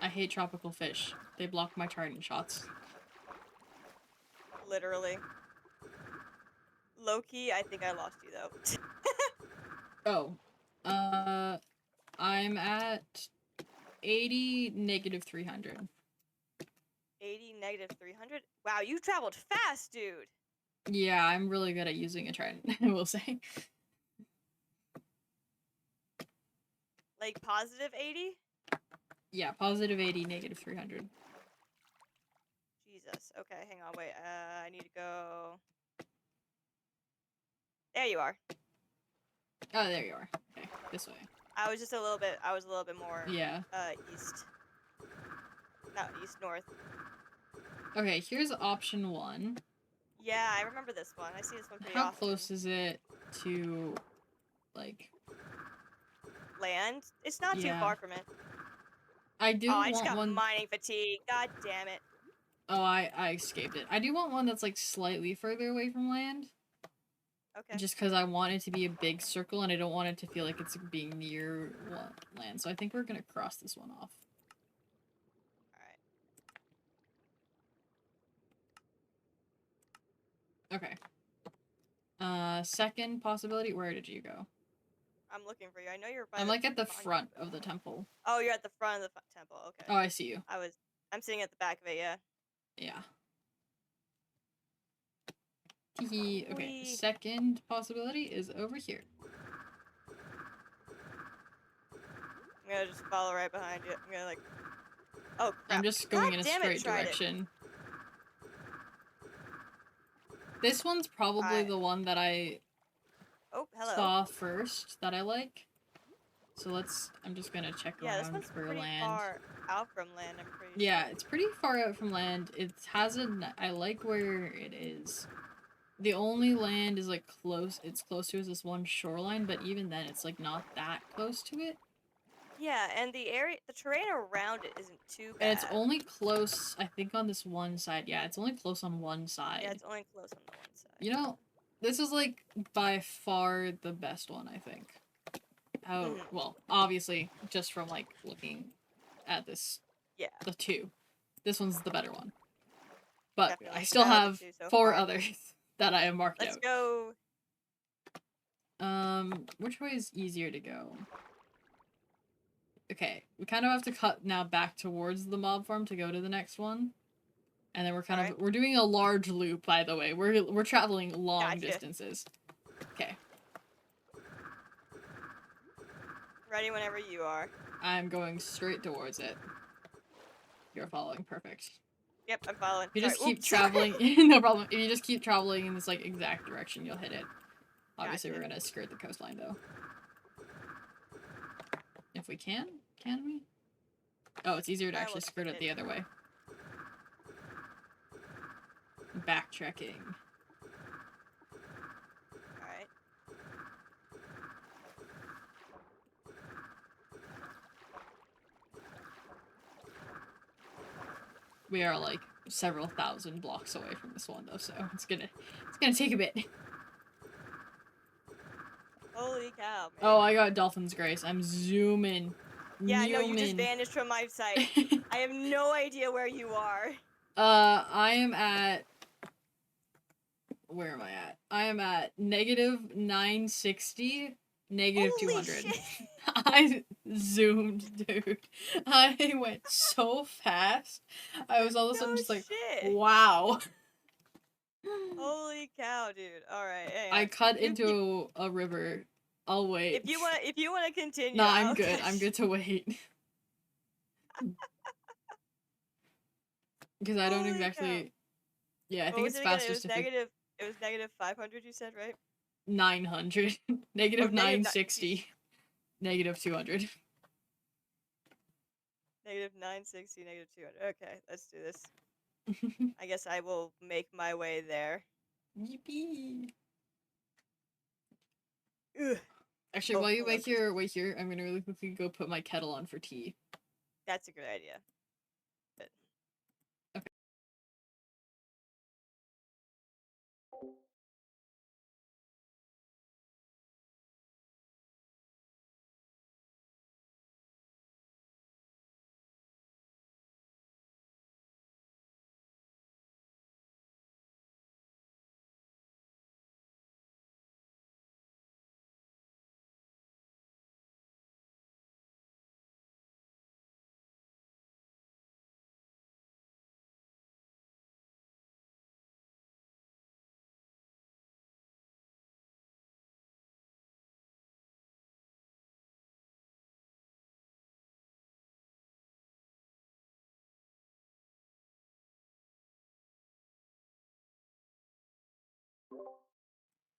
I hate tropical fish. They block my target shots. Literally. Low key, I think I lost you though. Oh. I'm at 80 negative 300. 80 negative 300? Wow, you traveled fast, dude. Yeah, I'm really good at using a trident, I will say. Like positive 80? Yeah, positive 80, negative 300. Jesus. Okay, hang on, wait. I need to go. There you are. Oh, there you are. Okay, this way. I was just a little bit. I was a little bit more. Yeah. East. Not east, north. Okay, here's option 1. Yeah, I remember this one. I see this one pretty How often. close is it to, like... Land. It's not too Yeah. far from it. I Oh, do I just want got one... mining fatigue. God damn it. Oh, I escaped it. I do want one that's like slightly further away from land. Okay. Just because I want it to be a big circle and I don't want it to feel like it's being near land. So I think we're gonna cross this one off. All right. Okay. Second possibility, where did you go? I'm looking for you. I know you're by I'm the like at the monument. front of the temple. Oh, you're at the front of the temple. Okay. Oh, I see you. I'm sitting at the back of it. Yeah. Yeah. Okay, Wee. second possibility is over here. I'm gonna just follow right behind you. I'm gonna like. Oh crap! I'm just God going in a damn it, straight tried direction. This one's probably the one that I Oh, hello. saw first that I like. So I'm just gonna check Yeah, this around one's for pretty land. far out from land, I'm pretty Yeah, sure. it's pretty far out from land. It has I like where it is. The only land is like close, it's close to is this one shoreline, but even then it's like not that close to it. Yeah, and the terrain around it isn't too bad. And it's only close, I think, on this one side. Yeah, it's only close on one side. Yeah, it's only close on the one side. You know, this is like by far the best one, I think. Well, obviously, just from like looking at this, yeah, the two. This one's the better one. But definitely. I still have So 4 far. others that I have marked Let's out. go. Which way is easier to go? Okay, we kind of have to cut now back towards the mob farm to go to the next one. And then we're doing a large loop, by the way. We're traveling long distances. Okay. Ready whenever you are. I'm going straight towards it. You're following, perfect. Yep, I'm following. If you just keep Sorry. traveling, no problem. If you just keep traveling in this like exact direction, you'll hit it. Obviously, Gotcha. we're gonna skirt the coastline though. If we can we? Oh, it's easier to actually skirt it the other way. Backtracking. Alright. We are like several thousand blocks away from this one though, so it's gonna take a bit. Holy cow, man. Oh, I got Dolphin's Grace. I'm zooming. Yeah, no, you just vanished from my sight. I have no idea where you are. I am at... Where am I at? I am at negative 960, negative 200. Shit. I zoomed, dude. I went so fast. I was all of a sudden just like, wow. Holy cow, dude. Alright, I cut into a river. I'll wait. If you wanna continue, Nah, I'm good. I'm good to wait. Because I don't exactly... Cow. Yeah, I think it's faster to... It was negative 500, you said, right? 900. Negative 960. Negative 200. Negative 960, negative 200. Okay, let's do this. I guess I will make my way there. Yippee! Ugh. Actually, while you wait here, I'm gonna really quickly go put my kettle on for tea. That's a good idea. Okay.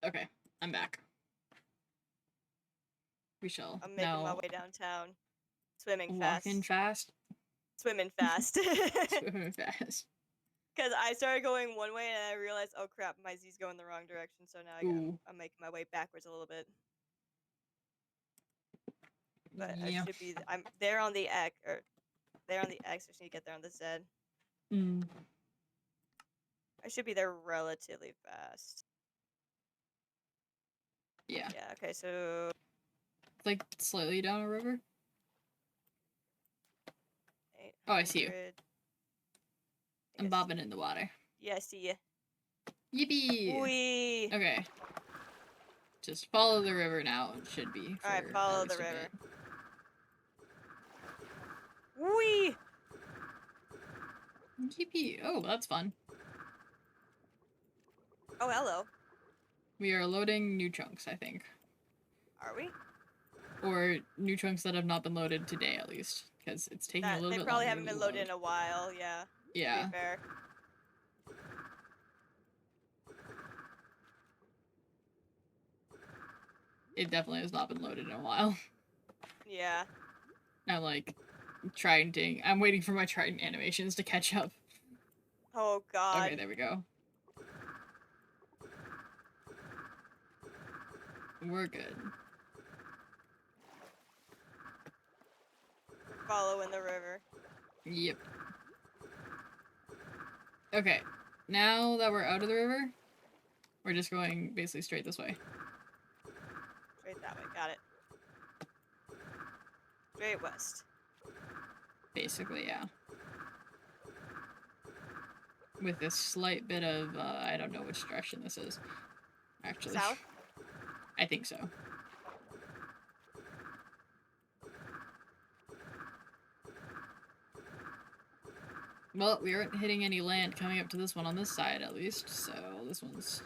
Okay, I'm back. We shall. I'm making my way downtown. Swimming fast. Walking fast? Swimming fast. Swimming fast. Because I started going one way and I realized, oh crap, my Z's going the wrong direction, so now I'm making my way backwards a little bit. But I should be... I'm there on the X, or there on the X, I just need to get there on the Z. I should be there relatively fast. Yeah. Yeah, okay, so... Like, slightly down a river. Oh, I see you. 800... I'm bobbing in the water. Yeah, I see you. Yippee! Wee! Okay. Just follow the river now. It should be for Alright, at follow least the a river. bit. Wee! Yippee! Oh, that's fun. Oh, hello. We are loading new chunks, I think. Are we? Or new chunks that have not been loaded today, at least. Because it's taking a little They bit probably longer haven't to been load. loaded in a while, yeah. Yeah. To be fair. It definitely has not been loaded in a while. Yeah. I'm like, tridenting. I'm waiting for my trident animations to catch up. Oh, God. Okay, there we go. We're good. We're following the river. Yep. Okay. Now that we're out of the river, we're just going basically straight this way. Straight that way, got it. Straight west. Basically, yeah. With this slight bit of, I don't know which direction this is. Actually. South? I think so. Well, we aren't hitting any land coming up to this one on this side, at least, so this one's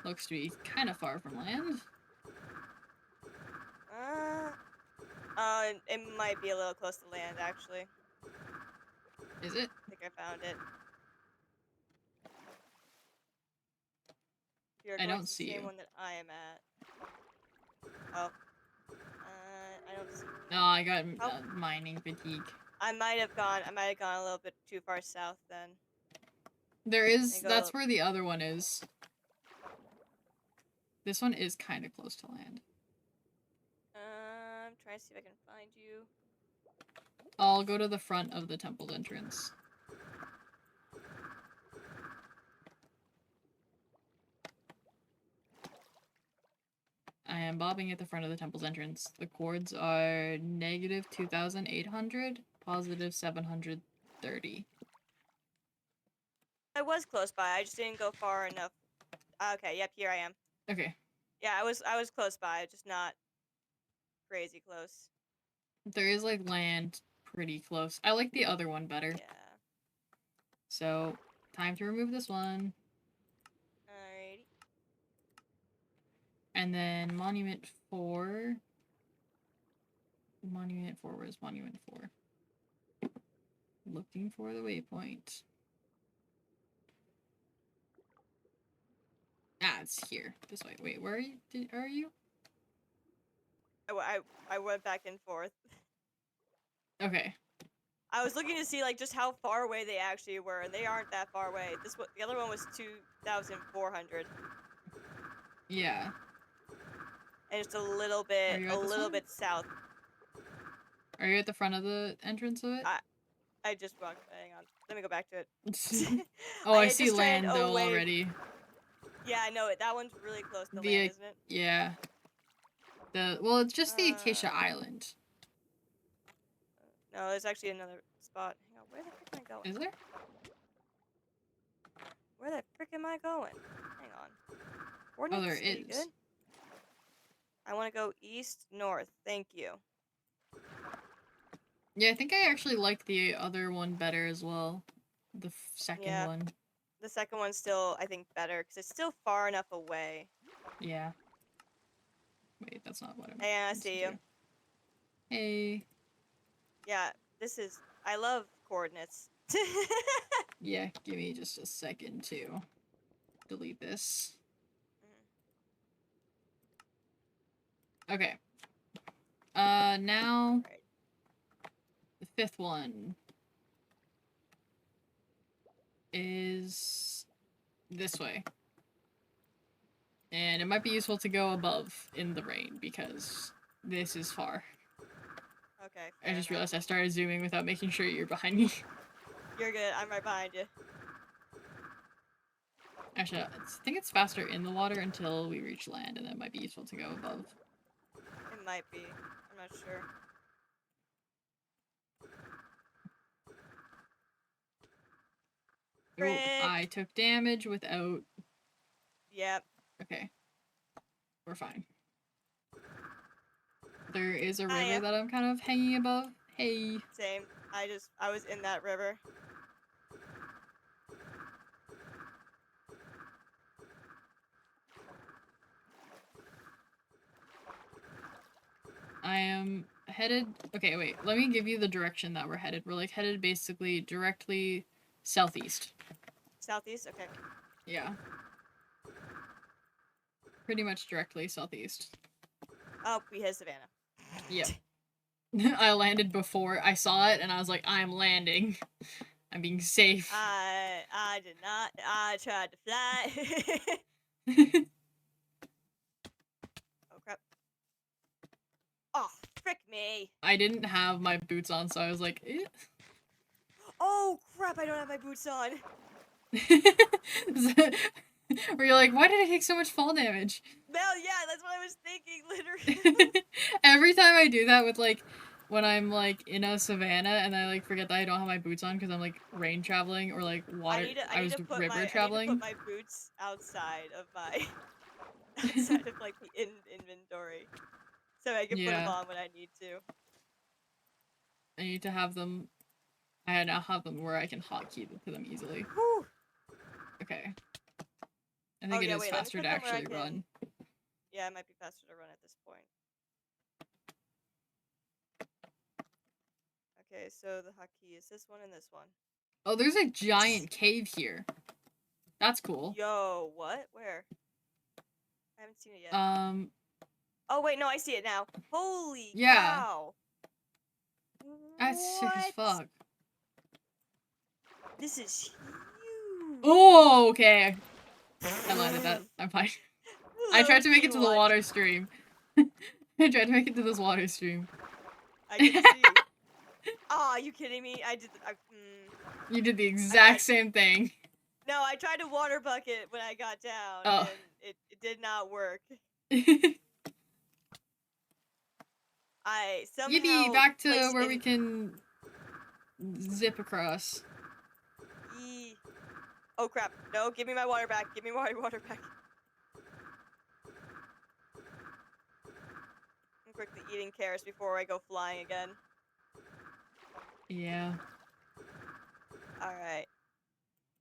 looks to be kind of far from land. It might be a little close to land, actually. Is it? I think I found it. You're I going don't to the see same you. one that I am at. Oh. I don't see you. No, I got mining fatigue. I might have gone a little bit too far south then. There is, that's where the other one is. This one is kind of close to land. I'm trying to see if I can find you. I'll go to the front of the temple's entrance. I am bobbing at the front of the temple's entrance. The chords are negative 2,800, positive 730. I was close by. I just didn't go far enough. Okay, yep, here I am. Okay. Yeah, I was close by, just not crazy close. There is like land pretty close. I like the other one better. Yeah. So, time to remove this one. Alrighty. And then Monument 4. Monument 4, where's Monument 4? Looking for the waypoint. Ah, it's here. This way. Wait, where are you? Are you? I went back and forth. Okay. I was looking to see like just how far away they actually were, and they aren't that far away. The other one was 2,400. Yeah. And just a little bit south. Are you at the front of the entrance of it? I just walked. Hang on. Let me go back to it. Oh, I see land though already. Yeah, I know it. That one's really close to land, isn't it? Yeah. Well, it's just the Acacia Island. No, there's actually another spot. Hang on, where the frick am I going? Is there? Where the frick am I going? Hang on. Oh, there Pretty is. Good. I want to go east, north. Thank you. Yeah, I think I actually like the other one better as well. The second one. The second one's still, I think, better because it's still far enough away. Yeah. Wait, that's not what I'm. Hey, I see you. Hey. Yeah, I love coordinates. Yeah, give me just a second to delete this. Okay. Now the fifth one is this way. And it might be useful to go above in the rain because this is far. Okay. I just realized I started zooming without making sure you're behind me. You're good. I'm right behind you. Actually, I think it's faster in the water until we reach land, and then it might be useful to go above. It might be. I'm not sure. Oh, Frick. I took damage without... Yep. Okay. We're fine. There is a river Hiya. that I'm kind of hanging above. Hey. Same. I was in that river. I am headed... Okay, wait. Let me give you the direction that we're headed. We're, like, headed basically directly southeast. Southeast? Okay. Yeah. Pretty much directly southeast. Oh, we hit Savannah. Yep. I landed before I saw it, and I was like, I'm landing. I'm being safe. I did not. I tried to fly. Oh, crap. Oh, frick me. I didn't have my boots on, so I was like, eh. Oh, crap, I don't have my boots on. Where you're like, why did I take so much fall damage? Well, yeah, that's what I was thinking, literally. Every time I do that with, like, when I'm, like, in a savannah and I, like, forget that I don't have my boots on because I'm, like, rain traveling or, like, water, I was river traveling. I need to put my boots outside of my, outside of, like, the inventory. So I can put them Yeah, on when I need to. I need to have them, I now have them where I can hotkey to them easily. Whew. Okay. I think it yeah, is wait, faster to actually run. Yeah, it might be faster to run at this point. Okay, so the hotkey is this one and this one. Oh, there's a giant cave here. That's cool. Yo, what? Where? I haven't seen it yet. Oh, wait, no, I see it now. Holy cow. That's sick as fuck. This is huge. Oh, okay. I landed that. I'm fine. I tried to make it to the What? water stream. I tried to make it to this water stream. I can see. Aw, you kidding me? I did. You did the exact same thing. No, I tried to water bucket when I got down, Oh. and it did not work. I somehow Yippee, back to placed where we can zip across. Yee. Oh crap! No, give me my water back. Give me my water back. I'm quickly eating carrots before I go flying again. Yeah. All right.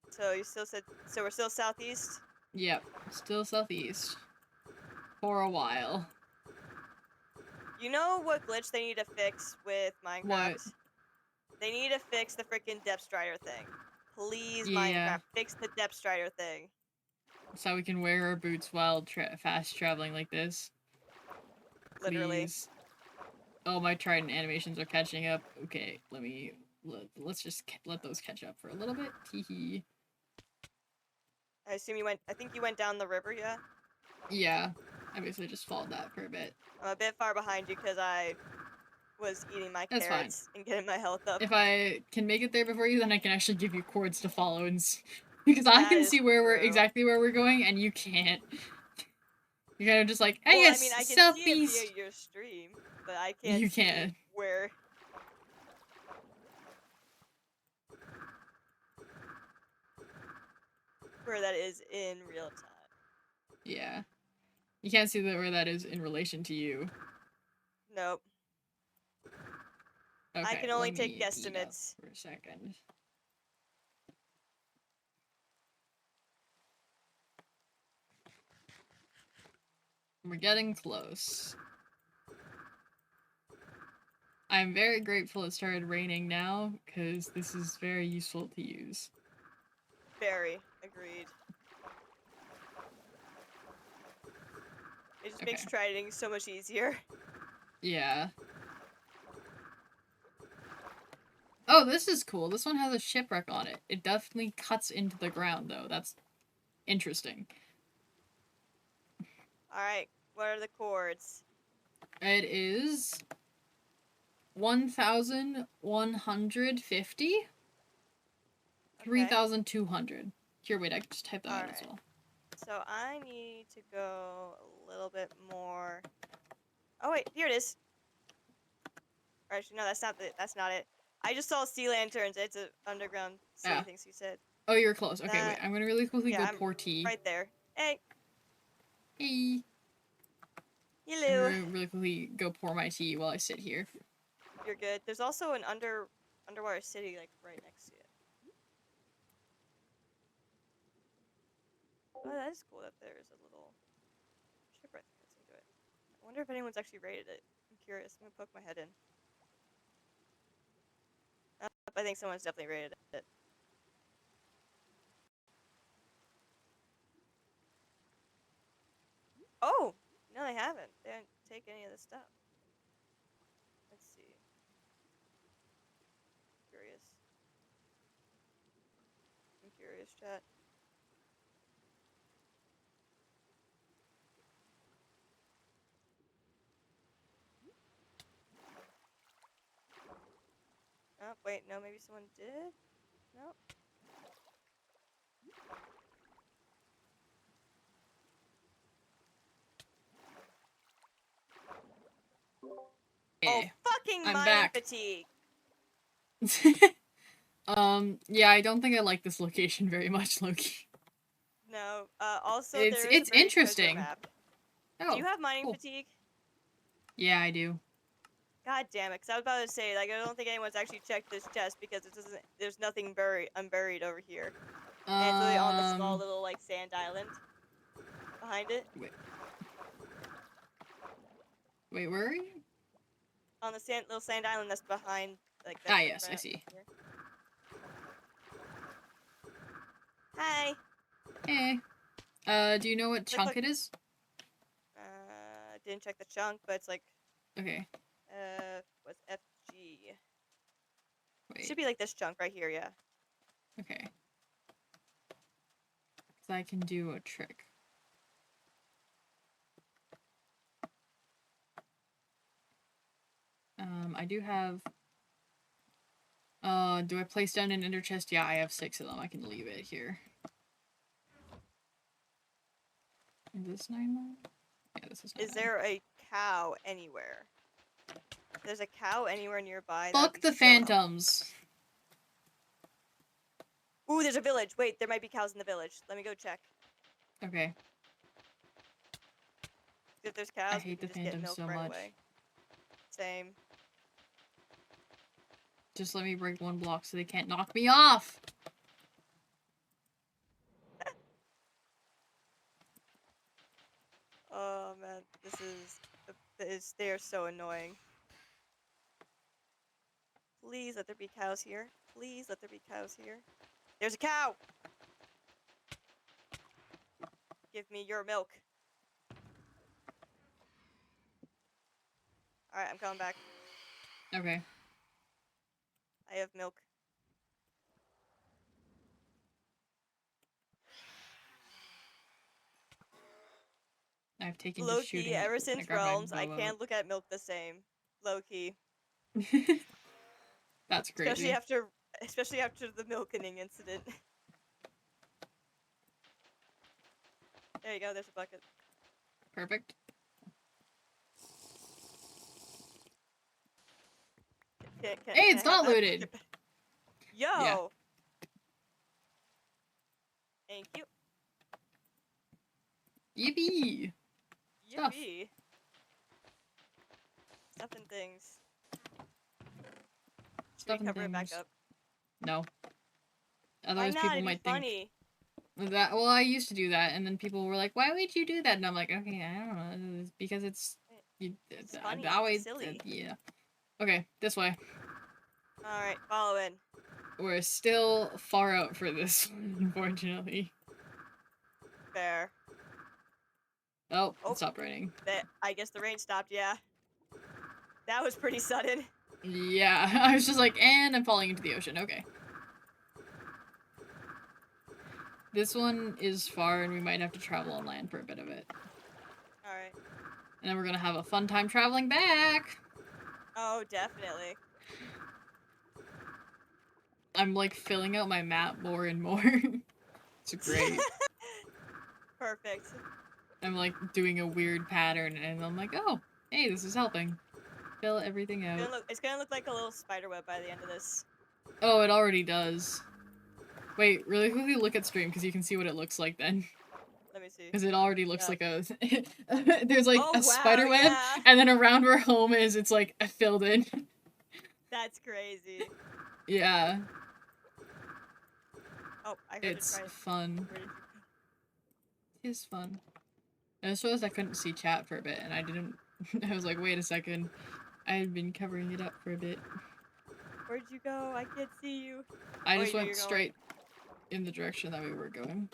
So you still said so we're still southeast? Yep. Still southeast. For a while. You know what glitch they need to fix with Minecraft? What? They need to fix the freaking depth strider thing. Please, Yeah. Minecraft, fix the depth strider thing. So we can wear our boots while fast traveling like this. Literally. Please. Oh, my trident animations are catching up. Okay, let's just let those catch up for a little bit. Teehee. I assume you went. I think you went down the river, yeah. Yeah, I basically just followed that for a bit. I'm a bit far behind you because I was eating my carrots and getting my health up. If I can make it there before you, then I can actually give you cords to follow, and because I can see where we're exactly where we're going, and you can't. You're kind of just like, hey, well, yes, I mean, I can southeast. see it via your stream, but I can't. You see can't. Where that is in real time. Yeah. You can't see where that is in relation to you. Nope. Okay, I can only take guesstimates. For a second. We're getting close. I'm very grateful it started raining now, because this is very useful to use. Very agreed. It just makes trading so much easier. Yeah. Oh, this is cool. This one has a shipwreck on it. It definitely cuts into the ground, though. That's interesting. Alright, what are the chords? It is 1,150. 3,200. Here, wait, I can just type that out as Alright. well. So I need to go a little bit more. Oh wait, here it is. Or actually, no, that's not it. I just saw sea lanterns. It's an underground city Yeah. things you said. Oh, you're close. Okay, wait. That, I'm gonna really quickly yeah, go I'm pour tea. right there. Hey, Hey. I'm hello. gonna really quickly go pour my tea while I sit here. You're good. There's also an underwater city like right next to it. Oh, that is cool that there's a little shipwreck that's into it. I wonder if anyone's actually rated it. I'm curious. I'm gonna poke my head in. I think someone's definitely rated it. Oh! No, they haven't. They didn't take any of the stuff. Let's see. Curious. I'm curious, chat. Oh, wait, no, maybe someone did? No? Oh, Okay, fucking I'm mining back. fatigue! Yeah, I don't think I like this location very much, Loki. No, also It's there is a it's buried treasure interesting. map. Oh, Do you have mining cool. fatigue? Yeah, I do. God damn it, because I was about to say, like, I don't think anyone's actually checked this chest because it doesn't, there's nothing unburied over here. And it's literally on the small little, like, sand island behind it. Wait, where are you? On the little sand island that's behind, like, Ah, that's, like, yes, I see. here. Hi! Hey. Do you know what chunk Look. it is? Didn't check the chunk, but it's like, Okay. what's FG? Wait. Should be like this chunk right here, yeah. Okay. So I can do a trick. I do have... do I place down an ender chest? Yeah, I have 6 of them. I can leave it here. Is this 9 more? Yeah, this is 9. Is there a cow anywhere? If there's a cow anywhere nearby, that'd Fuck be the so helpful. phantoms! Ooh, there's a village. Wait, there might be cows in the village. Let me go check. Okay. If there's cows, I we hate can the just get phantoms milk so right much. away. Same. Just let me break 1 block so they can't knock me off! Oh man, they are so annoying. Please let there be cows here. Please let there be cows here. There's a cow! Give me your milk. Alright, I'm coming back. Okay. I have milk. I've taken to Low key, shooting. ever I since grabbed my Realms, I bow can't look at milk the same. Low key. out. That's Especially crazy. after the milkening incident. There you go, there's a bucket. Perfect. Can Hey, it's I have not that? looted! Yo! Yeah. Thank you. Yippee! Stuff. Yippee. Stuff and things. Should we Stuff and cover it back things. up? No. Why Otherwise not? people It'd be might think funny. that, well, I used to do that, and then people were like, why would you do that? And I'm like, okay, I don't know, it's because it's... It's funny. that way, It's silly. yeah. Okay, this way. Alright, follow in. We're still far out for this one, unfortunately. Fair. Oh, Oh. it stopped raining. I guess the rain stopped, yeah. That was pretty sudden. Yeah, I was just like, and I'm falling into the ocean, okay. This one is far, and we might have to travel on land for a bit of it. Alright. And then we're gonna have a fun time traveling back! Oh, definitely. I'm, like, filling out my map more and more. It's great. Perfect. I'm like doing a weird pattern and I'm like, oh, hey, this is helping. Fill everything out. It's gonna look like a little spider web by the end of this. Oh, it already does. Wait, really quickly look at stream because you can see what it looks like then. Let me see. Because it already looks like a... There's like Oh, a wow, spider web, yeah. and then around where home is, it's like filled in. That's crazy. Yeah. Oh, I heard It's it try. fun. Where did you go? It's fun. I just realized I couldn't see chat for a bit, and I didn't... I was like, wait a second. I had been covering it up for a bit. Where'd you go? I can't see you. I Oh, just you know went you're straight in the direction that we were going.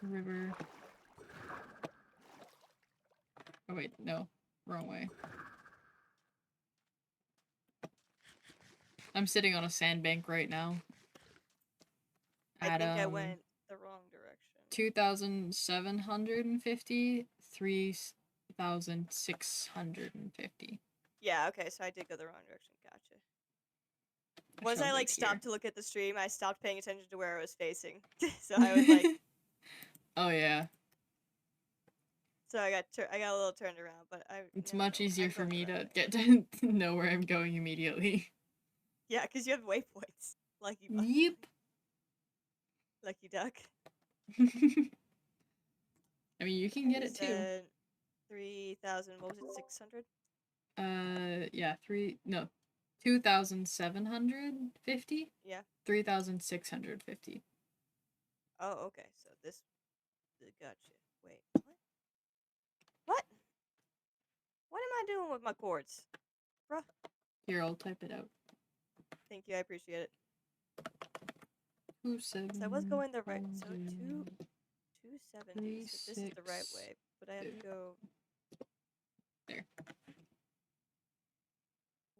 River. Oh wait, no. Wrong way. I'm sitting on a sandbank right now. I think I went the wrong direction. 2,750, 3,650. Yeah, okay, so I did go the wrong direction. Gotcha. I Once shall I like wait stopped here. to look at the stream, I stopped paying attention to where I was facing. So I was like, oh yeah. so I got a little turned around, but It's no, much easier I'm for going the me right to way. get to know where I'm going immediately. Yeah, because you have waypoints. Lucky buck. Yep. Lucky duck. I mean, you can get it too. 3,000. What was it? 600. Yeah, 2,750. Yeah. 3,650. Oh, okay. So this. Gotcha. Wait. What? What? What am I doing with my chords? Bruh. Here, I'll type it out. Thank you. I appreciate it. 2,700. So I was going the right. So 270. So this is the right way, but I have to go. There.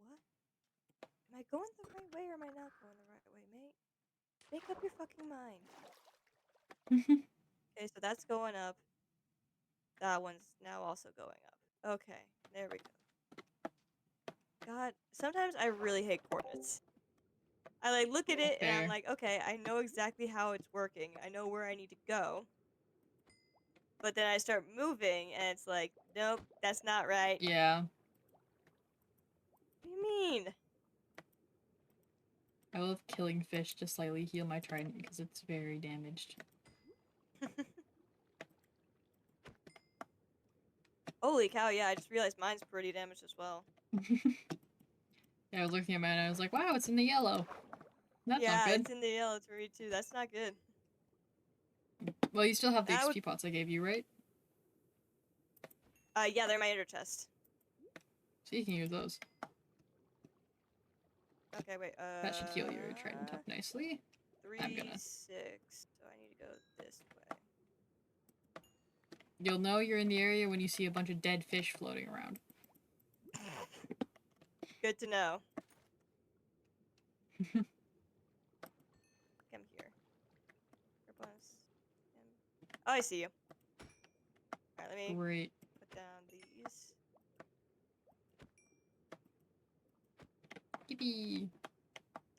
What? Am I going the right way or am I not going the right way, mate? Make up your fucking mind. Okay, so that's going up. That one's now also going up. Okay, there we go. God, sometimes I really hate coordinates. I like look at it and I'm like, okay, I know exactly how it's working. I know where I need to go. But then I start moving and it's like, nope, that's not right. Yeah. What do you mean? I love killing fish to slightly heal my trident because it's very damaged. Holy cow, yeah, I just realized mine's pretty damaged as well. Yeah, I was looking at mine and I was like, wow, it's in the yellow. That's not good. Yeah, it's in the yellow for me too. That's not good. Well, you still have the XP pots I gave you, right? Yeah, they're my inner chest. So you can use those. Okay, wait, That should heal your trident up nicely. 3, I'm gonna. 6. So I need to go this way. You'll know you're in the area when you see a bunch of dead fish floating around. Good to know. Come here. Oh, I see you. Alright, let me put down these. Yippee!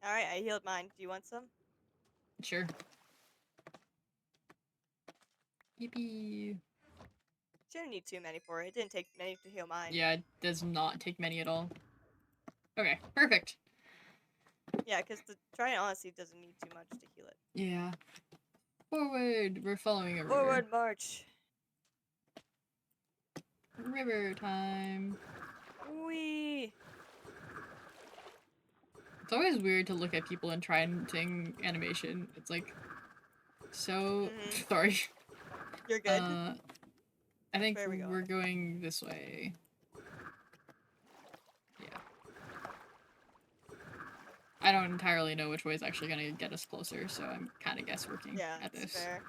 Alright, I healed mine. Do you want some? Sure. Yippee! Shouldn't need too many for it. It didn't take many to heal mine. Yeah, it does not take many at all. Okay, perfect. Yeah, because the trident honestly doesn't need too much to heal it. Yeah. Forward! We're following a river. Forward march! River time! Wee! It's always weird to look at people in tridenting animation. It's like... So... Sorry. You're good. I think we're going this way. Yeah. I don't entirely know which way is actually going to get us closer, so I'm kind of guessworking at this. Fair.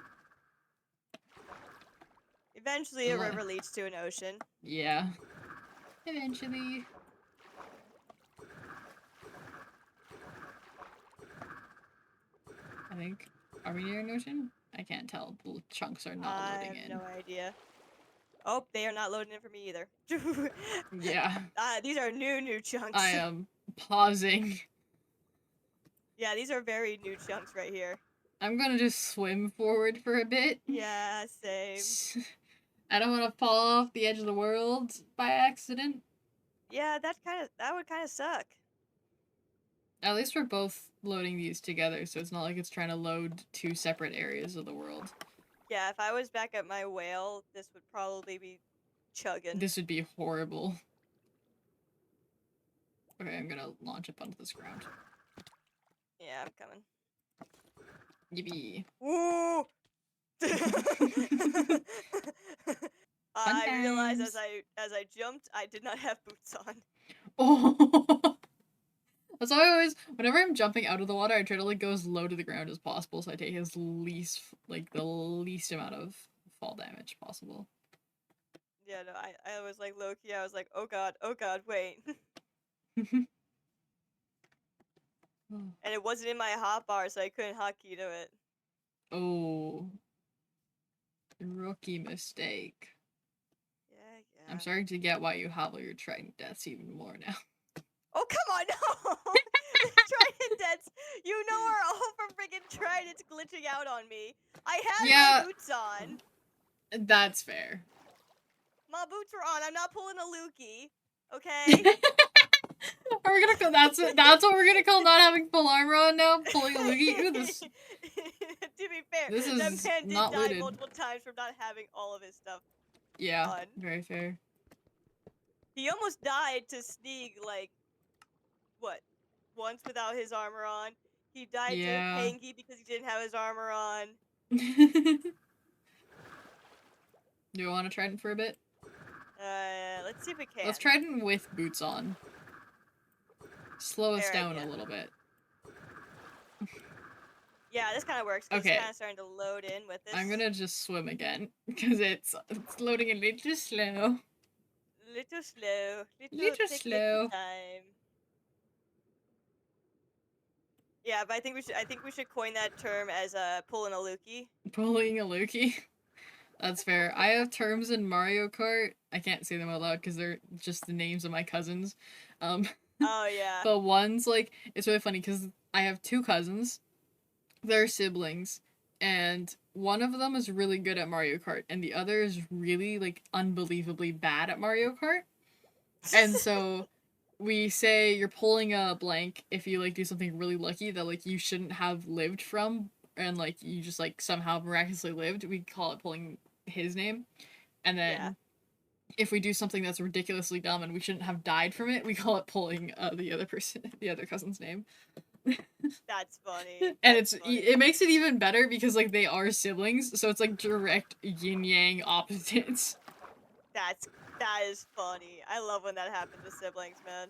Eventually, a river leads to an ocean. Yeah. Eventually. I think. Are we near an ocean? I can't tell. The chunks are not loading in. I have no idea. Oh, they are not loading in for me either. Yeah. These are new chunks. I am pausing. Yeah, these are very new chunks right here. I'm gonna just swim forward for a bit. Yeah, same. I don't want to fall off the edge of the world by accident. Yeah, that would kind of suck. At least we're both loading these together, so it's not like it's trying to load two separate areas of the world. Yeah, if I was back at my whale, this would probably be chugging. This would be horrible. Okay, I'm gonna launch up onto this ground. Yeah, I'm coming. Yippee. Woo! I realized as I jumped, I did not have boots on. Oh. That's why I always, whenever I'm jumping out of the water, I try to like go as low to the ground as possible, so I take as least, like the least amount of fall damage possible. Yeah, no, I was like low-key, I was like, oh god, wait. And it wasn't in my hotbar, so I couldn't hotkey to it. Oh. Rookie mistake. Yeah. I'm starting to get why you hovel your trident deaths even more now. Oh, come on, no! Trident deaths, you know, are all from friggin' tridents glitching out on me. I had my boots on. That's fair. My boots were on. I'm not pulling a Lukey, okay? Are we gonna call that's what we're gonna call not having full armor on now? Pulling a loogie? Ooh, this. To be fair, This is that man did not die looted. multiple times from not having all of his stuff. Yeah, on. very fair. He almost died to Sneak, like, what? Once without his armor on. He died to Pangy because he didn't have his armor on. Do you want to trident for a bit? Let's see if we can. Let's trident with boots on. Slow us down a little bit. Yeah, this kind of works. Okay. It's kind of starting to load in with this. I'm gonna just swim again because it's loading a little slow. Little slow. Little slow. Time. Yeah, but I think we should coin that term as pulling a Lukey. Pulling a Lukey. That's fair. I have terms in Mario Kart. I can't say them out loud because they're just the names of my cousins. Oh yeah. But one's like, it's really funny because I have two cousins. They're siblings, and one of them is really good at Mario Kart, and the other is really like unbelievably bad at Mario Kart. And so we say you're pulling a blank if you like do something really lucky that like you shouldn't have lived from, and like you just like somehow miraculously lived. We call it pulling his name. And then if we do something that's ridiculously dumb and we shouldn't have died from it, we call it pulling the other cousin's name. That's funny. And it makes it even better because like they are siblings, so it's like direct yin yang opposites. That is funny. I love when that happens to siblings, man.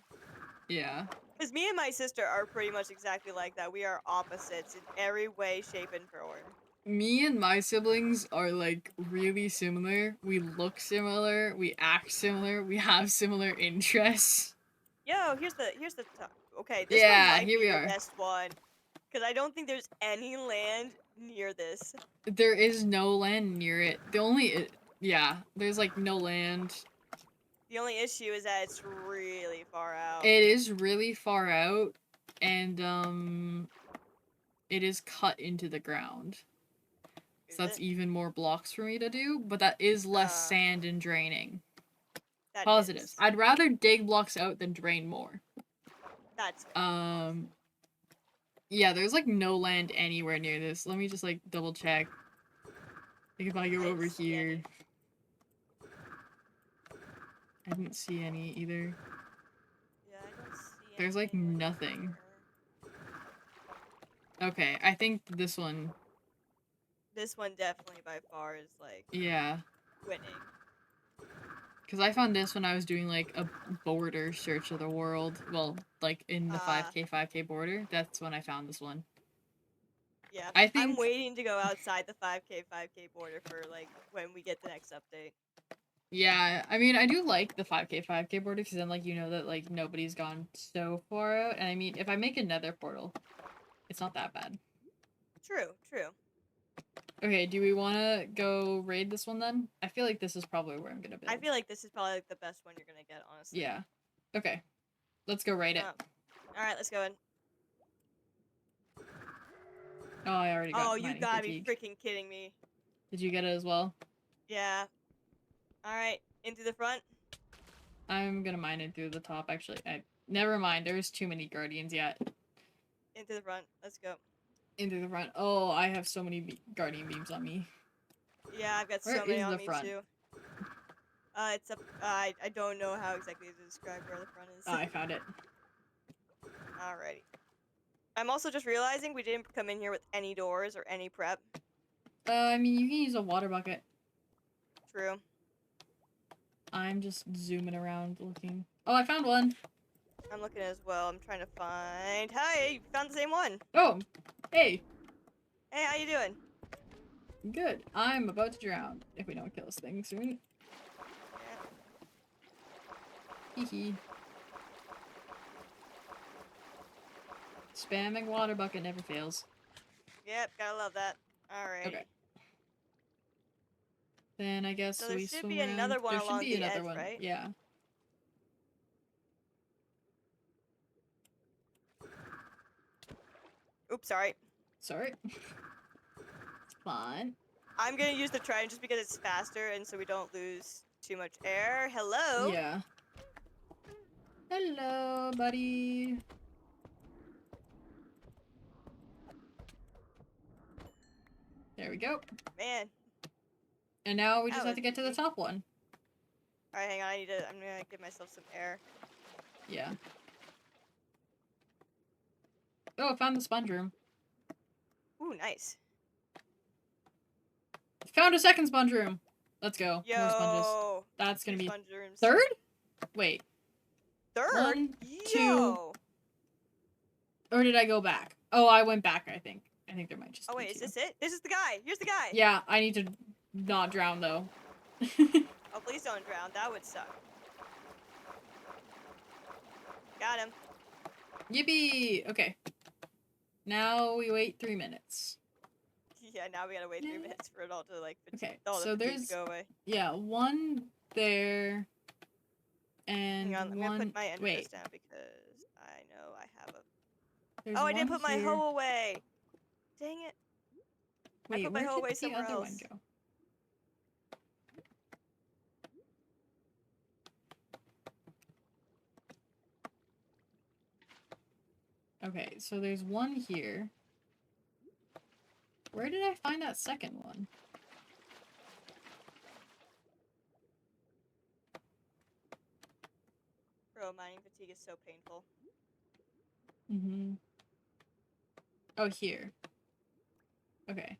Yeah. Because me and my sister are pretty much exactly like that. We are opposites in every way, shape, and form. Me and my siblings are like really similar. We look similar. We act similar. We have similar interests. Yo, here's the okay. This one might be the best one because I don't think there's any land near this. There is no land near it. There's like no land. The only issue is that it's really far out. It is really far out, and it is cut into the ground. So that's even more blocks for me to do, but that is less sand and draining. Positives. I'd rather dig blocks out than drain more. That's fair. Yeah, there's like no land anywhere near this. Let me just like double check. Like if I go over here. I didn't see any either. Yeah, I don't see There's like nothing. Okay, I think this one. This one definitely by far is like winning. Because I found this when I was doing like a border search of the world. Well, like in the 5K border. That's when I found this one. Yeah, I'm waiting to go outside the 5K border for like when we get the next update. Yeah, I mean, I do like the 5K border because then like you know that like nobody's gone so far out. And I mean, if I make a nether portal, it's not that bad. True. Okay, do we want to go raid this one then? I feel like this is probably where I'm gonna build. I feel like this is probably like the best one you're gonna get, honestly. Yeah. Okay. Let's go raid it. Alright, let's go in. Oh, I already got You mining gotta fatigue. be freaking kidding me. Did you get it as well? Yeah. Alright, in through the front. I'm gonna mine it through the top, actually. Never mind, there's too many guardians yet. In through the front. Let's go. In through the front. Oh, I have so many guardian beams on me. Yeah, I've got Where so many is on the me front? too. It's up. I don't know how exactly to describe where the front is. Oh, I found it. Alrighty. I'm also just realizing we didn't come in here with any doors or any prep. I mean, you can use a water bucket. True. I'm just zooming around looking. Oh, I found one. I'm looking as well. I'm trying to find. Hi, you found the same one. Oh, hey. Hey, how you doing? Good. I'm about to drown if we don't kill this thing soon. Yeah. Hee. Spamming water bucket never fails. Yep, gotta love that. Alright. Okay. Then I guess So there we should swim be around. another one There should along be the another edge, one. right? Yeah. Oops, sorry. Sorry. It's fine. I'm gonna use the trident just because it's faster and so we don't lose too much air. Hello? Yeah. Hello, buddy. There we go. Man. And now we That just have was to get to the easy. top one. Alright, hang on. I'm gonna give myself some air. Yeah. Oh, I found the sponge room. Ooh, nice. Found a second sponge room. Let's go. Yo. More sponges. That's gonna be sponge rooms. third? Wait. Third? One, Yo. or did I go back? Oh, I went back, I think. I think there might just Oh, be wait, two. is this it? This is the guy. Here's the guy. Yeah, I need to not drown, though. Oh, please don't drown. That would suck. Got him. Yippee! Okay. Now we wait 3 minutes. Yeah, now we gotta wait 3 minutes for it all to, like, Okay, all so the fatigue there's... to go away. Yeah, one there, and Hang on, I'm one... gonna put my ender Wait. chest down because I know I have a... There's Oh, I didn't one put my here. hoe away! Dang it. Wait, I put my hoe where away did the somewhere other else. one go? Okay, so there's one here. Where did I find that second one? Bro, mining fatigue is so painful. Mm-hmm. Oh, here. Okay.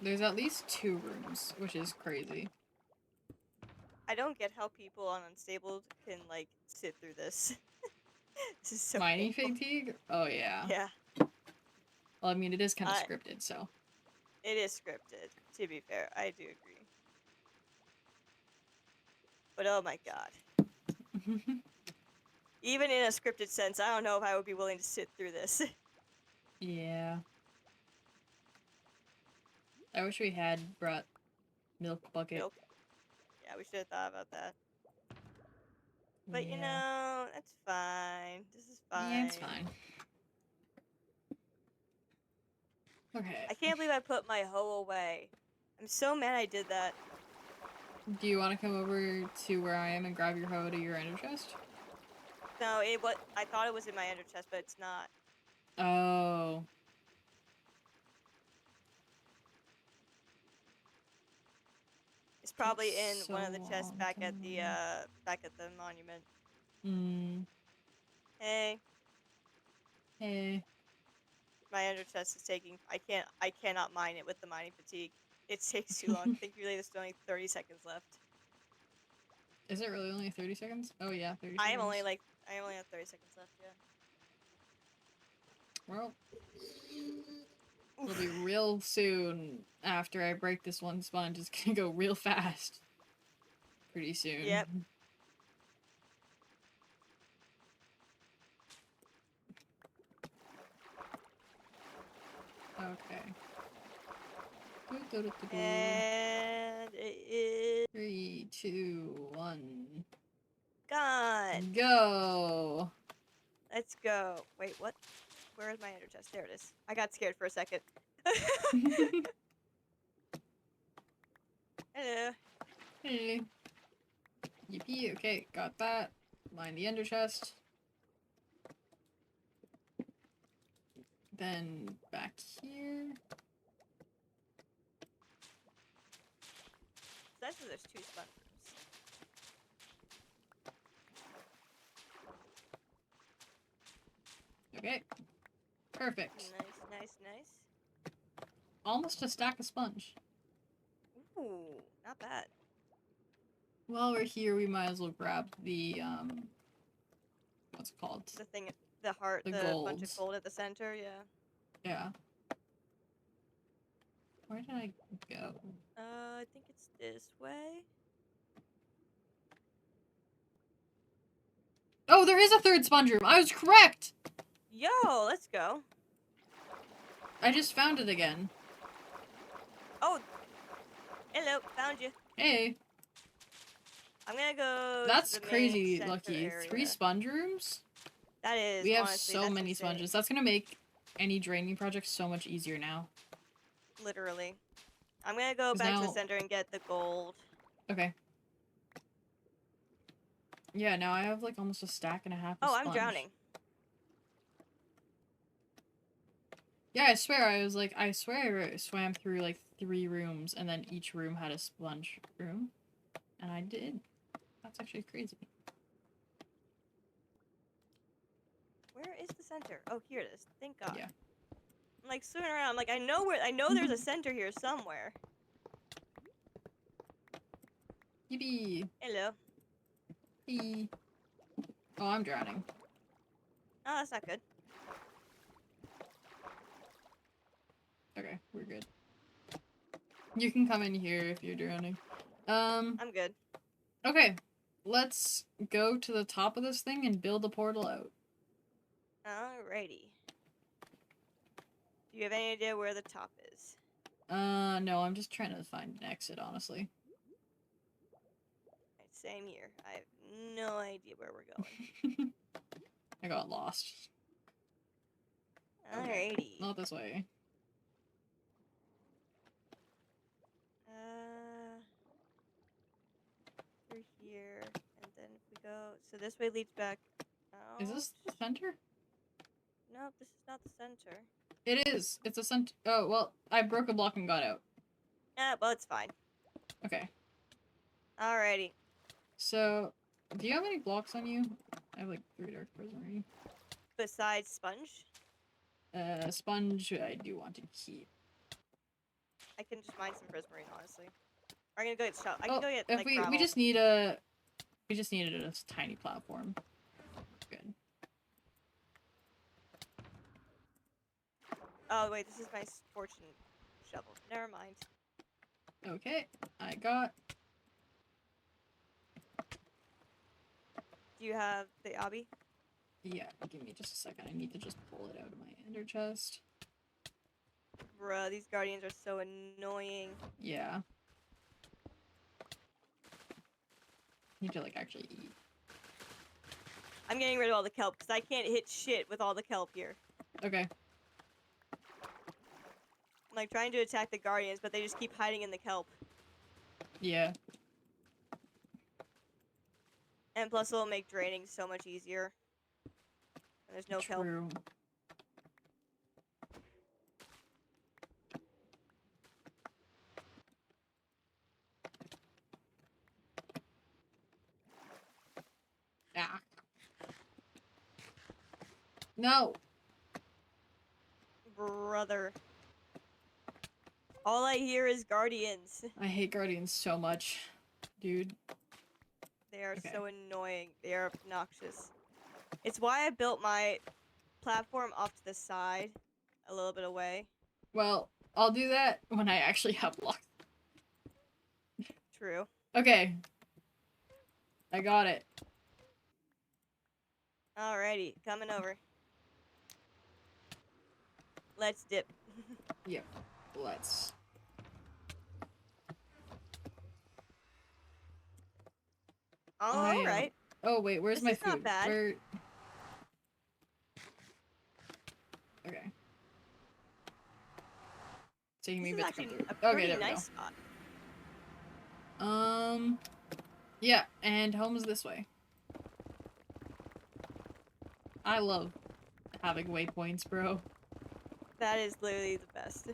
There's at least 2 rooms, which is crazy. I don't get how people on unstable can, like, sit through this. This is so Mining painful. fatigue? Oh, yeah. Yeah. Well, I mean, it is kind of scripted, so. It is scripted, to be fair. I do agree. But oh my god. Even in a scripted sense, I don't know if I would be willing to sit through this. Yeah. I wish we had brought milk bucket. Milk. Yeah, we should have thought about that. But yeah. you know, that's fine. This is fine. Yeah, it's fine. Okay. I can't believe I put my hoe away. I'm so mad I did that. Do you want to come over to where I am and grab your hoe to your ender chest? No, I thought it was in my ender chest, but it's not. Oh. It's probably in So one of the chests back at the monument. Hmm. Hey. Hey. My ender chest is taking. I cannot mine it with the mining fatigue. It takes too long. I think really there's only 30 seconds left. Is it really only 30 seconds? Oh yeah, 30 seconds. I only have 30 seconds left. Yeah. Well, it'll be real soon after I break this one sponge. It's gonna go real fast. Pretty soon. Yep. Okay. Do. And it is 3, 2, 1. gone. Go! Let's go. Wait, what? Where is my ender chest? There it is. I got scared for a second. Hello. Hey. Yippee, okay, got that. Line the ender chest. Then back here. So that's there's 2 sponge rooms. Okay. Perfect. Nice. Almost a stack of sponge. Ooh, not bad. While we're here, we might as well grab the, what's it called? The thing, the heart, The the bunch of golds. gold at the center, yeah. Yeah. Where did I go? I think it's this way. Oh, there is a third sponge room! I was correct! Yo, let's go. I just found it again. Oh, hello, found you. Hey. I'm gonna go That's to the crazy main center lucky. area. 3 sponge rooms? That is, We have honestly, so that's many insane. sponges. That's gonna make any draining project so much easier now. Literally. I'm gonna go 'Cause back to the now- center and get the gold. Okay. Yeah, now I have like almost a stack and a half of Oh, sponge. I'm drowning. Yeah, I swear I swear I swam through like 3 rooms and then each room had a sponge room. And I did. That's actually crazy. Where is the center? Oh, here it is. Thank God. Yeah. I'm like swimming around. I'm like, I know there's a center here somewhere. Yippee! Hello. Hey. Oh, I'm drowning. Oh, that's not good. Okay, we're good. You can come in here if you're drowning. I'm good. Okay. Let's go to the top of this thing and build a portal out. Alrighty. Do you have any idea where the top is? No, I'm just trying to find an exit, honestly. Right, same here. I have no idea where we're going. I got lost. Alrighty. Okay, not this way. Through here, and then if we go, so this way leads back out. Is this the center? Nope, this is not the center. It is. It's a center. Oh, well, I broke a block and got out. Well, it's fine. Okay. Alrighty. So, do you have any blocks on you? I have like 3 dark prismarine. Besides sponge, Sponge I do want to keep. I can just mine some prismarine, honestly. I'm gonna go get shot. I Oh, can go get if like we gravel. just need a we just needed a tiny platform. Good. Oh wait, this is my fortune shovel. Never mind. Okay, I got. Do you have the obby? Yeah, give me just a second. I need to just pull it out of my ender chest. Bruh, these guardians are so annoying. Yeah. Need to like actually eat. I'm getting rid of all the kelp because I can't hit shit with all the kelp here. Okay. I'm like trying to attack the guardians, but they just keep hiding in the kelp. Yeah. And plus, it'll make draining so much easier. And there's no kelp. True. Ah. No. Brother. All I hear is guardians. I hate guardians so much, dude. They are Okay. so annoying. They are obnoxious. It's why I built my platform off to the side, a little bit away. Well, I'll do that when I actually have luck. True. Okay. I got it. Alrighty, coming over. Let's dip. Yep. Let's. All right. Oh wait, where's This my is not food? bad. Where? Okay. Taking me This a is bit to come actually through. a Okay, pretty there we nice spot. go. Yeah, and home is this way. I love having waypoints, bro. That is literally the best.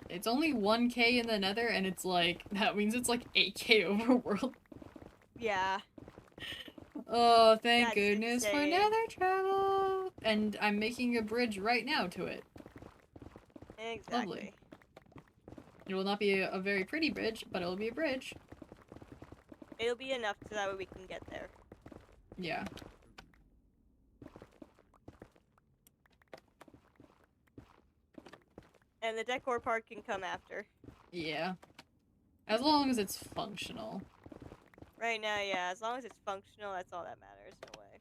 It's only 1k in the nether, and it's like, that means it's like 8k overworld. Yeah. Oh, thank That's goodness for insane. nether travel! And I'm making a bridge right now to it. Exactly. Lovely. It will not be a very pretty bridge, but it will be a bridge. It'll be enough so that way we can get there. Yeah. And the decor part can come after. Yeah. As long as it's functional. Right now, yeah, as long as it's functional, that's all that matters in a way.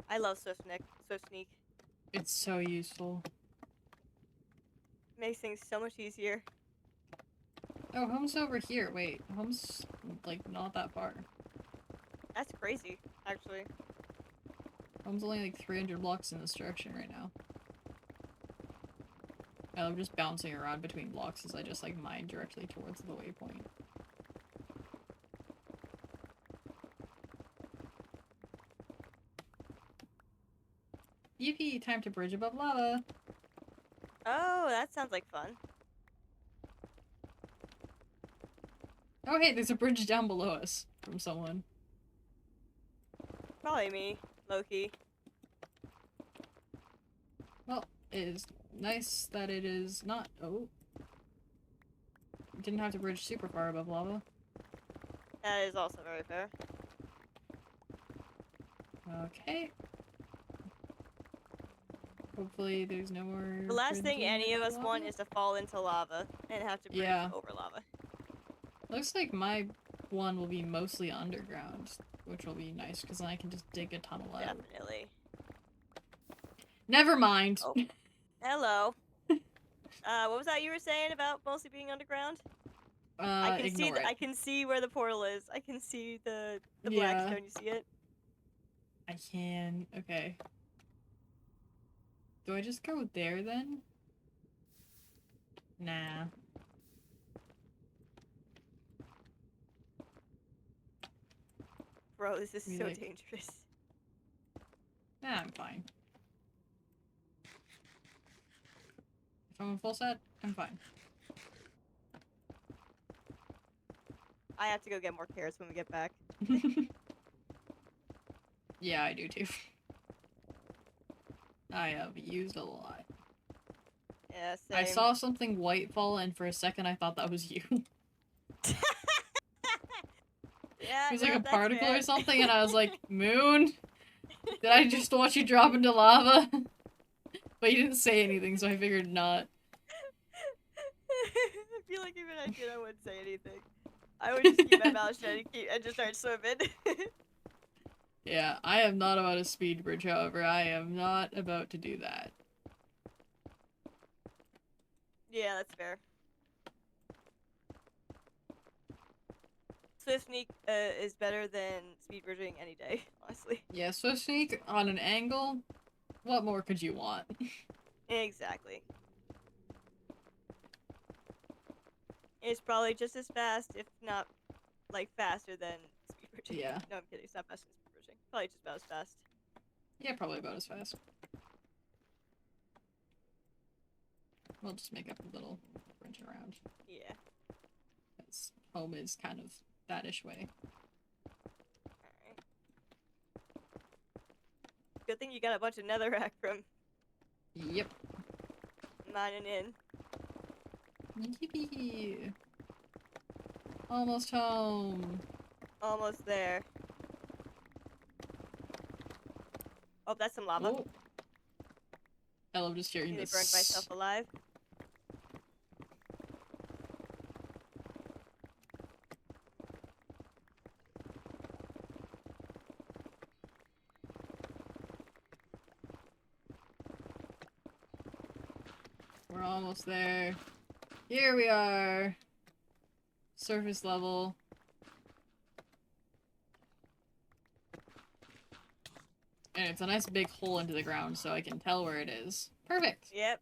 I love Swift Sneak. It's so useful. Makes things so much easier. Oh, home's over here. Wait, home's, like, not that far. That's crazy, actually. Home's only, like, 300 blocks in this direction right now. I'm just bouncing around between blocks as I just, like, mine directly towards the waypoint. Yippee! Time to bridge above lava! Oh, that sounds like fun. Oh hey, there's a bridge down below us from someone. Probably me, Loki. Well, it is nice that it is not- oh. Didn't have to bridge super far above lava. That is also very fair. Okay. Hopefully there's no more- The last thing bridging any of above us want lava. is to fall into lava and have to bridge over lava. Looks like my one will be mostly underground, which will be nice because then I can just dig a tunnel out. Definitely. Never mind. Oh. Hello. What was that you were saying about mostly being underground? I can see where the portal is. I can see the black stone. You see it? I can. Okay. Do I just go there then? Nah. Bro, this is so dangerous. Nah, I'm fine. If I'm a full set, I'm fine. I have to go get more carrots when we get back. Yeah, I do too. I have used a lot. Yeah, same. I saw something white fall and for a second I thought that was you. Yeah, it was like a that's particle fair. or something and I was like, Moon? Did I just watch you drop into lava? But you didn't say anything, so I figured not. I feel like even if I did, I wouldn't say anything. I would just keep my mouth shut and just start swimming. Yeah, I am not about a speed bridge, however. I am not about to do that. Yeah, that's fair. Swift Sneak is better than speed bridging any day, honestly. Yeah, Swift Sneak on an angle? What more could you want? Exactly. It's probably just as fast, if not, like, faster than speed bridging. Yeah. No, I'm kidding. It's not faster than speed bridging. Probably just about as fast. Yeah, probably about as fast. We'll just make up a little bridge around. Yeah. Because home is kind of that-ish way. Alright. Good thing you got a bunch of netherrack from Yep. mining in. Yippee! Almost home. Almost there. Oh, that's some lava. Oh. I love just hearing Nearly this. burned myself alive. We're almost there. Here we are. Surface level. And it's a nice big hole into the ground so I can tell where it is. Perfect. Yep.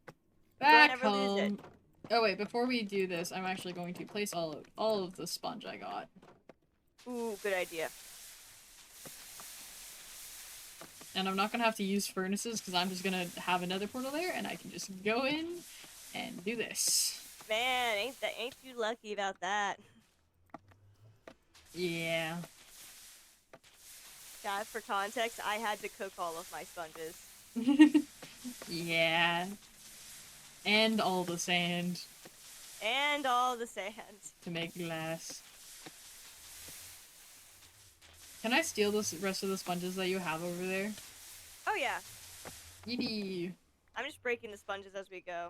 Back never lose it. home. Oh wait, before we do this, I'm actually going to place all of the sponge I got. Ooh, good idea. And I'm not gonna have to use furnaces because I'm just gonna have another portal there and I can just go in and do this. Man, ain't you lucky about that? Yeah. Yeah, for context, I had to cook all of my sponges. Yeah. And all the sand. And all the sand. To make glass. Can I steal the rest of the sponges that you have over there? Oh yeah. Yippee. I'm just breaking the sponges as we go.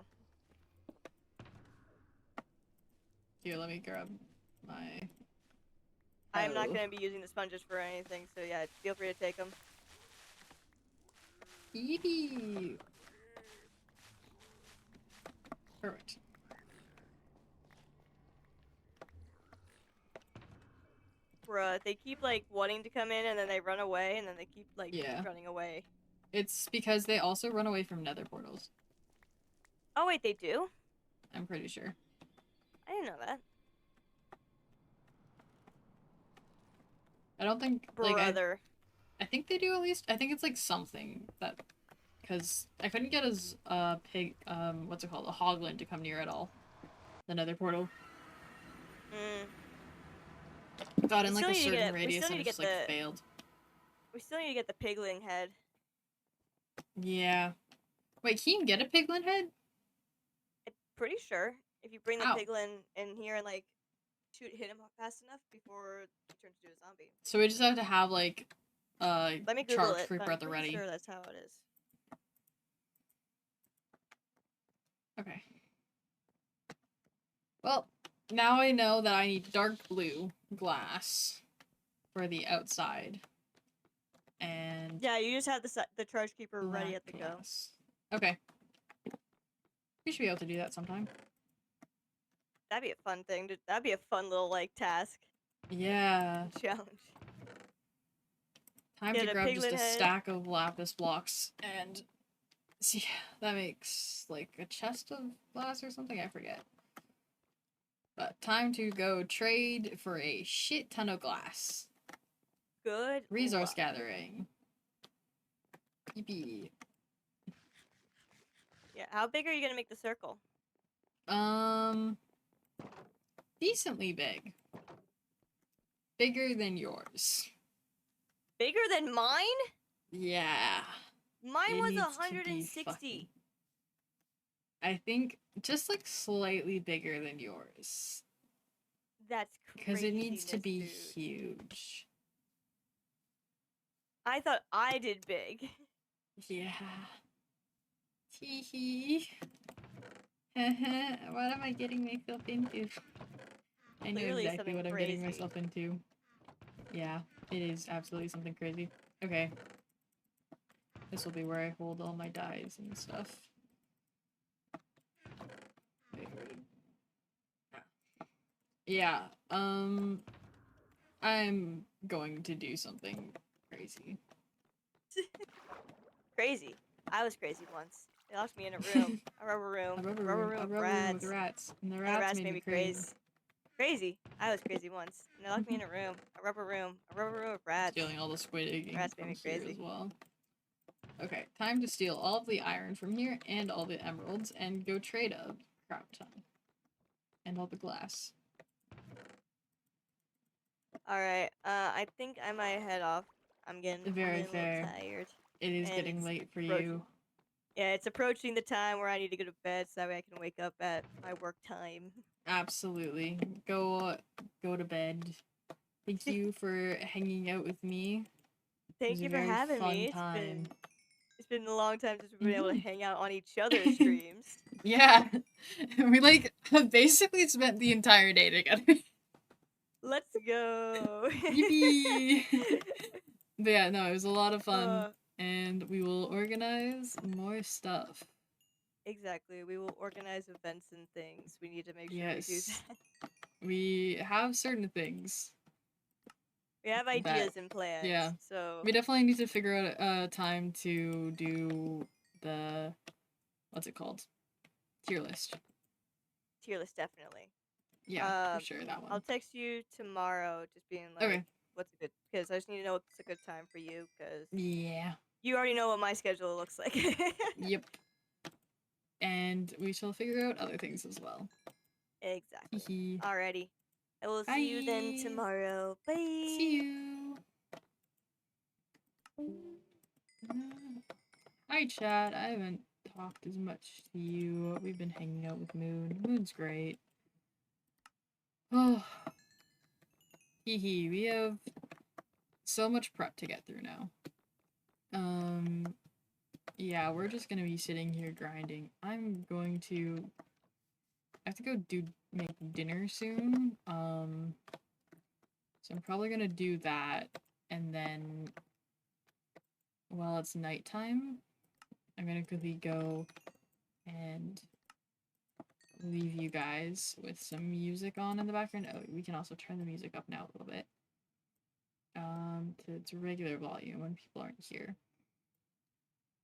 Here, let me grab my... I'm not going to be using the sponges for anything, so yeah, feel free to take them. Yippee. Perfect. Bruh, they keep, like, wanting to come in, and then they run away, and then they keep, like, Yeah. keep running away. It's because they also run away from nether portals. Oh, wait, they do? I'm pretty sure. I didn't know that. I don't think, Brother. I think they do at least. I think it's like something that, because I couldn't get his pig, what's it called, a hoglin to come near at all. The nether portal. Got in like a certain radius and it just like failed. We still need to get the piglin head. Yeah. Wait, can you get a piglin head? I'm pretty sure. If you bring the piglin in here and like hit him fast enough before he turns into a zombie. So we just have to have like let me Google charged it. creeper at the ready. I'm sure that's how it is. Okay. Well, now I know that I need dark blue glass for the outside. And yeah, you just have the charge keeper ready at the glass. Go. Okay. We should be able to do that sometime. That'd be a fun thing. That'd be a fun little like task. Yeah. Challenge. Time to grab just a stack of lapis blocks and see. That makes like a chest of glass or something. I forget. But time to go trade for a shit ton of glass. Good. Resource gathering. Yippee. Yeah, how big are you gonna make the circle? Decently big. Bigger than yours. Bigger than mine? Yeah. Mine was 160. I think just like slightly bigger than yours. That's crazy. Because it needs to be huge. I thought I did big. Yeah. Hee hee. What am I getting myself into? I know exactly what I'm getting myself into. Yeah, it is absolutely something crazy. Okay. This will be where I hold all my dyes and stuff. Yeah, I'm going to do something crazy. Crazy? I was crazy once. They locked me in a room. A rubber room. A rubber room with rats. And the rats made me crazy. Crazy. I was crazy once. And they locked me in a room. A rubber room. A rubber room with rats. Stealing all the squid egg rats made me crazy as well. Okay, time to steal all of the iron from here and all the emeralds and go trade a crap ton. And all the glass. Alright, I think I might head off. I'm getting very a little tired. It is getting late for you. Yeah, it's approaching the time where I need to go to bed so that way I can wake up at my work time. Absolutely. Go to bed. Thank you for hanging out with me. Thank you for having me. It's been a long time since we've been able to hang out on each other's streams. Yeah. We like have basically spent the entire day together. Let's go. Yippee! But yeah, no, it was a lot of fun. And we will organize more stuff. Exactly. We will organize events and things. We need to make sure we do Yes. that. We have certain things We have that, ideas and yeah. plans, so We definitely need to figure out a time to do the, what's it called? Tier list. tier list definitely. Yeah, for Um, sure, that I'll one. text you tomorrow, just being like, Okay. what's a good? Because I just need to know what's a good time for you, because Yeah. you already know what my schedule looks like. Yep. And we shall figure out other things as well. Exactly. Hehe. Alrighty. I will see you then Bye. tomorrow. See Bye. you. Hi, Chad. I haven't talked as much to you. We've been hanging out with Moon. Moon's great. Oh, hee. We have so much prep to get through now. Yeah, we're just gonna be sitting here grinding. I'm going to. I have to go make dinner soon. So I'm probably gonna do that, and then while it's nighttime, I'm gonna quickly go and leave you guys with some music on in the background. Oh, we can also turn the music up now a little bit. To its regular volume when people aren't here.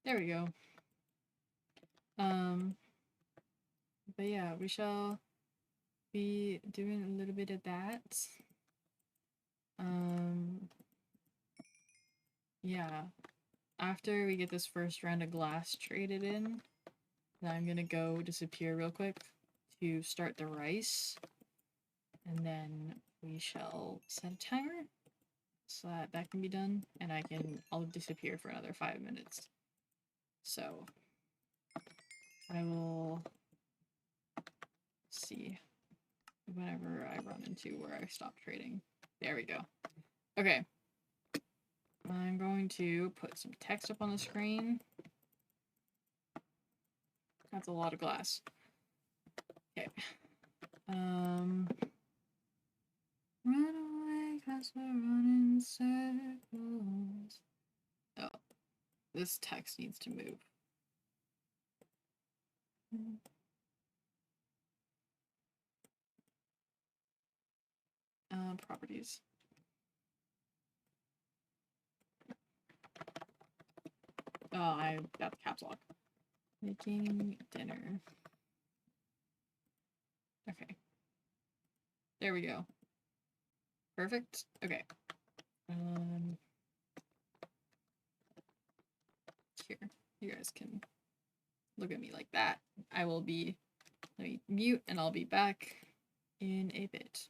There we go. But yeah, we shall be doing a little bit of that. Yeah. After we get this first round of glass traded in, then I'm gonna go disappear real quick to start the rice. And then we shall set a timer so that that can be done, and I'll disappear for another 5 minutes. So I will see whenever I run into where I stopped trading. There we go. Okay. I'm going to put some text up on the screen. That's a lot of glass. Okay. Run away, 'cause we're running circles. Oh, this text needs to move. Properties. Oh, I got the caps lock. Making dinner. Okay. There we go. Perfect. Okay. Here. You guys can look at me like that. Let me mute and I'll be back in a bit.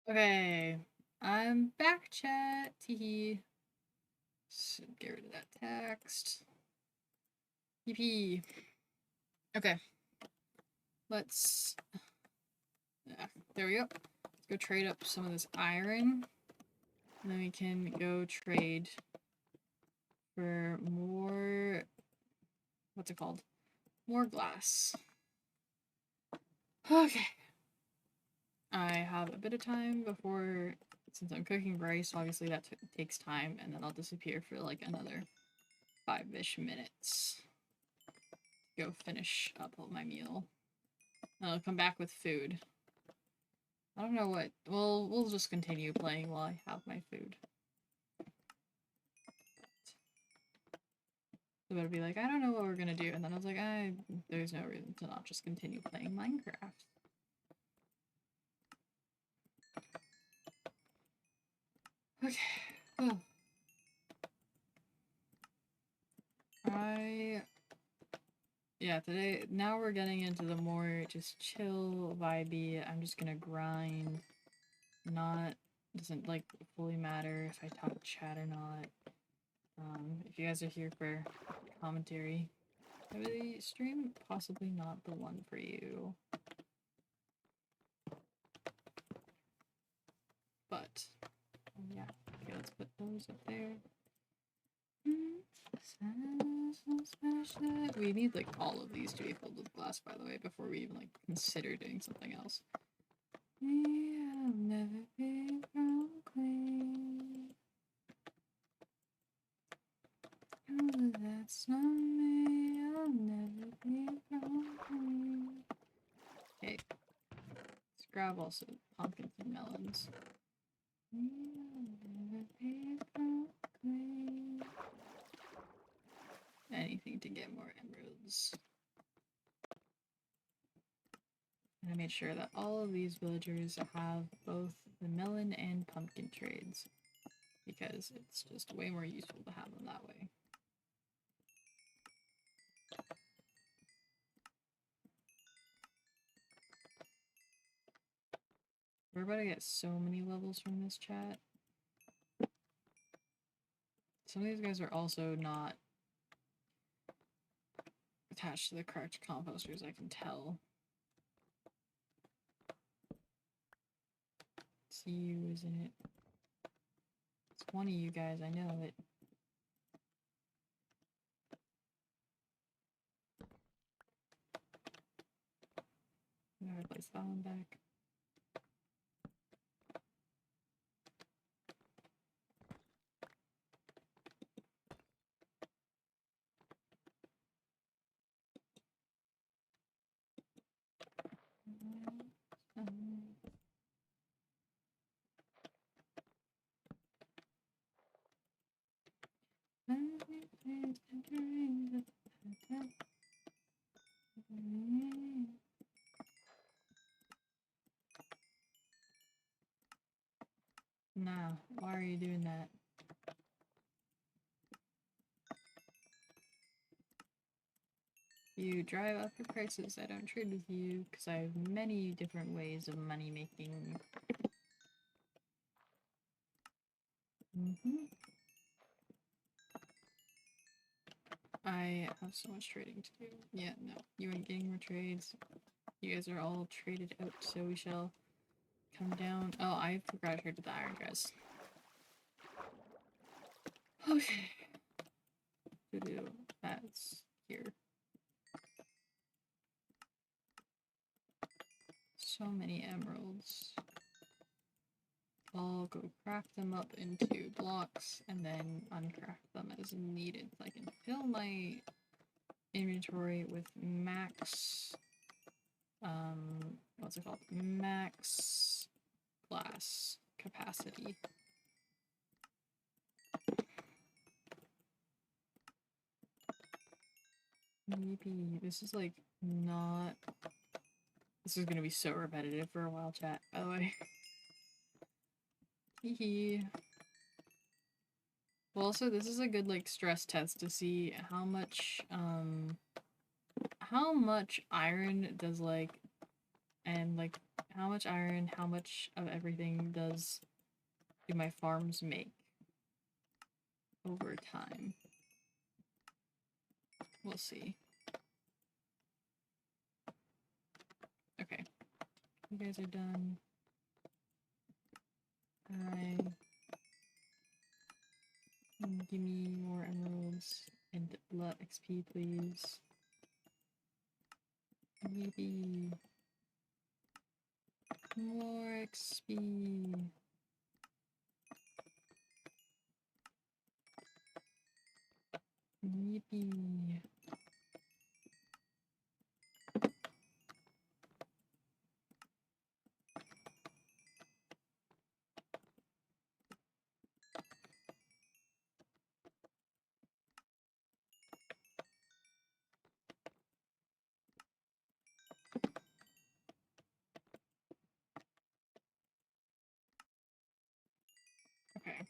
Okay, I'm back, chat. Teehee. So get rid of that text. Yippee. Okay. Let's. Yeah, there we go. Let's go trade up some of this iron. And then we can go trade for more. What's it called? More glass. Okay. I have a bit of time before, since I'm cooking rice, obviously that takes time, and then I'll disappear for like another 5-ish minutes. Go finish up my meal. And I'll come back with food. I don't know what. Well, we'll just continue playing while I have my food. So it'll be like, I don't know what we're gonna do. And then I was like, there's no reason to not just continue playing Minecraft. Okay. Oh. Yeah, today, now we're getting into the more just chill vibey. I'm just gonna grind. Doesn't like fully matter if I talk chat or not. If you guys are here for commentary, the stream possibly not the one for you. But yeah, okay, let's put those up there. We need like all of these to be filled with glass, by the way, before we even like consider doing something else. I'll never be proclaimed. Oh, that's not me. I'll never be proclaimed. Okay, let's grab also pumpkins and melons. I'll never be proclaimed. Anything to get more emeralds. And I made sure that all of these villagers have both the melon and pumpkin trades, because it's just way more useful to have them that way. We're about to get so many levels from this chat. Some of these guys are also not attached to the correct composters, I can tell. It's you, isn't it? It's one of you guys, I know it. I'm gonna replace that one back. Nah, why are you doing that? You drive up the prices. I don't trade with you because I have many different ways of money making. I have so much trading to do. Yeah, no, you ain't getting more trades. You guys are all traded out, so we shall come down. Oh, I forgot I did the iron dress. Okay. That's here. So many emeralds. I'll go craft them up into blocks and then uncraft them as needed. So I can fill my inventory with max, what's it called? Max glass capacity. Maybe this is like not. This is gonna be so repetitive for a while, chat, by the way. Hehe. Well, also, this is a good, like, stress test to see how much iron does, like, And like, how much iron, how much of everything do my farms make over time? We'll see. Okay, you guys are done. Give me more emeralds and blood XP, please. Maybe more XP. Yippee. Okay.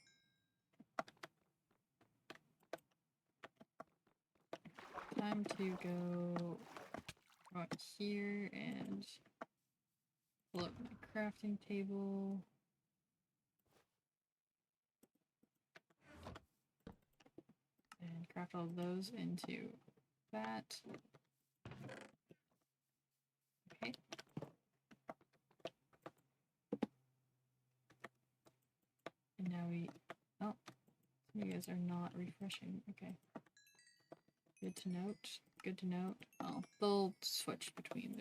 Time to go out here and pull up my crafting table. And craft all those into that. Okay. And now oh, you guys are not refreshing. Okay. Good to note. Good to note. Oh, they'll switch between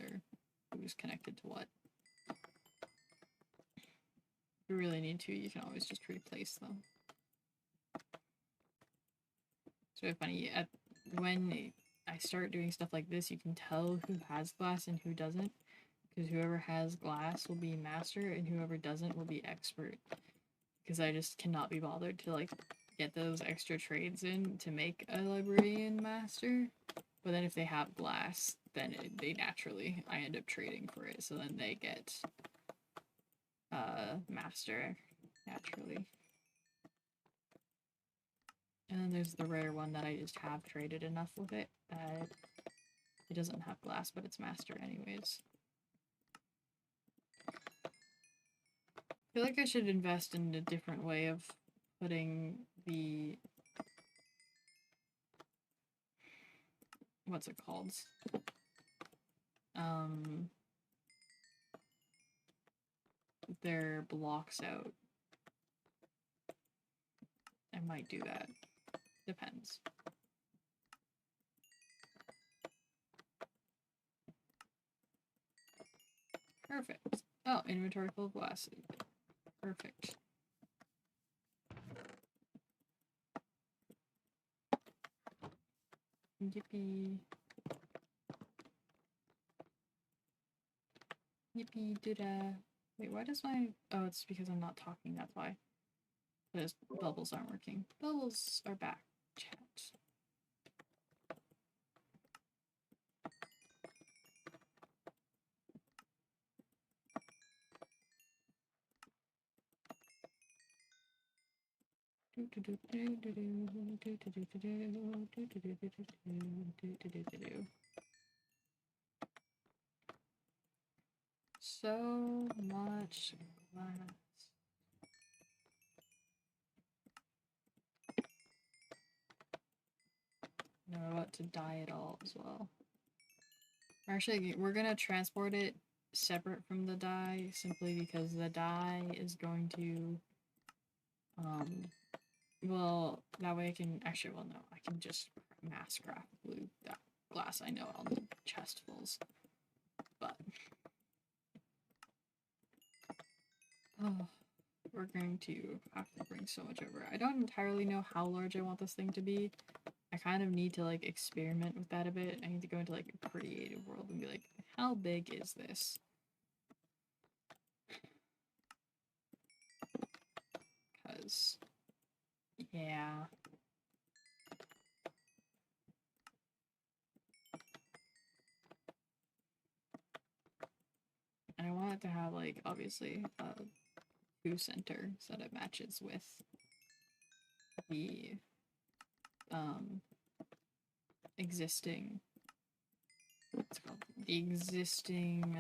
who's connected to what. If you really need to, you can always just replace them. It's really funny. When I start doing stuff like this, you can tell who has glass and who doesn't. Because whoever has glass will be master and whoever doesn't will be expert. Because I just cannot be bothered to like get those extra trades in to make a librarian master. But then if they have glass, then I end up trading for it. So then they get master naturally. And then there's the rare one that I just have traded enough with it that it doesn't have glass, but it's master anyways. I feel like I should invest in a different way of putting the... what's it called? Their blocks out. I might do that. Depends. Perfect. Oh, inventory full of glass. Perfect. Yippee. Yippee doo-da. Wait, why does my... oh, it's because I'm not talking, that's why. Those bubbles aren't working. Bubbles are back, chat. So much glass. No, we're about to dye it all as well. Actually, we're gonna transport it separate from the dye simply because the dye is going to well, that way I can actually, well, no, I can just mass craft blue glass. I know I'll need chestfuls, but oh, we're going to have to bring so much over. I don't entirely know how large I want this thing to be. I kind of need to like experiment with that a bit. I need to go into like a creative world and be like, how big is this? Because, yeah. And I want it to have like, obviously, a food center so that it matches with the existing, what's it called? The existing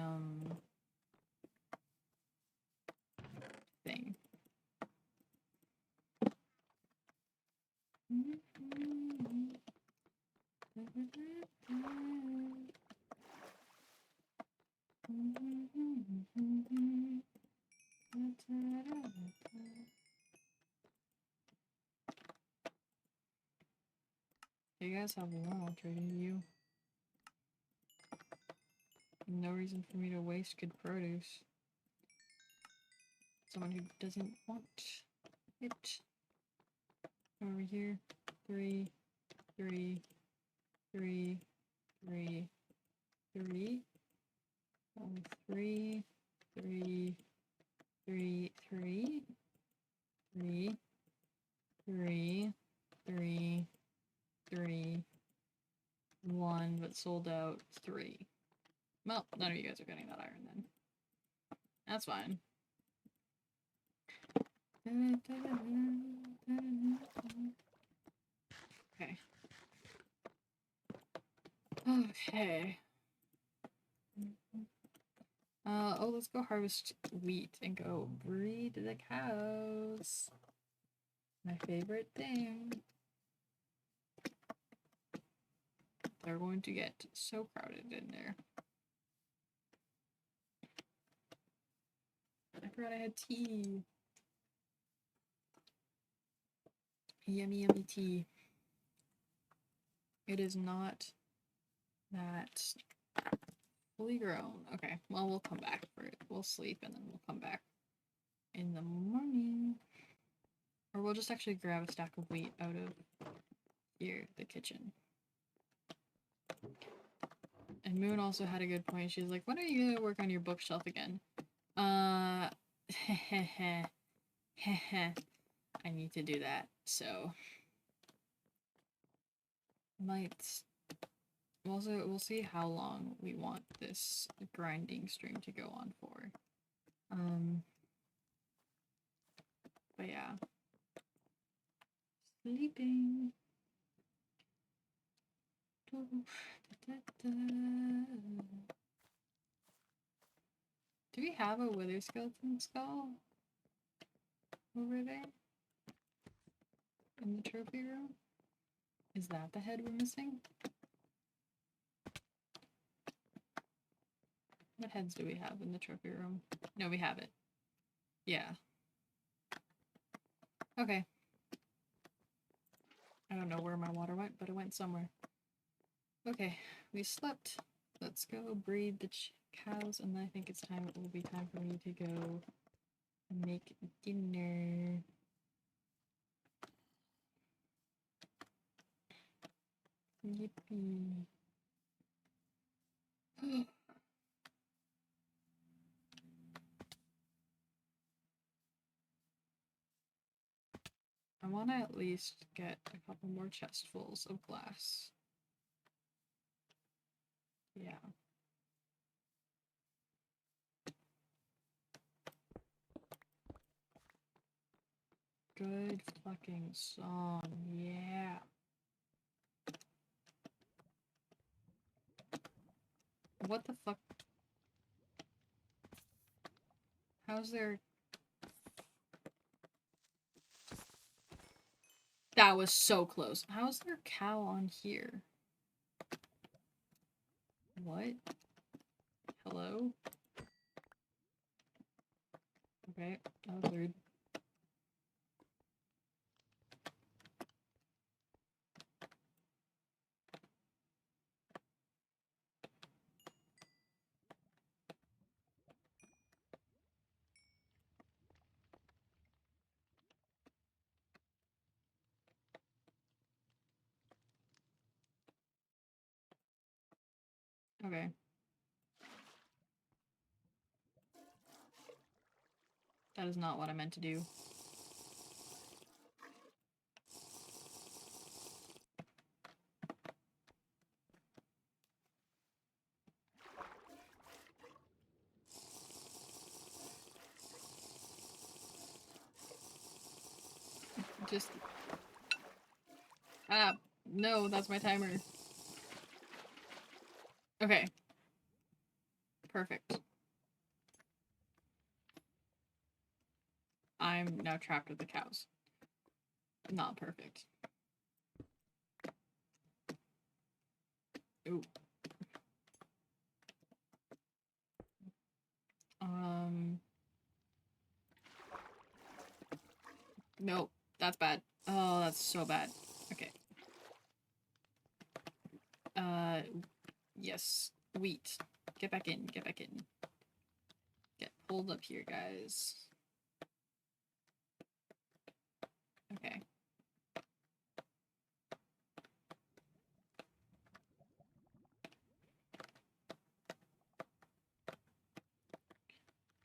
You guys have one, I'll trade in you. No reason for me to waste good produce. Someone who doesn't want it. Over here. 3, 3, 3, 3, 3. 3, 3, 3, 3, 3, 3, 3, 3, 1, but sold out 3. Well, none of you guys are getting that iron then. That's fine. Okay. Okay. Oh, let's go harvest wheat and go breed the cows. My favorite thing. They're going to get so crowded in there. I forgot I had tea. Yummy, yummy tea. It is not that fully grown. Okay, well, we'll come back for it. We'll sleep and then we'll come back in the morning. Or we'll just actually grab a stack of wheat out of here, the kitchen. And Moon also had a good point. She's like, when are you gonna work on your bookshelf again? I need to do that, so might also we'll see how long we want this grinding stream to go on for. But yeah. Sleeping. Do we have a wither skeleton skull over there? In the trophy room? Is that the head we're missing? What heads do we have in the trophy room? No, we have it. Yeah. Okay. I don't know where my water went, but it went somewhere. Okay, we slept. Let's go breed the cows, and I think it will be time for me to go make dinner. Yippee. I want to at least get a couple more chestfuls of glass. Yeah. Good fucking song, yeah. What the fuck? How's there... That was so close. How's there a cow on here? What? Hello? Okay, that was rude. Okay. That is not what I meant to do. Just... Ah, no, that's my timer. Okay. Perfect. I'm now trapped with the cows. Not perfect. Ooh. Nope. That's bad. Oh, that's so bad. Okay. Yes. Wheat. Get back in. Get back in. Get pulled up here, guys. Okay.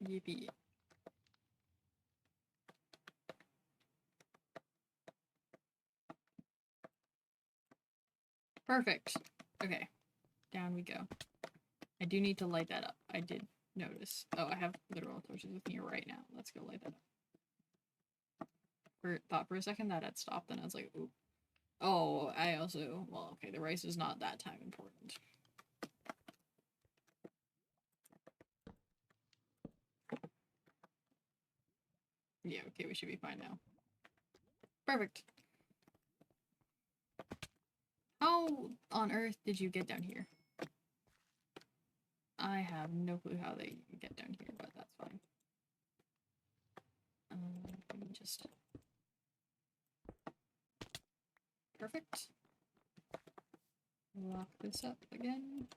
Yippee. Perfect. Okay. Down we go. I do need to light that up. I did notice. Oh, I have literal torches with me right now. Let's go light that up. Thought for a second that had stopped, and I was like, ooh. Oh, I also, well, okay, the rice is not that time important. Yeah, okay, we should be fine now. Perfect. How on earth did you get down here? I have no clue how they get down here, but that's fine. Let me just... Perfect. Lock this up again.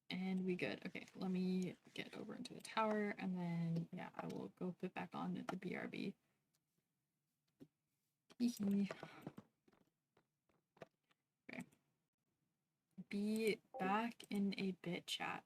And we good. Okay, let me get over into the tower, and then, yeah, I will go put back on at the BRB. Okay. Be back in a bit, chat.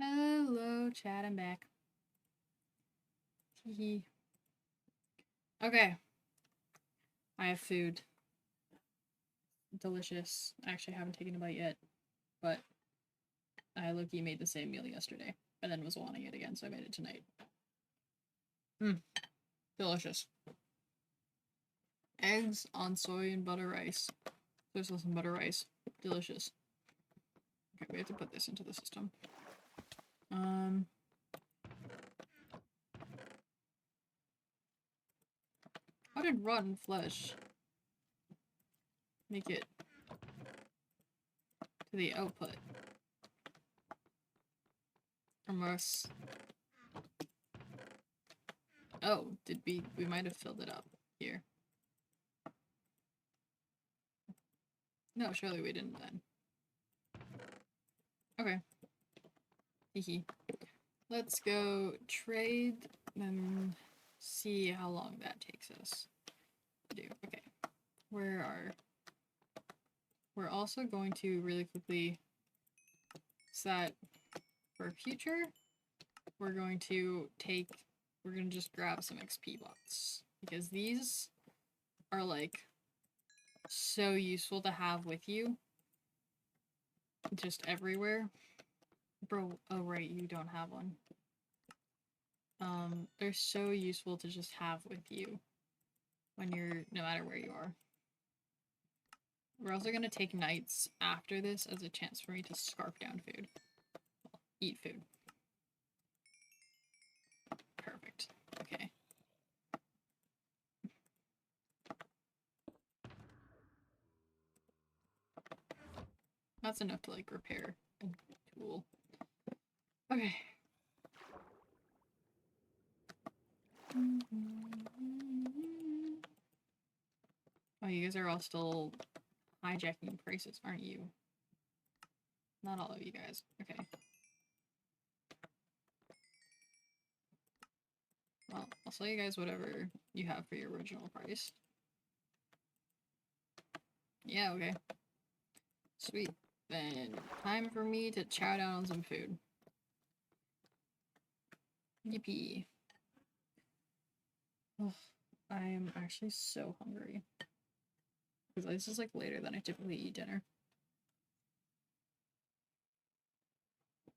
Hello, chat, I'm back. Hee. Okay. I have food. Delicious. I actually haven't taken a bite yet, but I low-key made the same meal yesterday, and then was wanting it again, so I made it tonight. Delicious. Eggs on soy and butter rice. There's some butter rice. Delicious. Okay, we have to put this into the system. How did rotten flesh make it to the output? Unless... Oh, did we might have filled it up here. No, surely we didn't then. Okay. Hehe. Let's go trade and see how long that takes us to do. Okay. We're also going to really quickly set for future. We're going to just grab some XP bots because these are like so useful to have with you just everywhere. Bro, oh right, you don't have one. They're so useful to just have with you when you're, no matter where you are. We're also gonna take nights after this as a chance for me to scarf down food. Well, eat food. Perfect. Okay. That's enough to, like, repair a tool. Okay. Oh, you guys are all still hijacking prices, aren't you? Not all of you guys. Okay. Well, I'll sell you guys whatever you have for your original price. Yeah, okay. Sweet. Then, time for me to chow down on some food. Yippee. Ugh, I am actually so hungry. Because this is, like, later than I typically eat dinner.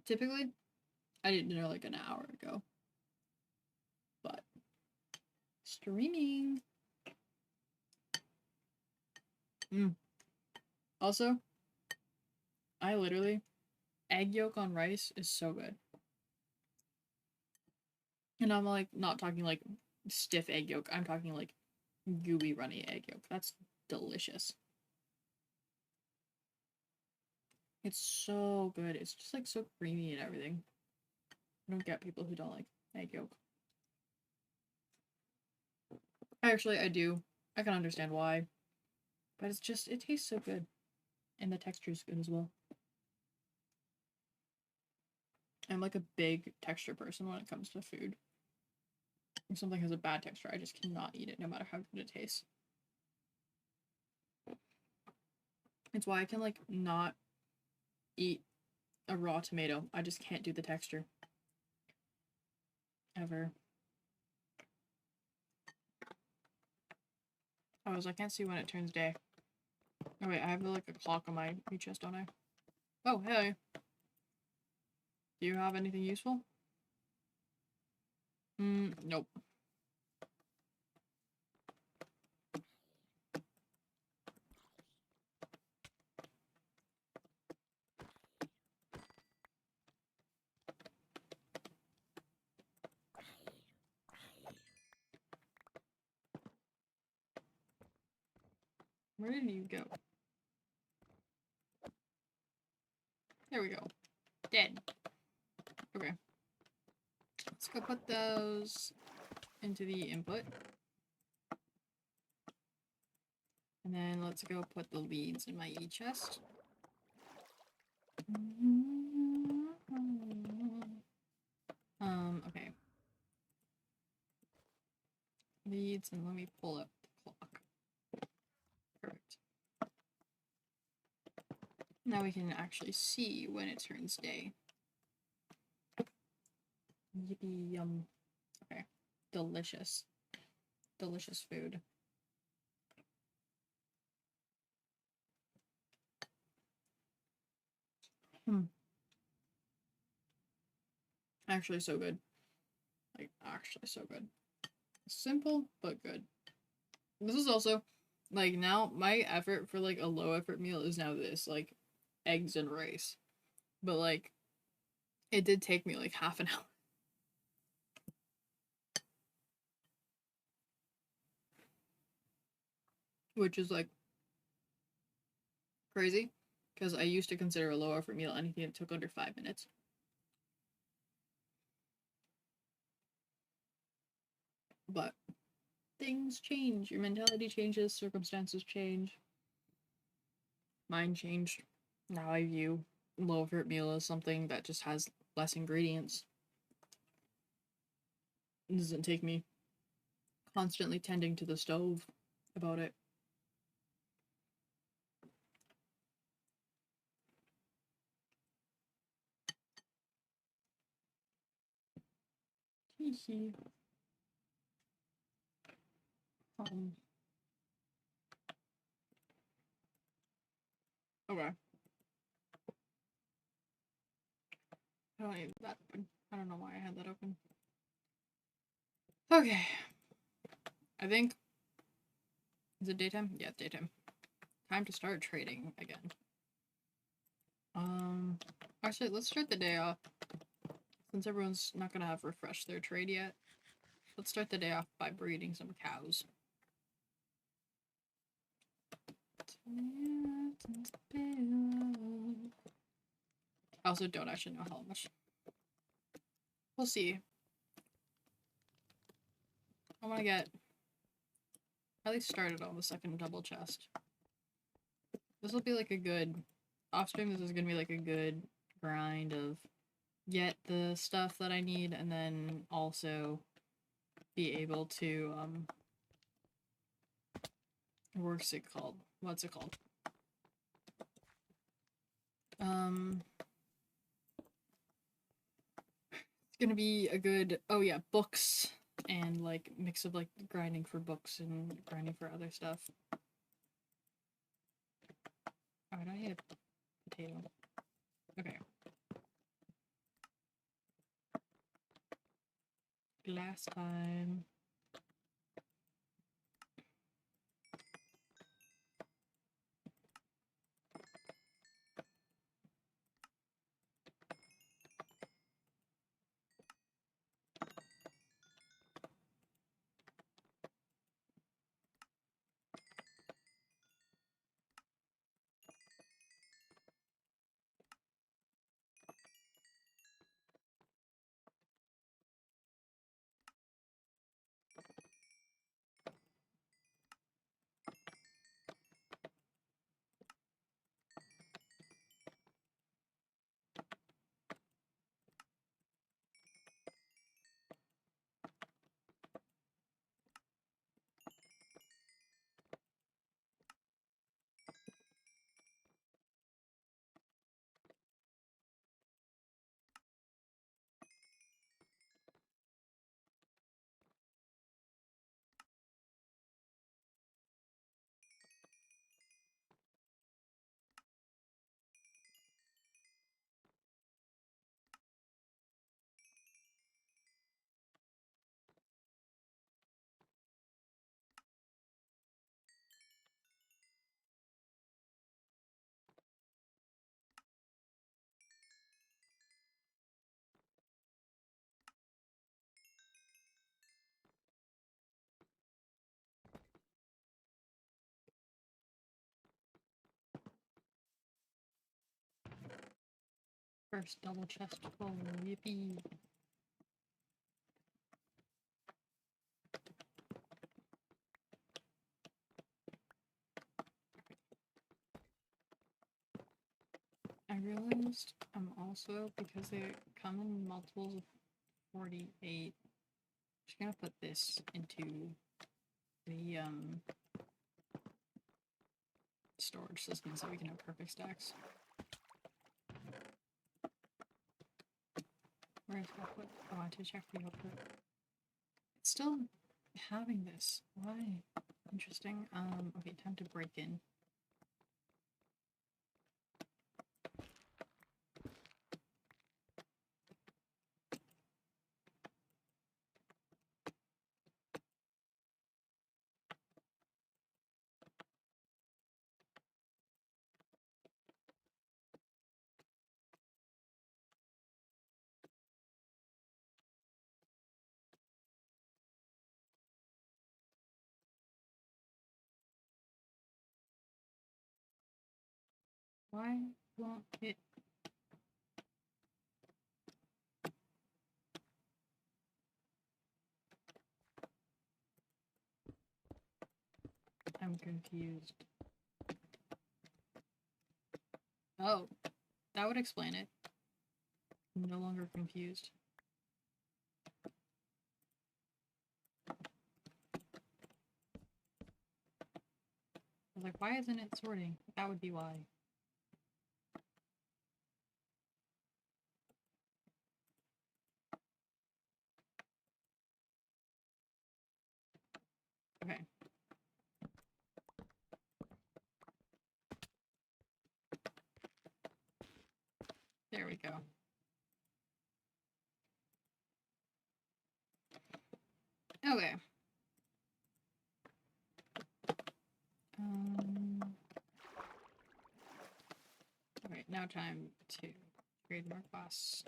Typically, I ate dinner, like, an hour ago. But, streaming! Also, I literally, egg yolk on rice is so good. And I'm, like, not talking, like, stiff egg yolk. I'm talking, like, gooey, runny egg yolk. That's delicious. It's so good. It's just, like, so creamy and everything. I don't get people who don't like egg yolk. Actually, I do. I can understand why. But it's just, it tastes so good. And the texture is good as well. I'm, like, a big texture person when it comes to food. If something has a bad texture, I just cannot eat it no matter how good it tastes. It's why I can, like, not eat a raw tomato. I just can't do the texture. Ever. Oh, I can't see when it turns day. Oh wait, I have, like, a clock on my chest, don't I? Oh, hey! Do you have anything useful? Nope. Where did you go? There we go. Dead. Okay. Let's go put those into the input. And then let's go put the leads in my e-chest. Okay. Leads, and let me pull up the clock. Perfect. Now we can actually see when it turns day. Yippee, yum. Okay. Delicious. Delicious food. Actually so good. Like, actually so good. Simple, but good. This is also, like, now my effort for, like, a low effort meal is now this, like, eggs and rice. But, like, it did take me, like, half an hour. Which is, like, crazy. Because I used to consider a low effort meal anything that took under 5 minutes. But things change. Your mentality changes, circumstances change. Mine changed. Now I view low effort meal as something that just has less ingredients. It doesn't take me constantly tending to the stove about it. um, okay. I don't need that open. I don't know why I had that open. Okay. I think. Is it daytime? Yeah, daytime. Time to start trading again. Actually, let's start the day off. Since everyone's not gonna have refreshed their trade yet, let's start the day off by breeding some cows. I also don't actually know how much. We'll see. I want to get at least started on the second double chest. This will be like a good off stream. This is gonna be like a good grind of get the stuff that I need and then also be able to what's it called? It's gonna be a good books and like mix of like grinding for books and grinding for other stuff. Oh, I don't need a potato. Okay. Last time. First double chest full. Yippee. I realized I'm also, because they come in multiples of 48, I'm just gonna put this into the storage system so we can have perfect stacks. Where's output? I want to check the output. It's still having this. Why? Interesting. Okay, time to break in. Why won't it? I'm confused. Oh, that would explain it. I'm no longer confused. I was like, why isn't it sorting? That would be why. Okay. There we go. Okay. Okay, now time to grade more class.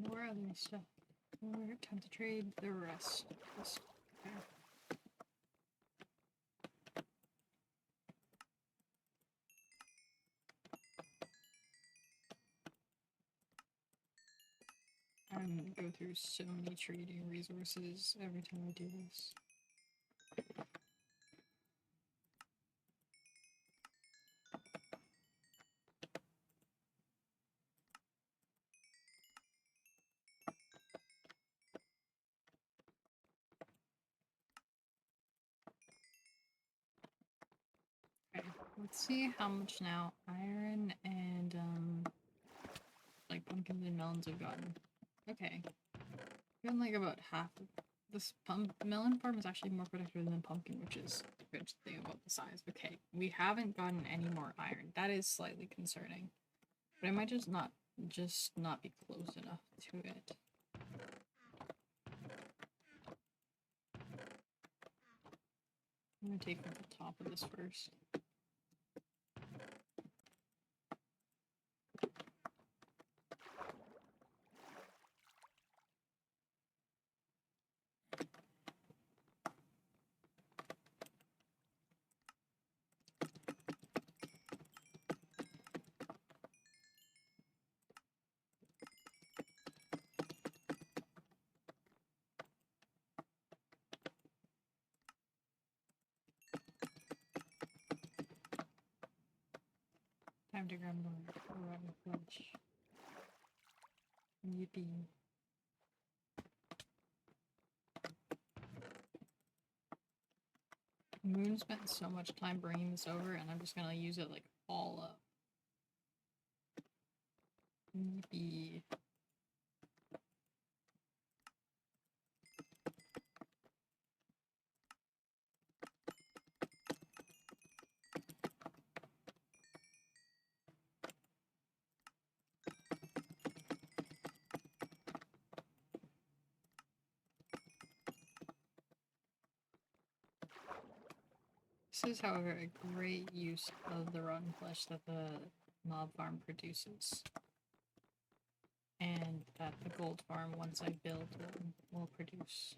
More other stuff. More time to trade the rest. Okay. I'm gonna go through so many trading resources every time I do this. Okay, Let's see how much now iron and like pumpkins and melons have gotten. Okay. Gotten like about half of this melon farm is actually more productive than pumpkin, which is a good thing about the size. Okay, we haven't gotten any more iron. That is slightly concerning. But I might just not be close enough to it. I'm gonna take from the top of this first. Time to grab more rotten flesh. Yippee. Moon spent so much time bringing this over, and I'm just gonna use it like all up. Yippee. This is, however, a great use of the rotten flesh that the mob farm produces. And that the gold farm, once I build, will produce.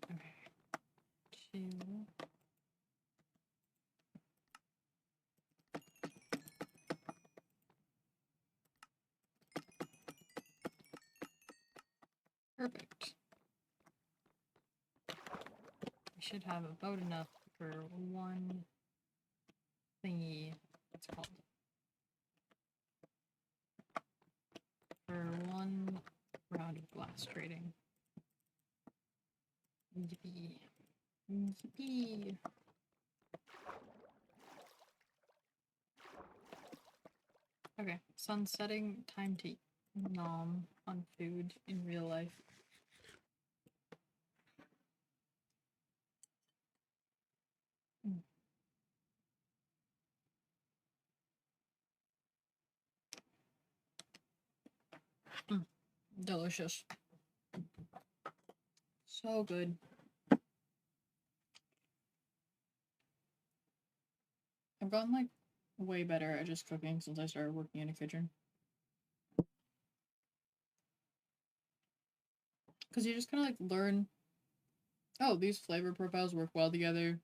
Okay. 2. Perfect. I should have about enough for one thingy. What's it called? For one round of glass trading. Yippee. Yippee. Okay, sun setting, time to nom on food in real life. Delicious. So good. I've gotten like way better at just cooking since I started working in a kitchen. Because you just kind of like learn, oh, these flavor profiles work well together. And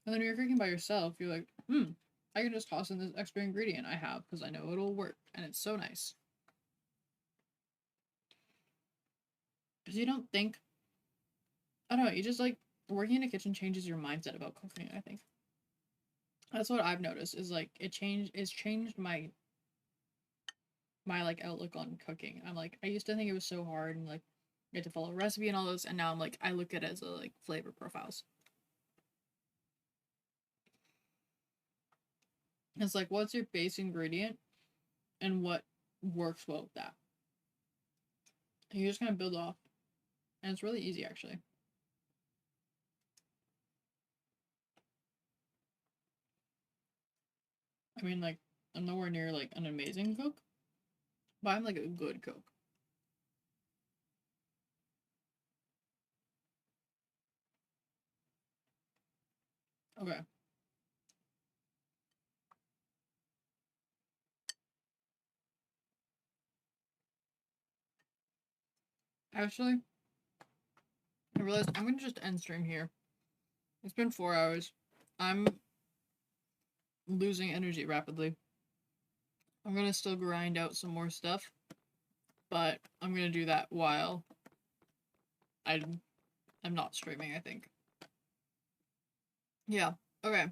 then when you're cooking by yourself, you're like, I can just toss in this extra ingredient I have because I know it'll work. And it's so nice. Because you don't think, I don't know, you just like, working in a kitchen changes your mindset about cooking, I think. That's what I've noticed, is like, it's changed my like outlook on cooking. I'm like, I used to think it was so hard and like, you had to follow a recipe and all this, and now I'm like, I look at it as a like flavor profiles. It's like, what's your base ingredient and what works well with that? And you just kind of build off. And it's really easy, actually. I mean, like, I'm nowhere near, like, an amazing cook. But I'm, like, a good cook. Okay. Actually, I realized I'm gonna just end stream here. It's been 4 hours. I'm losing energy rapidly. I'm gonna still grind out some more stuff. But I'm gonna do that while I'm not streaming, I think. Yeah, okay.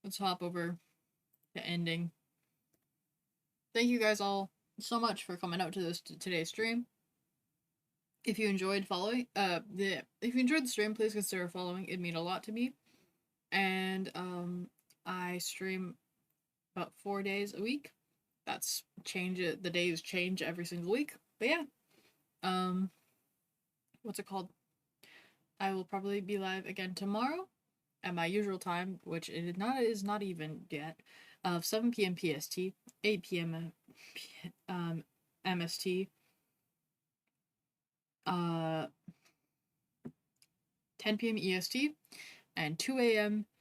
Let's hop over to ending. Thank you guys all so much for coming out to today's stream. if you enjoyed following, if you enjoyed the stream, please consider following. It'd mean a lot to me. And I stream about 4 days a week. That's change it. The days change every single week. But yeah, what's it called? I will probably be live again tomorrow at my usual time, which is not even yet, of 7 p.m. PST, 8 p.m. MST, 10 p.m. EST, and 2 a.m.